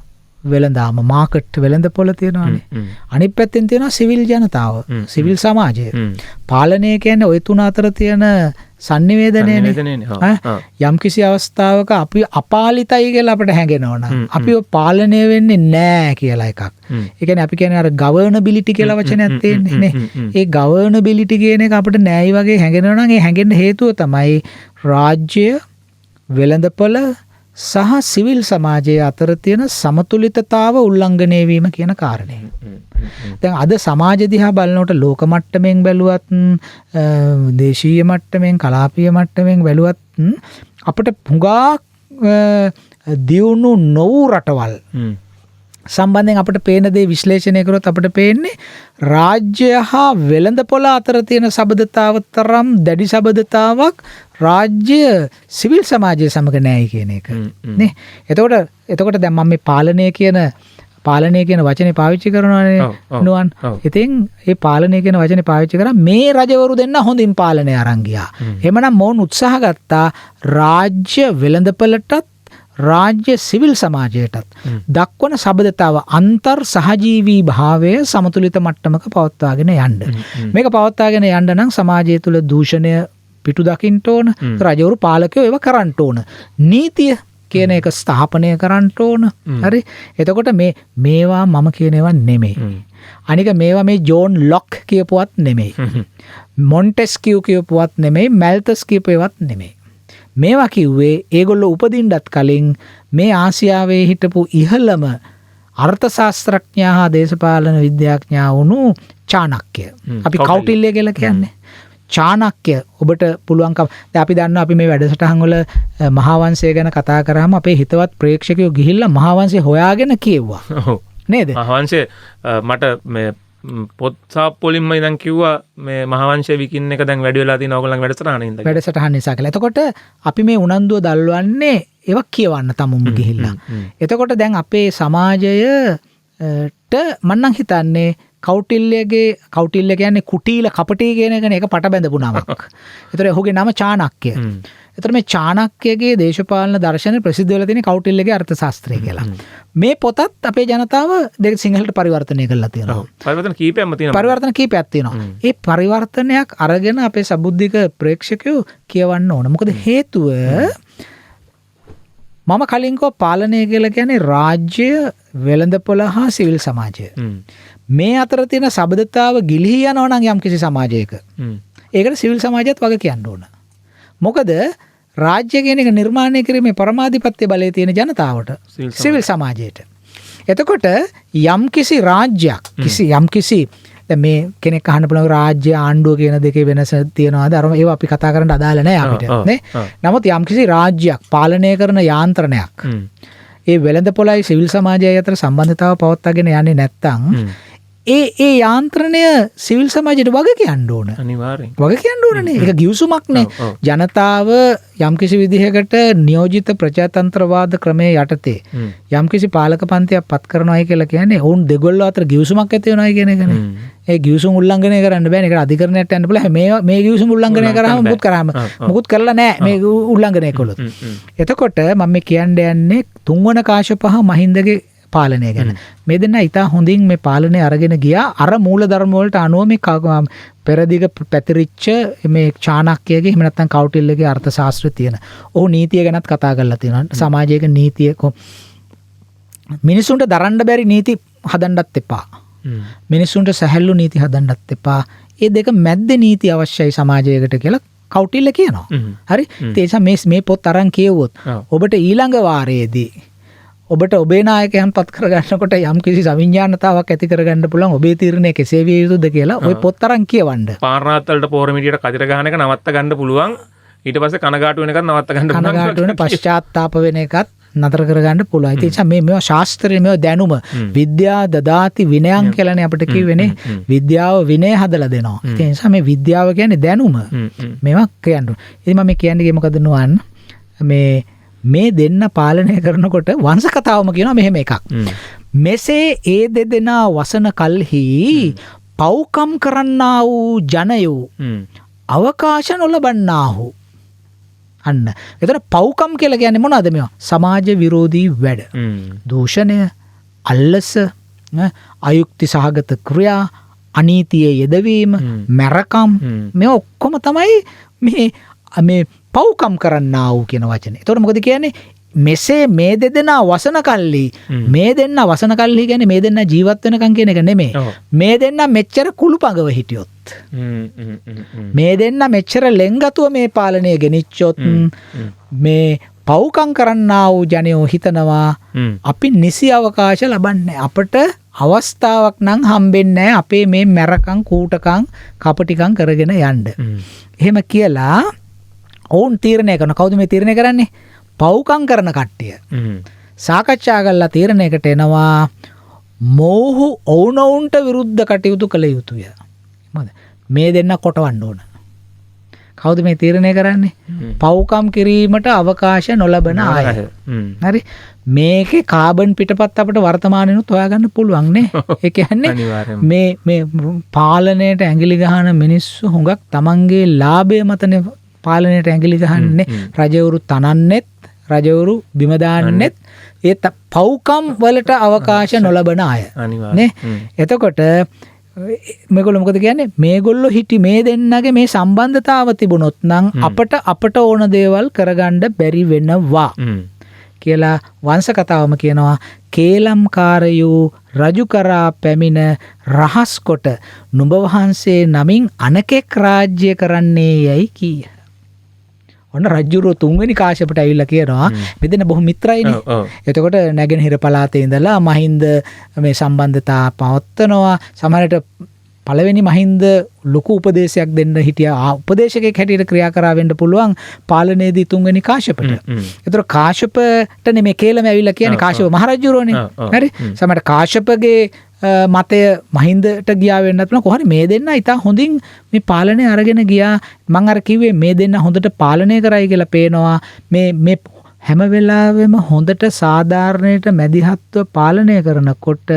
වෙළඳාම මාකට් වෙළඳපොළ තියෙනවානේ. අනිත් පැත්තෙන් තියෙනවා සිවිල් ජනතාව, සිවිල් සමාජය. පාලනය කියන්නේ ওই තුන අතර තියෙන සංනිවේදනයනේ. යම් කිසි අවස්ථාවක අපි අපාලිතයි කියලා අපිට හැඟෙනවා නම් අපි පාලනය වෙන්නේ නැහැ කියලා එකක්. ඒ කියන්නේ අපි කියන්නේ අර ගවර්නබිලිටි කියලා වචනයක් තියෙන්නේ නේ. ඒ ගවර්නබිලිටි කියන එක අපිට නැයි වගේ හැඟෙනවා නම් ඒ හැඟෙන්න හේතුව තමයි රාජ්‍ය වෙළඳපොළ සහ සිවිල් සමාජයේ අතර තියෙන සමතුලිතතාව උල්ලංඝනය වීම කියන කාරණය. දැන් අද සමාජ දිහා බලනකොට ලෝක මට්ටමින් බැලුවත් දේශීය මට්ටමින් කලාපීය මට්ටමින් බැලුවත් අපිට පුඟා දියුණු නොවූ රටවල් සම්බන්ධයෙන් අපිට පේන දේ විශ්ලේෂණය කරොත් අපිට පේන්නේ රාජ්‍ය හා වෙළඳපොළ අතර තියෙන සබඳතාව තරම් දැඩි සබඳතාවක් රාජ්‍ය සිවිල් සමාජය සමග නැහැ කියන එක නේ. එතකොට දැන් මම මේ පාලනය කියන වචනේ පාවිච්චි කරනවානේ නුවන්. ඉතින් මේ පාලනය කියන වචනේ පාවිච්චි කරා මේ රජවරු දෙන්න හොඳින් පාලනය අරන් ගියා. එහෙමනම් මොවුන් උත්සාහ ගත්තා රාජ්‍ය වෙළඳපොළටත් රාජ්‍ය සිවිල් සමාජයටත් දක්වන සබඳතාව අන්තර් සහජීවී භාවය සමතුලිත මට්ටමක පවත්වාගෙන යන්න. මේක පවත්වාගෙන යන්න නම් සමාජය තුළ දූෂණය පිටු දකින්න ඕන. රජවරු පාලකයෝ ඒව කරන්න ඕන. නීතිය කියන එක ස්ථාපනය කරන්න ඕන. හරි. එතකොට මේවා මම කියන ඒවා නෙමෙයි. අනික මේවා මේ ජෝන් ලොක් කියපුවත් නෙමෙයි. මොන්ටෙස්කියු කියපුවත් නෙමෙයි. මැල්තස් කියපුවත් නෙමෙයි. මේවා කිව්වේ ඒගොල්ලෝ උපදින්නත් කලින් මේ ආසියාවේ හිටපු ඉහළම අර්ථශාස්ත්‍රඥයා හා දේශපාලන විද්‍යාඥයා වුණු චාණක්‍ය. අපි කෞටිල්‍ය කියලා කියන්නේ. චාණක්‍ය ඔබට පුළුවන්කම දැන් අපි දන්නවා අපි මේ වැඩසටහන් වල මහාවංශය ගැන කතා කරාම අපේ හිතවත් ප්‍රේක්ෂකයෝ ගිහිල්ලා මහාවංශය හොයාගෙන කියෙව්වා. ඔව්. නේද? මහාවංශය මට මේ පොත් සාප්පුවලින්ම ඉඳන් කිව්වා මේ මහාවංශය විකින්න එක දැන් වැඩි වෙලා තියෙනවා ඕගොල්ලන්ගේ වැඩසටහනේ ඉඳන්. වැඩසටහන නිසා කියලා. එතකොට අපි මේ උනන්දුව දල්වන්නේ ඒවා කියවන්න තමුන්ම ගිහිල්ලා. එතකොට දැන් අපේ සමාජයට මන්නම් හිතන්නේ කෞටිල්‍ය කියන්නේ කුටීල කපටි කියන එකනේ ඒක පට බැඳපු නමක්. ඒතර ඔහුගේ නම චාණක්‍ය. ඒතර මේ චාණක්‍යගේ දේශපාලන දර්ශන ප්‍රසිද්ධ වෙලා තියෙන කෞටිල්‍යගේ අර්ථශාස්ත්‍රය කියලා. මේ පොතත් අපේ ජනතාව දෙක සිංහලට පරිවර්තනය කරලා තියෙනවා. පරිවර්තන කීපයක්ම තියෙනවා. පරිවර්තන කීපයක් තියෙනවා. ඒ පරිවර්තනයක් අරගෙන අපේ සබුද්ධික ප්‍රේක්ෂකයෝ කියවන්න ඕන. මොකද හේතුව මම කලින් කෝ පාලනය කියලා කියන්නේ රාජ්‍ය, වෙළඳපොළ හා සිවිල් සමාජය. මේ අතර තියෙන සබඳතාව ගිලිහි යනවා නම් යම් කිසි සමාජයක. ඒකට සිවිල් සමාජයත් වග කියන්න ඕන. මොකද රාජ්‍ය කියන එක නිර්මාණය කිරීමේ පරමාධිපත්‍ය බලය තියෙන ජනතාවට, සිවිල් සමාජයට. එතකොට යම් කිසි රාජ්‍යයක් යම් කිසි මේ කෙනෙක් අහන්න පුළුවන් රාජ්‍ය ආණ්ඩුව කියන දෙකේ වෙනස තියෙනවාද? අර ඒවා අපි කතා කරන්න අදාළ නැහැ අපිට නේ. නමුත් යම් කිසි රාජ්‍යයක් පාලනය කරන යාන්ත්‍රණයක් ඒ වෙළඳපොළයි සිවිල් සමාජයයි අතර සම්බන්ධතාව පවත්වාගෙන යන්නේ නැත්නම් ඒ යාන්ත්‍රණය සිවිල් සමාජයට වග කියන්න ඕන. අනිවාර්යෙන්. වග කියන්න ඕනනේ. ඒක ගිවිසුමක්නේ. ජනතාව යම්කිසි විදිහකට නියෝජිත ප්‍රජාතන්ත්‍රවාද ක්‍රමයේ යටතේ යම්කිසි පාලක පන්තියක් පත් කරනවායි කියලා කියන්නේ ඔවුන් දෙගොල්ලෝ අතර ගිවිසුමක් ඇති වෙනවායි කියන එකනේ. ඒ ගිවිසුම් උල්ලංඝනය කරන්න බෑනේ. ඒකට අධිකරණයට යන්න පුළුවන්. මේ ගිවිසුම් උල්ලංඝනය කරාම මුකුත් කරලා නැහැ මේ උල්ලංඝනය කළොත්. එතකොට මම මේ කියන්න යන්නේ තුන්වන කාශ්‍යප හා මහින්දගේ පාලනය ගැන. මේ දෙන්න ඉතා හොඳින් මේ පාලනය අරගෙන ගියා. අර මූල ධර්ම වලට අනුව මේ පෙරදිග පැතිරිච්ච මේ චාණක්‍යගේ එහෙම නැත්නම් කෞටිල්‍යගේ අර්ථශාස්ත්‍රය තියෙන. ඔහු නීතිය ගැනත් කතා කරලා තියෙනවා. සමාජයක නීතිය මිනිසුන්ට දරන්න බැරි නීති හදන්නත් එපා. මිනිසුන්ට සැහැල්ලු නීති හදන්නත් එපා. ඒ දෙක මැද්දේ නීති අවශ්‍යයි සමාජයකට කියලා කෞටිල්‍ය කියනවා. හරි? ඒ නිසා මේ පොත් අරන් කියවුවොත් ඔබට ඊළඟ වාරයේදී ඔබට ඔබේ නායකයන් පත් කරගන්නකොට යම් කිසි සවිඥානතාවක් ඇති කරගන්න පුළුවන් ඔබේ තීරණය කෙසේ විය යුතුද කියලා ඔය පොත් අරන් කියවන්න. පාරාත්තලට පෝර මිටියට කදිර ගහන එක නවත්ත ගන්න පුළුවන්. ඊට පස්සේ කනගාටු වෙන එකත් නවත්ත ගන්න පුළුවන්. කනගාටු වෙන පශ්චාත්තාප වෙන එකත් නතර කරගන්න පුළුවන්. ඒ නිසා මේවා ශාස්ත්‍රයේ මේවා දැනුම විද්‍යා දදාති විනයං කියලානේ අපිට කියවෙන්නේ. විද්‍යාව විනය හදලා දෙනවා. ඒ නිසා මේ විද්‍යාව කියන්නේ දැනුම. මේවා කියන්නේ. ඉතින් මම කියන්නේ මොකද නුවන් මේ දෙන්න පාලනය කරනකොට වංශ කතාවම කියනවා මෙහෙම එකක්. මෙසේ ඒ දෙදෙනා වසන කල්හි පව්කම් කරන්නා වූ ජනයෝ අවකාශ නොලබන්නාහු. අන්න. එතන පව්කම් කියලා කියන්නේ මොනවද මේවා? සමාජ විරෝධී වැඩ. දූෂණය, අල්ලස, අයුක්ති සහගත ක්‍රියා, අනීතියේ යෙදවීම, මැරකම් මේ ඔක්කොම තමයි මේ පව්කම් කරන්නා වූ කියන වචනේ. එතකොට මොකද කියන්නේ? මෙසේ මේ දෙදෙනා වසන කල්ලි මේ දෙන්න වසන කල්ලි කියන්නේ මේ දෙන්න ජීවත් වෙනකන් කියන එක නෙමෙයි. මේ දෙන්න මෙච්චර කුළුපඟව හිටියොත් මේ දෙන්න මෙච්චර ලෙන්ගතුව මේ පාලනය ගෙනිච්චොත් මේ පව්කම් කරන්නා වූ ජනයෝ හිතනවා අපි නිසි අවකාශ ලබන්නේ අපට අවස්ථාවක් නම් හම්බෙන්නේ නැහැ අපේ මේ මැරකම් කූටකම් කපටිකම් කරගෙන යන්න. එහෙම කියලා ඔවුන් තීරණය කරන. කවුද මේ තීරණය කරන්නේ? පව්කම් කරන කට්ටිය. සාකච්ඡා කරලා තීරණයකට එනවා මොහු ඔවුනොවුන්ට විරුද්ධ කටයුතු කළ යුතුය. මොකද මේ දෙන්න කොටවන්න ඕන. කවුද මේ තීරණය කරන්නේ? පව්කම් කිරීමට අවකාශ නොලබන අය. හරි? මේකේ කාබන් පිටපත් අපිට වර්තමානෙනුත් හොයාගන්න පුළුවන් නේ. ඒ කියන්නේ මේ පාලනයට ඇඟිලි ගහන මිනිස්සු හුඟක් තමන්ගේ ලාභය මතනේ පාලනයට ඇඟිලි ගහන්නේ. රජවරු තනන්නෙත් රජවරු බිම දාන්නෙත් ඒ පව්කම් වලට අවකාශ නොලබන අය නේ. එතකොට මේගොල්ලෝ මොකද කියන්නේ? මේගොල්ලෝ මේ දෙන්නගේ මේ සම්බන්ධතාව තිබුණොත් නම් අපට ඕන දේවල් කරගන්න බැරි වෙනවා කියලා වංශ කතාවම කියනවා. කේලම්කාරයෝ රජු කරා පැමිණ රහස් කොට නුඹ වහන්සේ නමින් අනකෙක් රාජ්‍ය කරන්නේ යයි කීය. ඔන්න රජ්ජුරුව තුන්වෙනි කාශ්‍යපට ඇවිල්ලා කියනවා මෙතන බොහොම මිත්‍රයිනේ. එතකොට නැගෙනහිර පළාතේ ඉඳලා මහින්ද මේ සම්බන්ධතා පවත්වනවා. සමහරට පළවෙනි මහින්ද ලොකු උපදේශයක් දෙන්න හිටියා. උපදේශකයෙක් හැටියට ක්‍රියා කරා වෙන්න පුළුවන් පාලනයේදී තුන්වෙනි කාශ්‍යපට. ඒතර කාශ්‍යපට නෙමෙයි කේලම ඇවිල්ලා කියන්නේ කාශ්‍යප මහරජුරෝනේ. හරි. සමහරට කාශ්‍යපගේ මතය මහින්දට ගියා වෙන්නත් පුළුවන්. කොහරි මේ දෙන්න ඉතින් හොඳින් මේ පාලනය අරගෙන ගියා. මම අර කිව්වේ මේ දෙන්න හොඳට පාලනය කරයි කියලා පේනවා. මේ හැම වෙලාවෙම හොඳට සාධාරණයට මැදිහත්ව පාලනය කරනකොට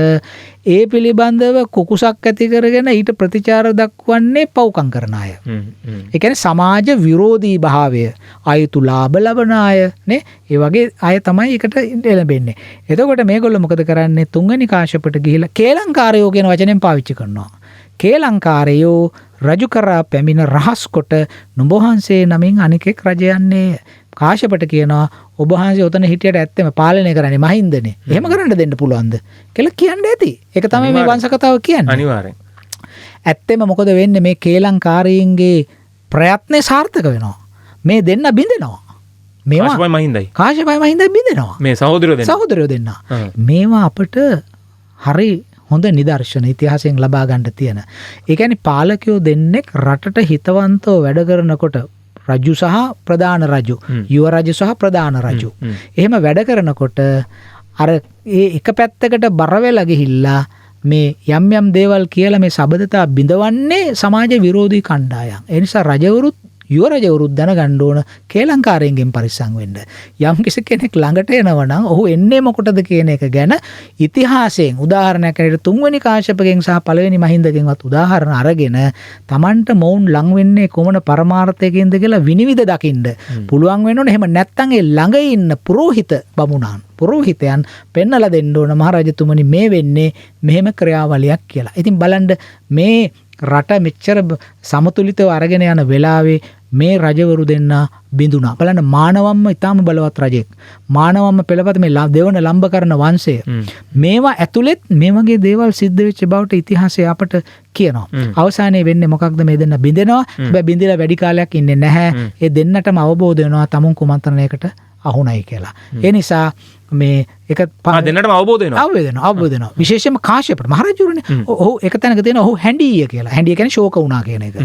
ඒ පිළිබඳව කුකුසක් ඇති කරගෙන ඊට ප්‍රතිචාර දක්වන්නේ පව්කම් කරන අය. ඒ කියන්නේ සමාජ විරෝධී භාවය, අයුතු ලාභ ලබන අය නේ, ඒ වගේ අය තමයි එකට එළඹෙන්නේ. එතකොට මේගොල්ලෝ මොකද කරන්නේ? තුන්වෙනි කාශ්‍යපට ගිහිලා කේලංකාරයෝ කියන වචනයෙන් පාවිච්චි කරනවා. කේලංකාරයෝ රජු කරා පැමිණ රහස් කොට නුඹ වහන්සේ නමින් අනිකෙක් රජ යන්නේ. කාශ්‍යපට කියනවා ඔබ වහන්සේ ඔතන හිටියට ඇත්තම පාලනය කරන්නේ මහින්දනේ. එහෙම කරන්න දෙන්න පුළුවන්ද කියලා කියන්න ඇති. ඒක තමයි මේ වංශ කතාව කියන්නේ. අනිවාර්යෙන්. ඇත්තම මොකද වෙන්නේ? මේ කේලංකාරයන්ගේ ප්‍රයත්නේ සාර්ථක වෙනවා. මේ දෙන්න බින්දෙනවා. මේවා කාශ්‍යපයි මහින්දයි. කාශ්‍යපයි මහින්දයි බින්දෙනවා. මේ සහෝදරයෝ දෙන්න. මේවා අපිට හරි හොඳ නිදර්ශන ඉතිහාසයෙන් ලබා ගන්න තියෙන. ඒ කියන්නේ පාලකයෝ දෙන්නෙක් රටට හිතවන්තව වැඩ කරනකොට රජු සහ ප්‍රධාන රජු, යුව රජු සහ ප්‍රධාන රජු. එහෙම වැඩ කරනකොට අර ඒ එක පැත්තකට බර වෙලා ගිහිල්ලා මේ යම් යම් දේවල් කියලා මේ සබඳතා බිඳවන්නේ සමාජ විරෝධී කණ්ඩායම්. ඒ නිසා රජවරුත් යුව රජවරුත් දැනගන්න ඕන කේලංකාරයෙන්ගෙන් පරිස්සම් වෙන්න. යම් කෙනෙක් ළඟට එනවා නම් ඔහු එන්නේ මොකටද කියන එක ගැන ඉතිහාසයෙන් උදාහරණයක් ඇරෙන්න තුන්වෙනි කාශ්‍යපගෙන් සහ පළවෙනි මහින්දගෙන්වත් උදාහරණ අරගෙන Tamanට මොවුන් ලං වෙන්නේ කොමන පරමාර්ථයකින්ද කියලා විනිවිද දකින්න පුළුවන් වෙන්න ඕනේ. එහෙම නැත්නම් ඒ ළඟ ඉන්න පුරෝහිතයන් පෙන්නලා දෙන්න ඕන මහරජතුමනි මේ වෙන්නේ මෙහෙම ක්‍රියාවලියක් කියලා. ඉතින් බලන්න මේ රට මෙච්චර සමතුලිතව අරගෙන යන වෙලාවේ මේ රජවරු දෙන්න බිඳුණා. බලන්න මානවම්ම ඊටාම බලවත් රජෙක්. මානවම්ම පෙළපත මේ දෙවන ලම්බකරන වංශය. මේවා ඇතුළෙත් මේ වගේ දේවල් සිද්ධ වෙච්ච බවට ඉතිහාසය අපට කියනවා. අවසානයේ වෙන්නේ මොකක්ද? මේ දෙන්න බිඳෙනවා. හැබැයි බිඳිලා වැඩි කාලයක් ඉන්නේ නැහැ. ඒ දෙන්නටම අවබෝධ වෙනවා තමුන් කුමන්ත්‍රණයකට අහුණයි කියලා. ඒ නිසා මේ එක දෙන්නටම අවබෝධ වෙනවා. විශේෂයෙන්ම කාශ්‍යපට මහරජුරුනේ ඔහු එක තැනක තියෙන ඔහු හැඬීය කියලා. හැඬීය කියන්නේ ශෝක වුණා කියන එක.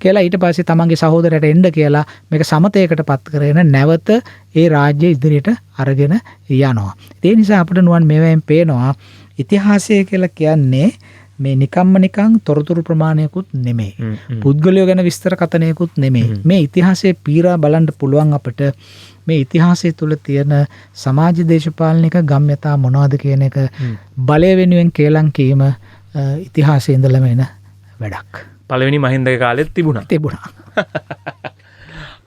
කියලා ඊට පස්සේ තමන්ගේ සහෝදරයට එන්න කියලා මේක සමතයකට පත් කරගෙන නැවත ඒ රාජ්‍ය ඉදිරියට අරගෙන යනවා. ඒ නිසා අපිට නුවන් මේවෙන් පේනවා ඉතිහාසය කියලා කියන්නේ මේ නිකන් තොරතුරු ප්‍රමාණයකුත් නෙමෙයි. පුද්ගලයෝ ගැන විස්තර කතනයකුත් නෙමෙයි. මේ ඉතිහාසයේ පීරා බලන්න පුළුවන් අපිට මේ ඉතිහාසය තුළ තියෙන සමාජ දේශපාලනික ගම්‍යතා මොනවද කියන එක බලය වෙනුවෙන් කේලම් කීම ඉතිහාසයේ ඉඳලම එන වැඩක්. පළවෙනි මහින්දගේ කාලෙත් තිබුණා.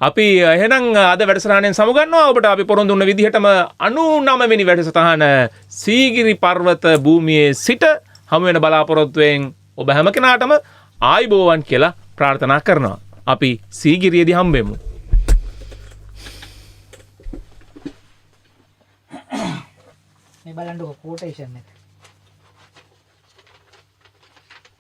අපි එහෙනම් අද වැඩසටහනෙන් සමුගන්නවා. ඔබට අපි පොරොන්දු වුණ විදිහටම 99 වෙනි වැඩසටහන සීගිරි පර්වත භූමියේ සිට හමු වෙන බලාපොරොත්තුවෙන් ඔබ හැම කෙනාටම ආයුබෝවන් කියලා ප්‍රාර්ථනා කරනවා. අපි සීගිරියේදී හම්බෙමු. මේ බලන්නකො කෝටේෂන් එක.